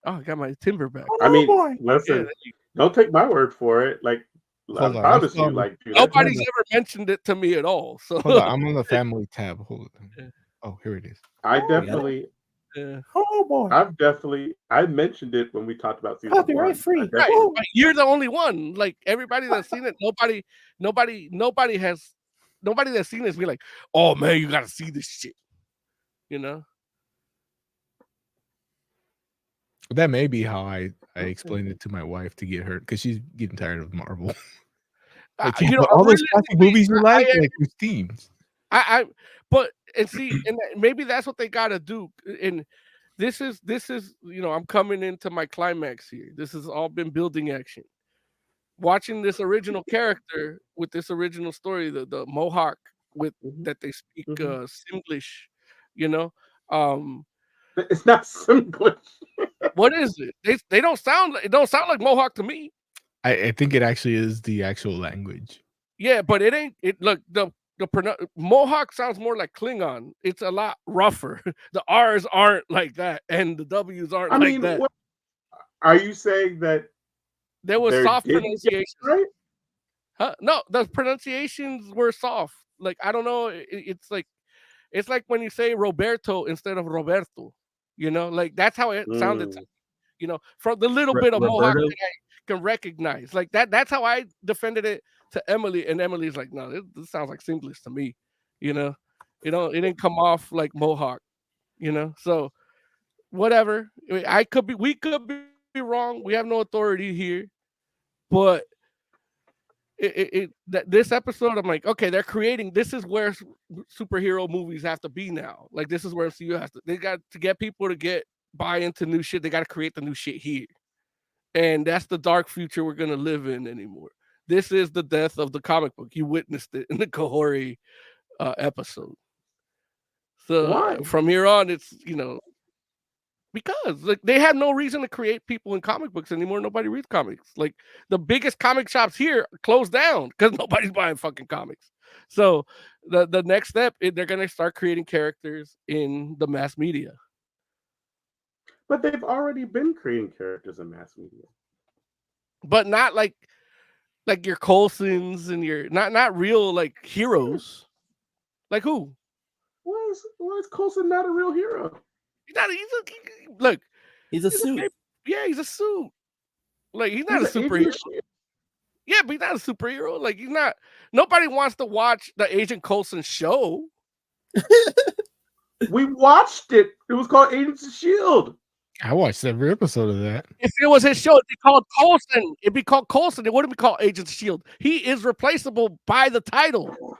Oh, I got my timber back. I mean, listen, don't take my word for it. Like, I promise you, like, dude, nobody's ever mentioned it to me at all. So hold on, I'm on the family tab. Hold on. Oh, here it is. I definitely. Oh boy! I mentioned it when we talked about season Copyright 1. free. Right. You're the only one. Like everybody that's seen it, nobody that's seen this be like, oh man, you gotta see this shit. That may be how I explained it to my wife to get her, because she's getting tired of Marvel. Like, all those classic movies you like with themes. But maybe that's what they gotta do. And this is I'm coming into my climax here. This has all been building action. Watching this original character with this original story, the Mohawk with that they speak Simlish, it's not Simlish. What is it? They don't sound like Mohawk to me. I think it actually is the actual language. Yeah, but it ain't. It look the Mohawk sounds more like Klingon. It's a lot rougher. The R's aren't like that, and the W's aren't that. What, are you saying that there was soft pronunciations? Right? Huh? No, the pronunciations were soft. Like I don't know. It's like when you say Roberto instead of Roberto. Like that's how it sounded to me, from the little bit of Mohawk that I can recognize. Like that's how I defended it to Emily, and Emily's like, no, this sounds like Simlish to me. It didn't come off like Mohawk, so whatever. We could be wrong. We have no authority here, but this episode, I'm like, okay, they're creating. This is where superhero movies have to be now. Like this is where MCU has to. They got to get people to buy into new shit. They got to create the new shit here, and that's the dark future we're gonna live in anymore. This is the death of the comic book. You witnessed it in the Kahori episode. So from here on, it's because like they have no reason to create people in comic books anymore. Nobody reads comics. Like the biggest comic shops here closed down because nobody's buying fucking comics. So the next step is they're gonna start creating characters in the mass media. But they've already been creating characters in mass media. But not like your Coulsons and your not real like heroes. Like who? What is Coulson not a real hero? Look, he's a suit. He's a suit. Like he's not He's a an superhero. agent of S.H.I.E.L.D. Yeah, but he's not a superhero. Like he's not. Nobody wants to watch the Agent Coulson show. We watched it. It was called Agents of S.H.I.E.L.D. I watched every episode of that. If it was his show, it'd be called Coulson. It'd be called Coulson. It wouldn't be called Agents of S.H.I.E.L.D. He is replaceable by the title.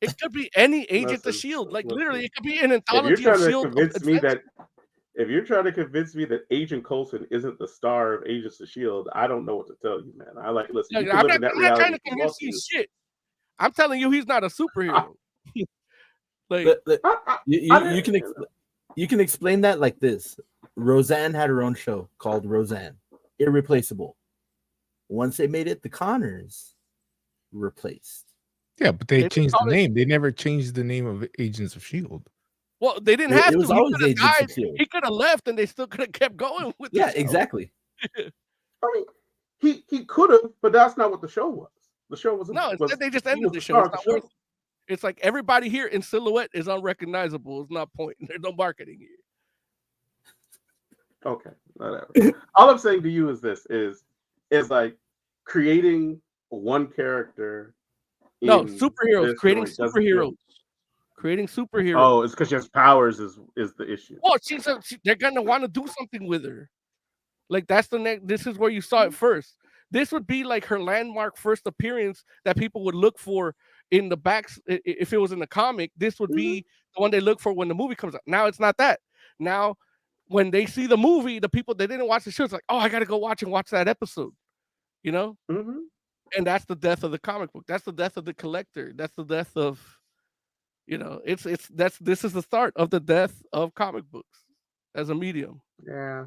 It could be any Agent of S.H.I.E.L.D. Like literally, it could be an anthology of S.H.I.E.L.D. If you're trying to convince me that Agent Coulson isn't the star of Agents of S.H.I.E.L.D., I don't know what to tell you, man. I like listen. Look, You can I'm live in that not reality trying to if you convince want you to. shit. I'm telling you, he's not a superhero. Like You can explain that like this. Roseanne had her own show called Roseanne, irreplaceable. Once they made it, the Connors replaced. Yeah, but they changed the call it- name. They never changed the name of Agents of S.H.I.E.L.D. Well, they didn't have It was to. always He could have Agents of died. S.H.I.E.L.D. He could have left, and they still could have kept going with. Yeah, the show. exactly. I mean, he could have, but that's not what the show was. The show was No, instead they just he ended was the show. star It's of not worth. It's like everybody here in silhouette is unrecognizable. It's not point. There's no marketing here. Okay, whatever. All I'm saying to you is this: is like creating one character. No, in superheroes. this Creating story doesn't feel- superheroes. Creating superheroes. Oh, it's because she has powers is the issue. Well, they're gonna want to do something with her. Like that's the next. This is where you saw it first. This would be like her landmark first appearance that people would look for in the backs. If it was in the comic, this would be the one they look for when the movie comes out. Now it's not that. Now, when they see the movie, the people that didn't watch the show, it's like, oh, I gotta go watch that episode. You know, and that's the death of the comic book. That's the death of the collector. That's the death of, this is the start of the death of comic books as a medium. Yeah,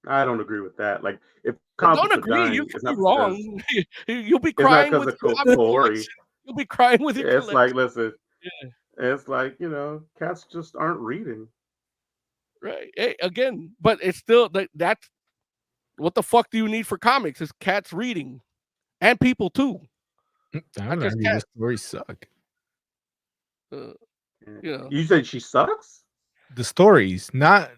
I don't agree with that. Like, if Don't comics are agree. dying, You it's can not be wrong. You'll be It's not crying because with of your comic Corey. collection. You'll be crying with your It's like, collection. listen, it's like cats just aren't reading. Right. Hey, again, but it's still that's what the fuck do you need for comics? Is cats reading, and people too. I Not don't just argue. The cats. stories suck. You said she sucks? The stories, not.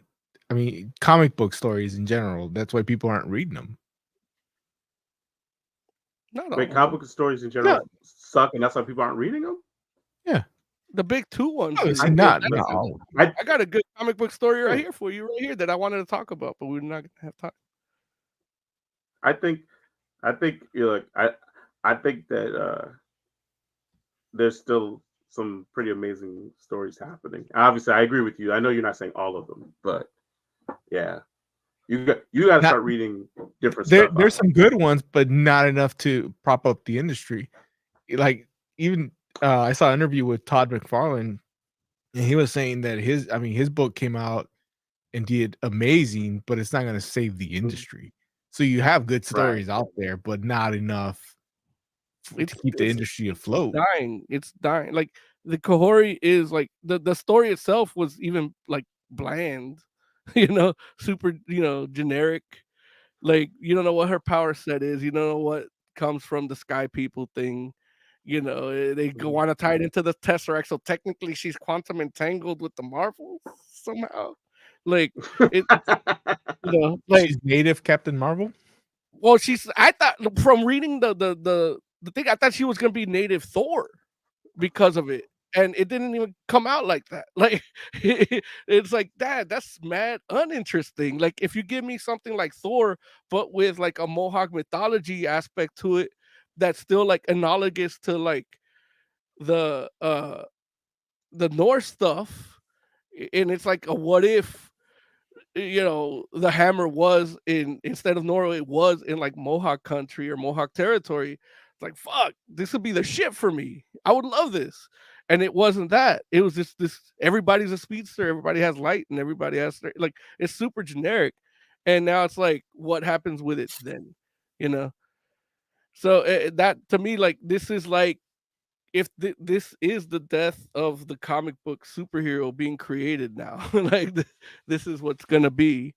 I mean, comic book stories in general. That's why people aren't reading them. Wait, comic book stories in general suck, and that's why people aren't reading them? Yeah. The big two ones. Obviously not all. I got a good comic book story right here for you, right here, that I wanted to talk about, but we're not gonna have time. I think I think that there's still some pretty amazing stories happening. Obviously, I agree with you. I know you're not saying all of them, but yeah, you got to start reading different stuff. There's some good ones, but not enough to prop up the industry. Like even I saw an interview with Todd McFarlane, and he was saying that his book came out and did amazing, but it's not going to save the industry. So you have good stories out there, but not enough to keep the industry afloat. It's dying. Like the Kahori is like the story itself was even like bland, super, generic. Like you don't know what her power set is. You don't know what comes from the Sky People thing. They want to tie it into the Tesseract, so technically she's quantum entangled with the Marvels somehow. Like it, she's native Captain Marvel. Well, I thought from reading the thing, I thought she was gonna be native Thor because of it, and it didn't even come out like that. Like it's like that's mad uninteresting. Like if you give me something like Thor, but with like a Mohawk mythology aspect to it, that's still like analogous to like the Norse stuff, and it's like a what if the hammer was instead of Norway, it was in like Mohawk country or Mohawk territory. It's like, fuck, this would be the shit for me. I would love this. And it wasn't that. It was just this, everybody's a speedster, everybody has light, and everybody has, like, it's super generic. And now it's like, what happens with it then? So that, to me, like, this is like, if this is the death of the comic book superhero being created now, like this is what's gonna be,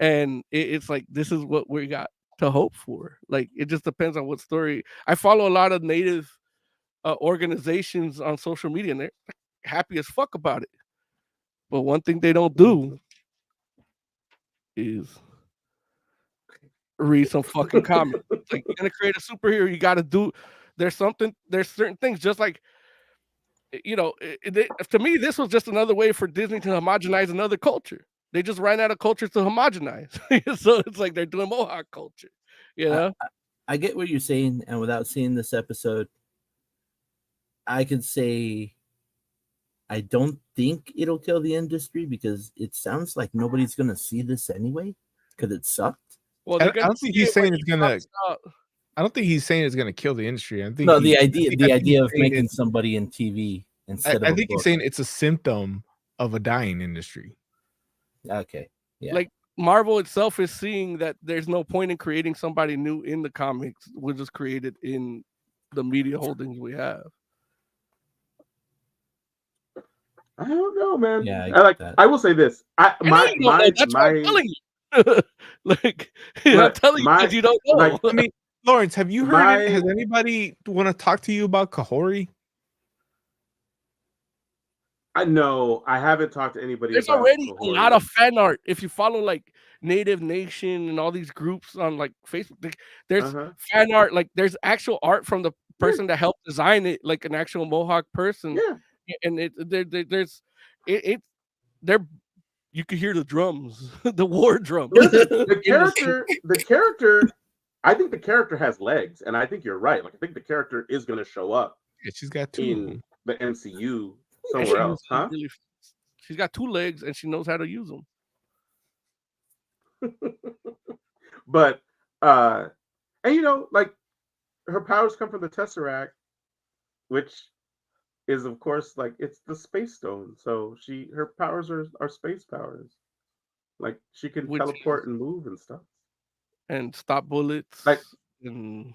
and it's like this is what we got to hope for. Like it just depends on what story. I follow a lot of native organizations on social media, and they're happy as fuck about it. But one thing they don't do is read some fucking comics. Like, you're gonna create a superhero, you gotta do. There's certain things, just like, to me, this was just another way for Disney to homogenize another culture. They just ran out of cultures to homogenize. So it's like they're doing Mohawk culture, I get what you're saying, and without seeing this episode, I could say I don't think it'll kill the industry because it sounds like nobody's gonna see this anyway because it sucked. Well, I don't think he's saying it's gonna. I don't think he's saying it's gonna kill the industry. I think the idea of making somebody in TV instead of. I think he's saying it's a symptom of a dying industry. Okay, yeah. Like, Marvel itself is seeing that there's no point in creating somebody new in the comics. We'll just create it in the media holdings we have. I don't know, man. Yeah, I will say this. That's why I'm telling you. Like, I'm telling you because you don't know. Like, I mean, Lawrence, have you heard? Has anybody want to talk to you about Kahori? I know I haven't talked to anybody. There's already a lot of fan art. If you follow like Native Nation and all these groups on like Facebook, there's fan art. Like, there's actual art from the person that helped design it, like an actual Mohawk person. Yeah, and you can hear the drums, the war drums. The character. I think the character has legs, and I think you're right. Like, I think the character is going to show up. Yeah, she's got two in the MCU somewhere else, huh? She's got 2 legs, and she knows how to use them. But and like, her powers come from the Tesseract, which is, of course, like, it's the space stone. So her powers are space powers. Like, she can teleport and move and stuff. And stop bullets. Like, and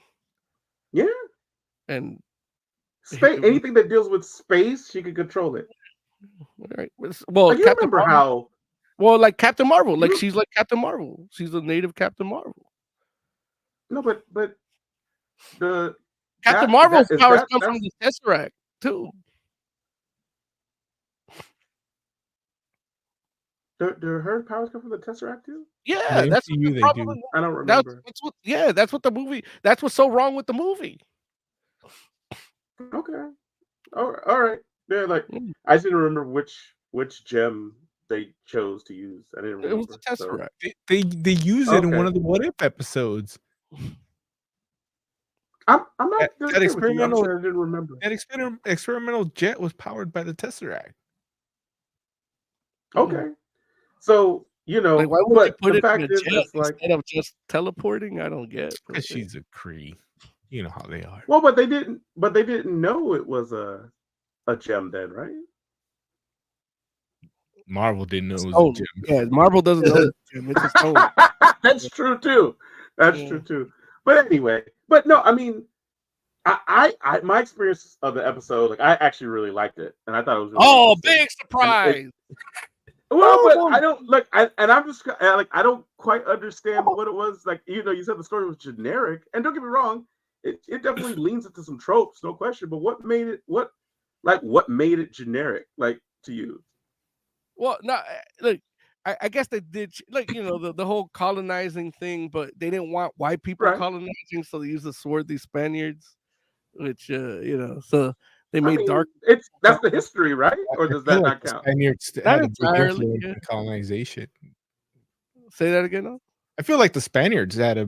anything that deals with space, she can control it. Right. Well, you remember how? Well, like Captain Marvel, like she's like Captain Marvel. She's a native Captain Marvel. No, but the Captain Marvel's powers come from the Tesseract too. Do her powers come from the Tesseract too? Yeah, that's what the problem. I don't remember. That's what the movie. That's what's so wrong with the movie. Okay. All right. Yeah, like, I didn't remember which gem they chose to use. I didn't remember. It was the Tesseract. So. They use it in one of the What If episodes. I'm not that experimental. I didn't remember. That experimental jet was powered by the Tesseract. Okay. So, like, why would they put it in a jet instead of just teleporting? I don't get. Because she's a Kree. You know how they are. Well, but they didn't know it was a gem then, right? Marvel didn't know it was a gem. Yeah, Marvel doesn't know it's a gem. It's a stone. That's true too. True too. But anyway, no, I mean, I my experience of the episode, like, I actually really liked it, and I thought it was really big surprise. But I don't like, I'm just like, I don't quite understand what it was. Like, you said the story was generic, and don't get me wrong, it definitely leans into some tropes, no question. But what made it generic, like, to you? Well, no, like, I guess they did, like, the whole colonizing thing, but they didn't want white people colonizing, so they used the sword, these Spaniards, which so they made dark. That's the history, right? Or does that not count? Spaniards had a big influence in colonization. Say that again, though? I feel like the Spaniards had a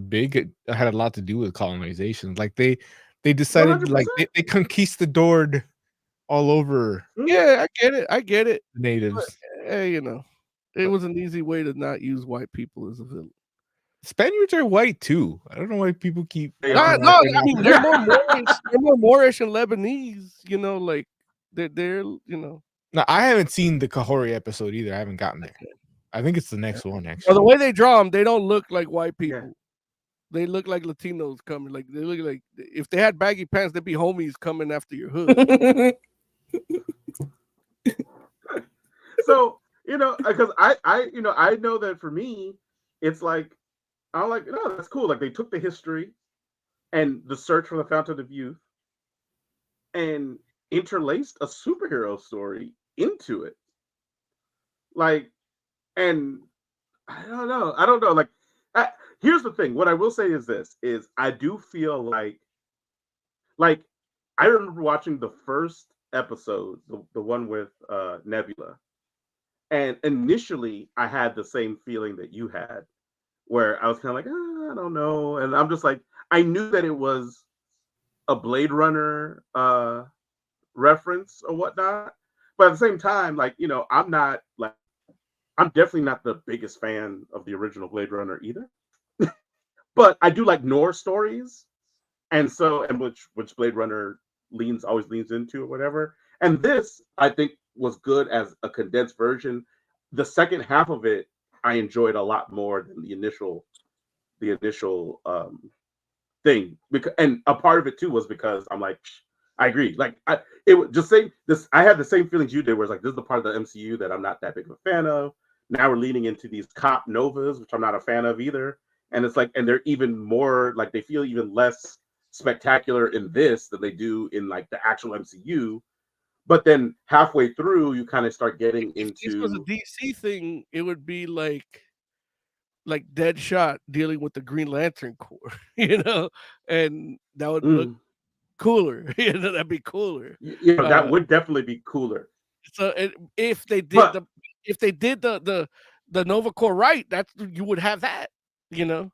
lot to do with colonization. Like, they decided 100%. Like they conquistadored all over. Yeah, I get it. The natives. But, hey, it was an easy way to not use white people as a villain. Spaniards are white too. I don't know why people keep. No, I mean, they're more Moorish. They're more Moorish and Lebanese. Like they're. No, I haven't seen the Kahori episode either. I haven't gotten there. I think it's the next one, actually. Well, the way they draw them, they don't look like white people. Yeah. They look like Latinos coming. Like, they look like, if they had baggy pants, they'd be homies coming after your hood. So, because I know that for me, it's like, I'm like, no, that's cool. Like, they took the history and the search for the Fountain of Youth and interlaced a superhero story into it. Like, and I don't know. I don't know. Like, here's the thing. What I will say is this: is I do feel like I remember watching the first episode, the one with Nebula, and initially I had the same feeling that you had, where I was kind of like, I don't know, and I'm just like, I knew that it was a Blade Runner reference or whatnot, but at the same time, like, you know, I'm definitely not the biggest fan of the original Blade Runner either, but I do like Noir stories, and so, and which Blade Runner always leans into or whatever. And this, I think, was good as a condensed version. The second half of it, I enjoyed a lot more than the initial thing. Because, and a part of it too was because I'm like, I agree. Like, it was just saying this. I had the same feelings you did, where it's like, this is the part of the MCU that I'm not that big of a fan of. Now we're leaning into these cop novas, which I'm not a fan of either. And it's like, and they're even more like, they feel even less spectacular in this than they do in like the actual MCU. But then halfway through, you kind of start getting If into. this was a DC thing, it would be like Deadshot dealing with the Green Lantern Corps, you know, and that would look cooler. You know, that'd be cooler. You know, that would definitely be cooler. So if they did the Nova Corps right, that's you would have that, you know.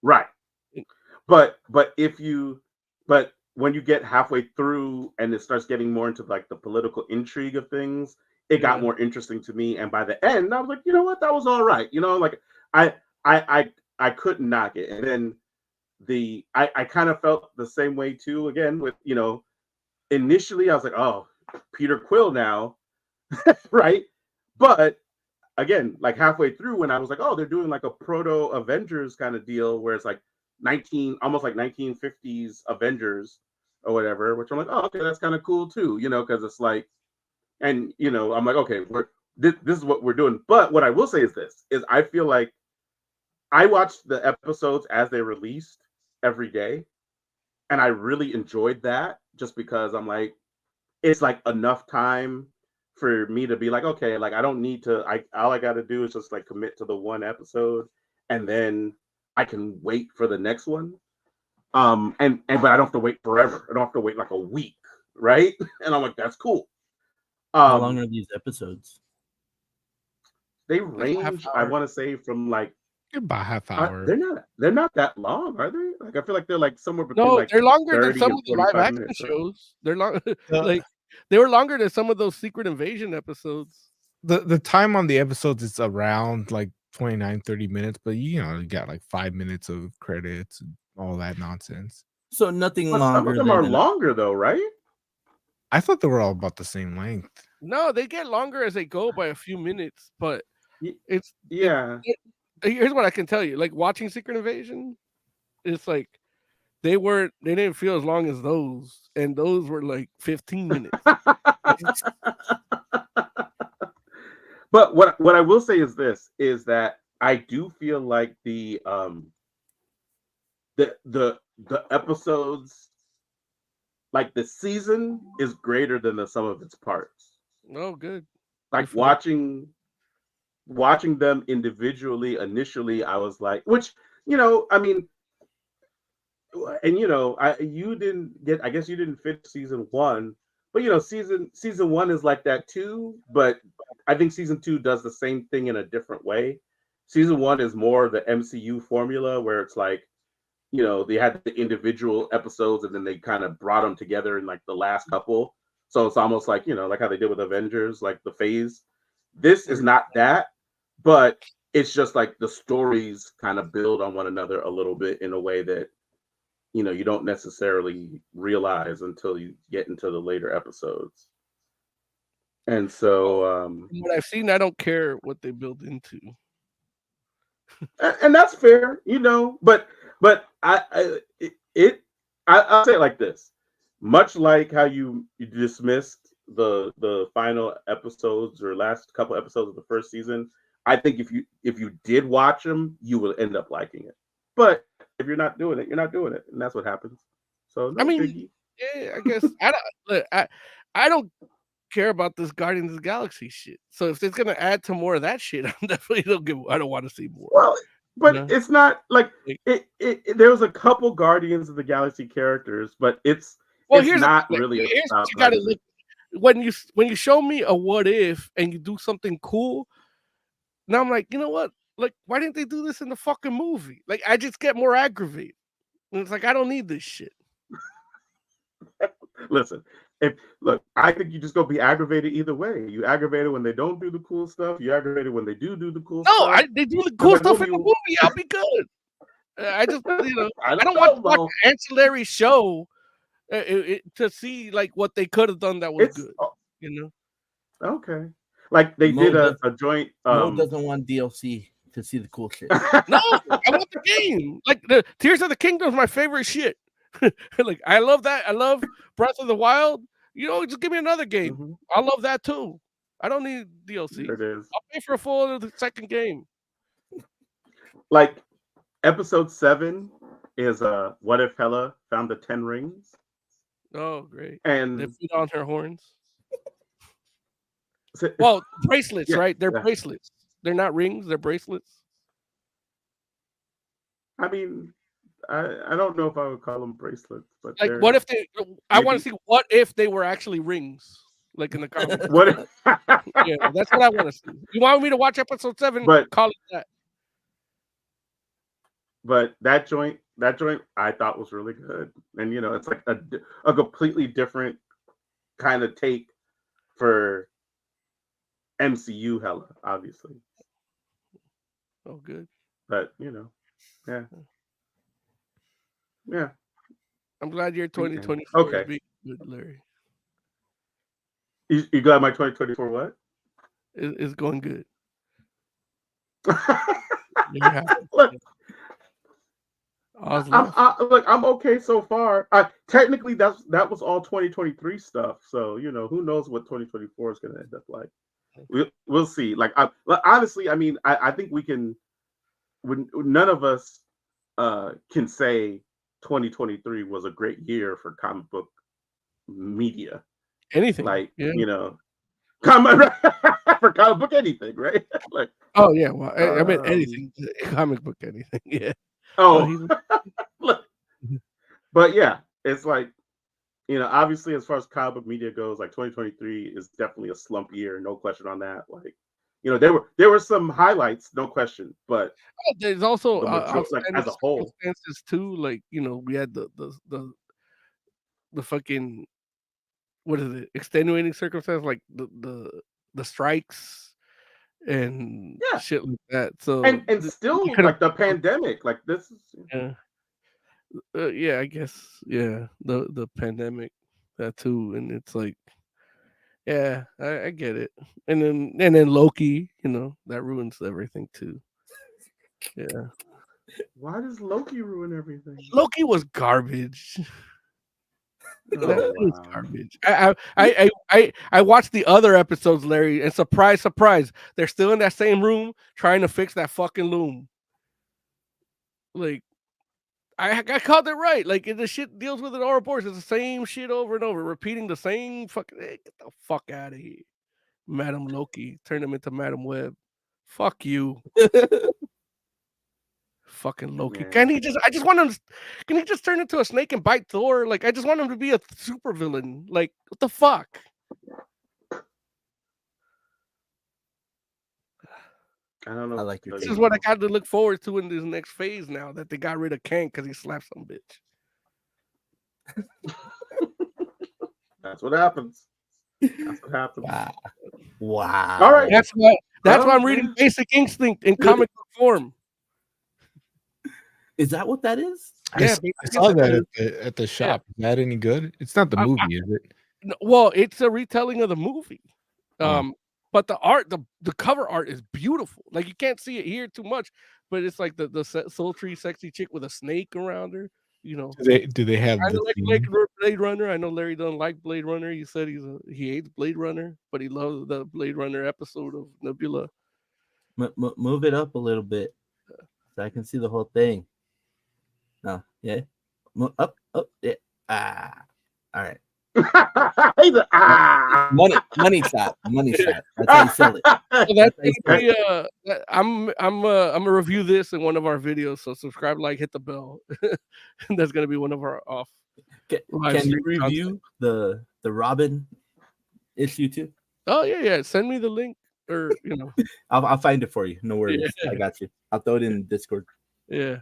Right. But when you get halfway through and it starts getting more into like the political intrigue of things, it got more interesting to me. And by the end, I was like, you know what, that was all right. You know, like I couldn't knock it. And then I kind of felt the same way too. Again, with, you know, initially I was like, oh, Peter Quill now, right? But again, like halfway through, when I was like, oh, they're doing like a proto Avengers kind of deal, where it's like almost like 1950s Avengers or whatever, which I'm like, oh, okay, that's kind of cool too, you know, because it's like, and you know, I'm like, okay, this is what we're doing. But what I will say is this: is I feel like I watched the episodes as they released every day, and I really enjoyed that, just because I'm like, it's like enough time for me to be like, okay, like I don't need to. All I got to do is just like commit to the one episode, and then I can wait for the next one. And but I don't have to wait forever. I don't have to wait like a week, right? And I'm like, that's cool. How long are these episodes? They range, I want to say, from like about half hour. They're not that long, are they? Like, I feel like they're like somewhere between No, like they're longer than 30 some and of the live 45 action minutes. shows. They're long, like they were longer than some of those Secret Invasion episodes. The time on the episodes is around like 29-30 minutes, but you know, you got like 5 minutes of credits and all that nonsense. So nothing But longer. some of them are longer though, right? I thought they were all about the same length. No, they get longer as they go by a few minutes, but it's here's what I can tell you: like watching Secret Invasion, it's like they didn't feel as long as those, and those were like 15 minutes. But what I will say is this: is that I do feel like the episodes, like the season, is greater than the sum of its parts. Oh, good. Like watching them individually, initially, I was like, which, you know, I mean, and you know, I guess you didn't fit season one, but you know, season one is like that too. But I think season two does the same thing in a different way. Season one is more the MCU formula, where it's like, you know, they had the individual episodes and then they kind of brought them together in like the last couple. So it's almost like, you know, like how they did with Avengers, like the phase. This is not that, but it's just like the stories kind of build on one another a little bit in a way that, you know, you don't necessarily realize until you get into the later episodes. And so what I've seen, I don't care what they build into. And that's fair, you know, but I'll say it like this: much like how you dismissed the final episodes or last couple episodes of the first season, I think if you did watch them, you will end up liking it. But if you're not doing it, you're not doing it, and that's what happens. So no, I mean, biggie. yeah, I guess I don't care about this Guardians of the Galaxy shit. So if it's gonna add to more of that shit, I'm definitely I don't want to see more. Well, but it's not like Like- there was a couple Guardians of the Galaxy characters, but it's here's not the thing. really Here's about what you gotta Guardians. look when you show me a what if and you do something cool. Now I'm like, you know what? Like, why didn't they do this in the fucking movie? Like, I just get more aggravated. And it's like I don't need this shit. Listen, I think you just gonna be aggravated either way. You aggravated when they don't do the cool stuff. You aggravated when they do the cool stuff. They do the cool stuff in the movie. I'll be good. I just, I don't want to watch an ancillary show to see like what they could have done that was good. Okay. Like they did a joint. Mo doesn't want DLC to see the cool shit. No, I want the game. Like the Tears of the Kingdom is my favorite shit. Like I love that. I love Breath of the Wild. Just give me another game. Mm-hmm. I love that too. I don't need DLC. There it is. I'll pay for a full second game. Like episode 7 is what if Hela found the 10 rings? Oh, great. And they beat on her horns. Well, bracelets, right? They're bracelets. They're not rings, they're bracelets. I mean, I don't know if I would call them bracelets, but like what if they I want to see what if they were actually rings, like in the comics. What if, yeah, that's what I want to see. You want me to watch episode 7? But call it that. But that joint I thought was really good. And it's like a completely different kind of take for MCU Hela, obviously. Oh, good. But yeah. I'm glad you're 2024. Okay. Good, Larry. You glad my 2024 what? It's going good. Look, look, I'm okay so far. Technically, that was all 2023 stuff. So who knows what 2024 is going to end up like. We'll see. Like, honestly, I mean, I think we can. None of us can say 2023 was a great year for comic book media. Anything, like yeah. For comic book anything, right? Like, oh yeah, well, I meant anything, comic book anything, yeah. Oh, but yeah, it's like obviously as far as comic book media goes, like 2023 is definitely a slump year, no question on that. Like, there were some highlights, no question, but there's also like as a whole circumstances too. Like we had the fucking what is it? Extenuating circumstances like the strikes and shit like that. So and still like the pandemic, like this is yeah, I guess the pandemic that too, and it's like yeah, I get it, and then Loki, that ruins everything too. Yeah. Why does Loki ruin everything? Loki was garbage. Oh, that was garbage. I watched the other episodes, Larry, and surprise, they're still in that same room trying to fix that fucking loom. Like, I called it right. Like, the shit deals with it all reports. It's the same shit over and over, repeating the same fucking. Hey, get the fuck out of here, Madam Loki. Turn him into Madam Web. Fuck you. Fucking Loki. Yeah. Can he just? I just want him. Can he just turn into a snake and bite Thor? Like, I just want him to be a super villain. Like, what the fuck? I don't know. I like your. This is what I got to look forward to in this next phase. Now that they got rid of Kang because he slapped some bitch. That's what happens. That's what happens. Wow. All right. That's why I'm reading Basic Instinct in comic book form. Is that what that is? Yeah, I saw that at the shop. Is that any good? It's not the movie, is it? Well, it's a retelling of the movie. But the art, the cover art is beautiful. Like, you can't see it here too much, but it's like the sultry, sexy chick with a snake around her. Do they have? I like Blade Runner. I know Larry doesn't like Blade Runner. He said he hates Blade Runner, but he loves the Blade Runner episode of Nebula. Move it up a little bit so I can see the whole thing. No, yeah, up, yeah. All right. He's a, money shot. That's how you sell it. So that's gonna be I'm gonna review this in one of our videos. So subscribe, like, hit the bell. That's gonna be one of our off. Can you review the Robin issue too? Oh yeah. Send me the link, or I'll find it for you. No worries. Yeah. I got you. I'll throw it in Discord. Yeah.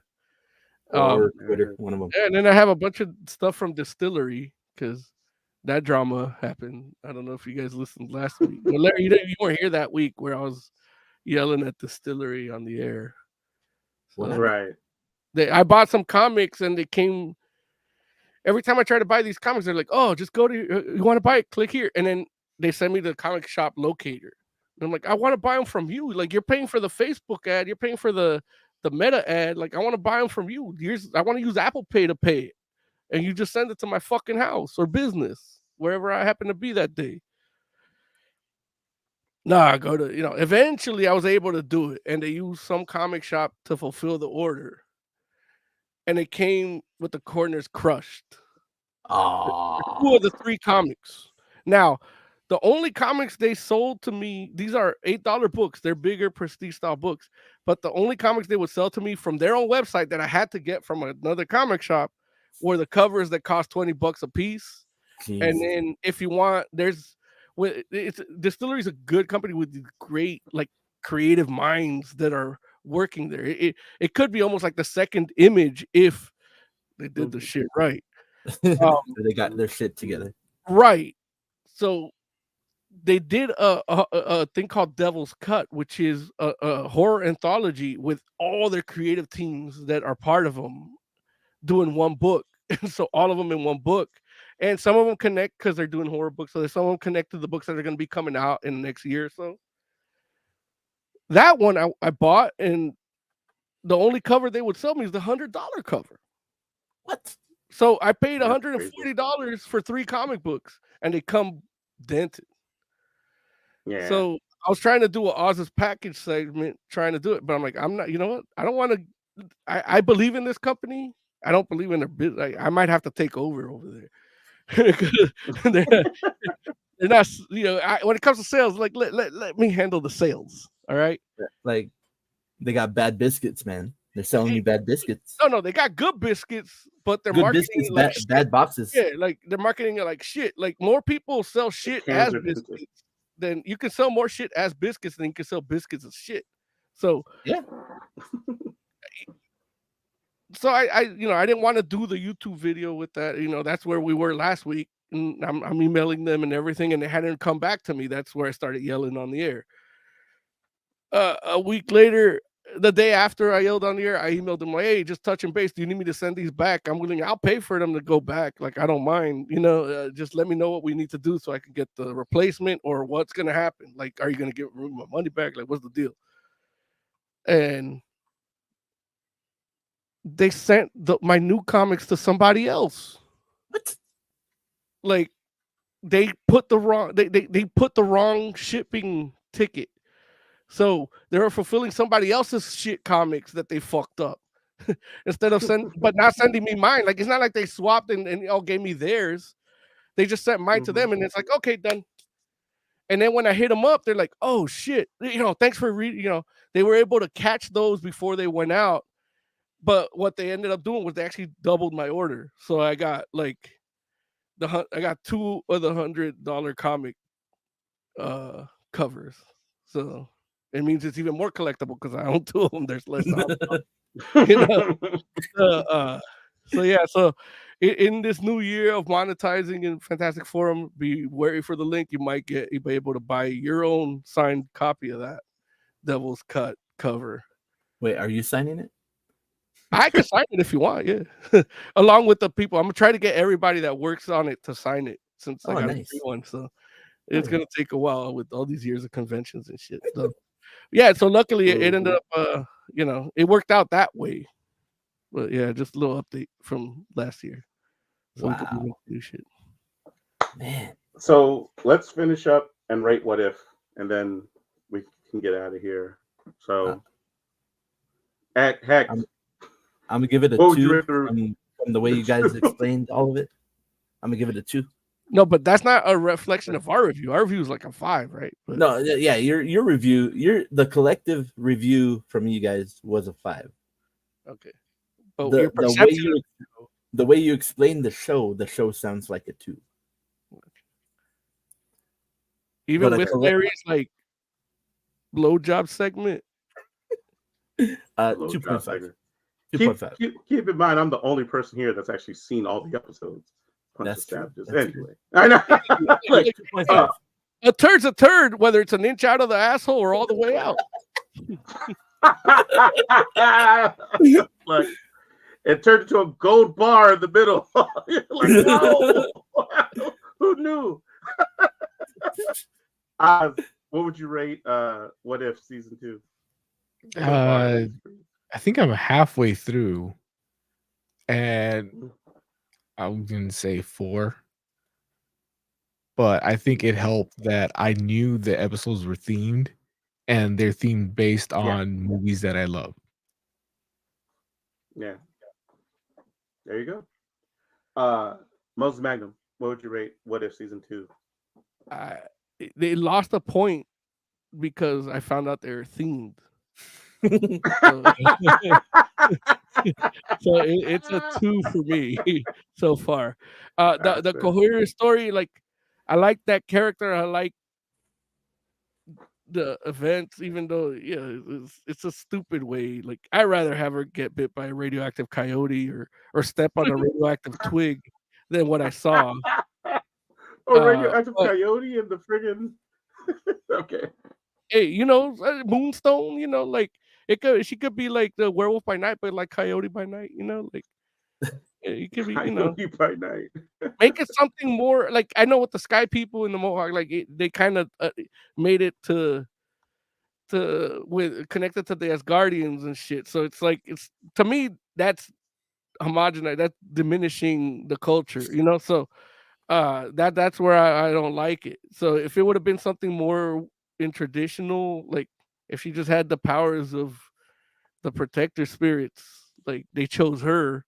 Or Twitter, one of them. And then I have a bunch of stuff from Distillery because that drama happened. I don't know if you guys listened last week. Well, Larry, you weren't here that week where I was yelling at Distillery on the air. So, right. I bought some comics and they came. Every time I try to buy these comics, they're like, "Oh, just go to you want to buy it? Click here." And then they send me the comic shop locator. And I'm like, "I want to buy them from you. Like, you're paying for the Facebook ad, you're paying for the Meta ad. Like, I want to buy them from you. I want to use Apple Pay to pay it, and you just send it to my fucking house or business, wherever I happen to be that day." I go to Eventually, I was able to do it, and they used some comic shop to fulfill the order. And it came with the corners crushed. Oh, 2 of the 3 comics. Now, the only comics they sold to me, these are $8 books. They're bigger prestige style books. But the only comics they would sell to me from their own website that I had to get from another comic shop were the covers that cost $20 a piece. Jeez. And then if you want, Distillery is a good company with great creative minds that are working there. It could be almost like the second Image if they did the shit right. They got their shit together. Right. So they did a thing called Devil's Cut, which is a horror anthology with all their creative teams that are part of them doing one book. And so all of them in one book. And some of them connect because they're doing horror books. So there's some of them connect to the books that are going to be coming out in the next year or so. That one I bought, and the only cover they would sell me is the $100 cover. What? So I paid $140 for 3 comic books, and they come dented. Yeah. So I was trying to do an Oz's package segment, trying to do it, but I'm like, I'm not. You know what? I don't want to. I believe in this company. I don't believe in their business. I might have to take over there. They're not. When it comes to sales, like let me handle the sales. All right. Like they got bad biscuits, man. They're selling you bad biscuits. No, they got good biscuits, but they're good marketing biscuits, bad boxes. Yeah, like they're marketing it like shit. Like more people sell shit as biscuits than you can sell more shit as biscuits than you can sell biscuits as shit. So yeah. So I didn't want to do the YouTube video with that. That's where we were last week, and I'm emailing them and everything, and they hadn't come back to me. That's where I started yelling on the air. A week later, the day after I yelled on the air, I emailed them like, "Hey, just touching base. Do you need me to send these back? I'll pay for them to go back. Like, I don't mind. Just let me know what we need to do so I can get the replacement or what's gonna happen. Like, are you gonna give my money back? Like, what's the deal?" And they sent my new comics to somebody else. What? Like, they put the wrong shipping ticket. So they were fulfilling somebody else's shit comics that they fucked up instead of not sending me mine. Like, it's not like they swapped and all gave me theirs. They just sent mine to them, and it's like, okay, done. And then when I hit them up, they're like, "Oh shit, thanks for reading." They were able to catch those before they went out. But what they ended up doing was they actually doubled my order. So I got I got 2 of the $100 comic covers. So it means it's even more collectible because I own 2 of them. There's less. So yeah. So in this new year of monetizing in Fantastic Forum, be wary for the link. You'll be able to buy your own signed copy of that Devil's Cut cover. Wait, are you signing it? I can sign it if you want, yeah. Along with the people. I'm gonna try to get everybody that works on it to sign it since I got a free one. So it's gonna take a while with all these years of conventions and shit. So yeah, so luckily it ended up it worked out that way. But yeah, just a little update from last year. So we can do shit. Man. So let's finish up and rate What If, and then we can get out of here. So heck. I'm gonna give it a 2 from the way you guys explained all of it. I'm gonna give it a 2. No, but that's not a reflection of our review. Our review is like a 5, right? But, No, yeah, your review, the collective review from you guys was a 5. okay. But your perception the way you explain the show sounds like a 2. Even but with Larry's like blowjob segment. 2.5. 2.5. Keep in mind, I'm the only person here that's actually seen all the episodes. That's true. Anyway, I know. Like, a turd's a turd, whether it's an inch out of the asshole or all the way out. Like, it turned into a gold bar in the middle. Like, whoa! Who knew? What would you rate What If season 2? I think I'm halfway through, and I'm gonna say 4. But I think it helped that I knew the episodes were themed, and they're themed based on movies that I love. Yeah. There you go. Moses Magnum, what would you rate What If season 2? They lost a point because I found out they're themed. So it's a 2 for me so far. The coherent story, like I like that character. I like the events, even though it's a stupid way. Like I'd rather have her get bit by a radioactive coyote or step on a radioactive twig than what I saw. Radioactive coyote and the friggin' okay. Hey, Moonstone, like she could be like the werewolf by night, but like coyote by night, like it could be, coyote by night. Make it something more like I know with the Sky People in the Mohawk, like they kind of made it to with connected to the Asgardians and shit. So it's like to me that's homogenized, that's diminishing the culture, So that's where I don't like it. So if it would have been something more in traditional, like if she just had the powers of the protector spirits, like they chose her,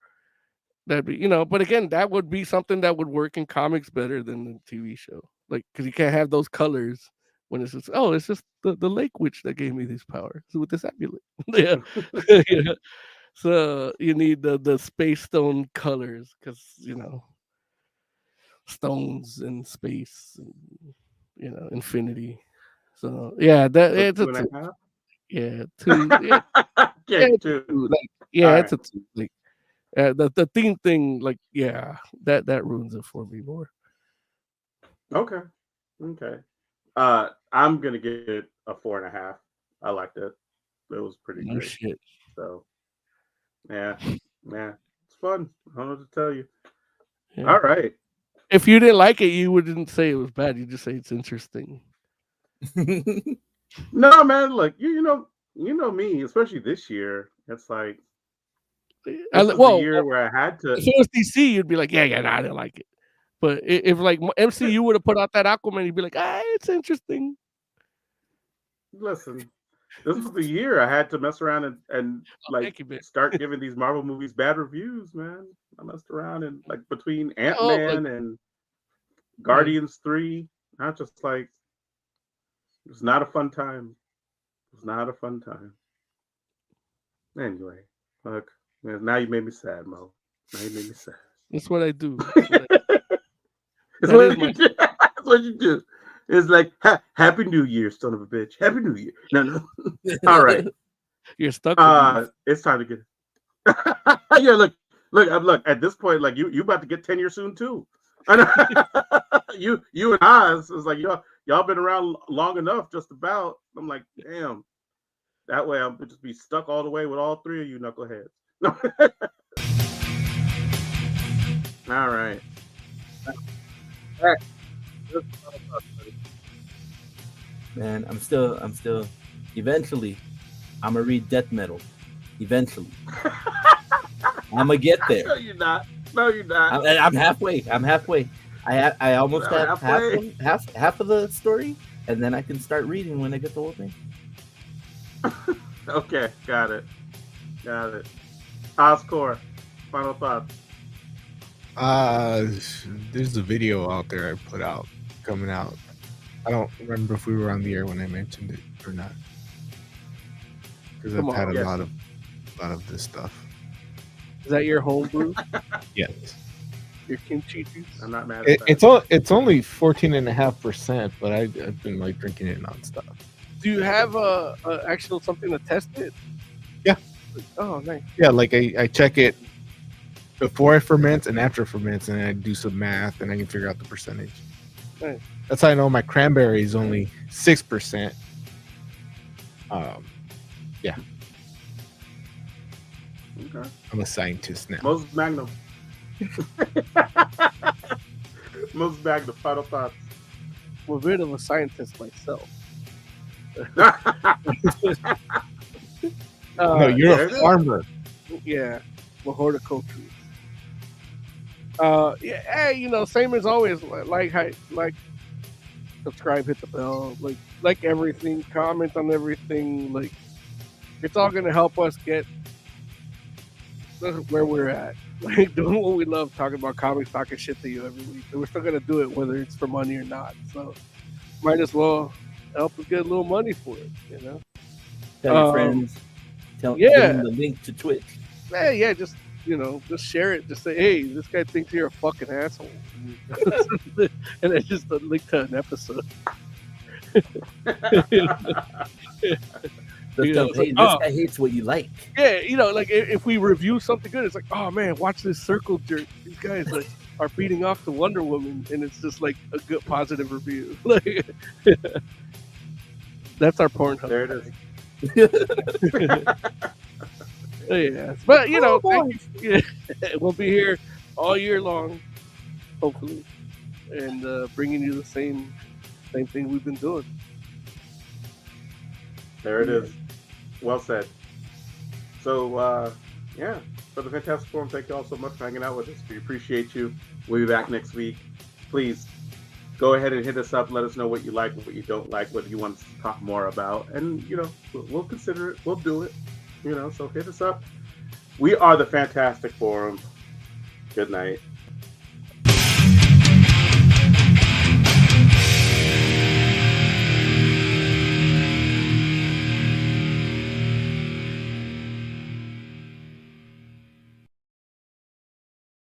that'd be, but again, that would be something that would work in comics better than the TV show, like because you can't have those colors when it's just it's just the lake witch that gave me these powers with this amulet. Yeah. So you need the space stone colors because stones and space and infinity. So yeah, it's a 2.5. Yeah, 2. Yeah, 2. Like, it's a 2. Like the theme thing, like that ruins it for me more. Okay. I'm gonna give it a 4.5. I liked it. It was pretty great. Shit. So yeah, it's fun. I don't know what to tell you. Yeah. All right. If you didn't like it, you wouldn't say it was bad. You just say it's interesting. No, man. Look, you know me, especially this year. It's like this is the year where I had to. If it was DC, you'd be like, I didn't like it. But if like MCU would have put out that Aquaman, you'd be like, it's interesting. Listen, this was the year I had to mess around and start giving these Marvel movies bad reviews, man. I messed around and like between Ant-Man and Guardians 3, I just like it was not a fun time. Anyway, look, man, now you made me sad, Mo. Now you made me sad. That's what I do. That's what you do. It's like Happy New Year, son of a bitch. Happy New Year. No. All right. You're stuck. It's time to get. Yeah, look. At this point, like you about to get tenure soon too. I know. you and Oz is like y'all been around long enough, just about. I'm like, damn. That way, I'll just be stuck all the way with all 3 of you knuckleheads. All right. Man, I'm still. Eventually, I'm gonna read Death Metal. Eventually, I'm gonna get there. No, you're not. I'm halfway. I almost have half of the story, and then I can start reading when I get the whole thing. Okay, got it. Oscar, final thoughts. There's a video out there I put out coming out. I don't remember if we were on the air when I mentioned it or not. Because I've had a lot of this stuff. Is that your homebrew? Yes. Your kimchi juice? I'm not mad at that. It's only 14.5%, but I've been like drinking it nonstop. Do you have a actual something to test it? Yeah. Oh, nice. Yeah, like I check it before I ferment and after it ferments, and I do some math, and I can figure out the percentage. Nice. That's how I know my cranberry is only 6%. Yeah. Okay. I'm a scientist now. Moses Magnum. Moses Magnum, final thoughts. I'm a bit of a scientist myself. No, you're a farmer. Yeah, I'm a horticulturist. Yeah, hey, same as always. Like, subscribe, hit the bell, like everything, comment on everything. Like, it's all gonna help us get where we're at. Like, doing what we love, talking about comics, talking shit to you every week. And we're still gonna do it whether it's for money or not. So, might as well help us get a little money for it. Tell your friends. Give them the link to Twitch. Yeah, just share it. Just say, hey, this guy thinks you're a fucking asshole, and then just a link to an episode. Hey, this guy hates what you like. Yeah, like if we review something good, it's like, oh man, watch this circle jerk. These guys are beating off the Wonder Woman, and it's just like a good positive review. Like, that's our Pornhub. There it is. Yeah, but we'll be here all year long, hopefully, and bringing you the same thing we've been doing. There it is. Well said. So, for the Fantastic Forum, thank you all so much for hanging out with us. We appreciate you. We'll be back next week. Please go ahead and hit us up. Let us know what you like, what you don't like, what you want us to talk more about. And, we'll consider it. We'll do it. So hit us up. We are the Fantastic Forum. Good night.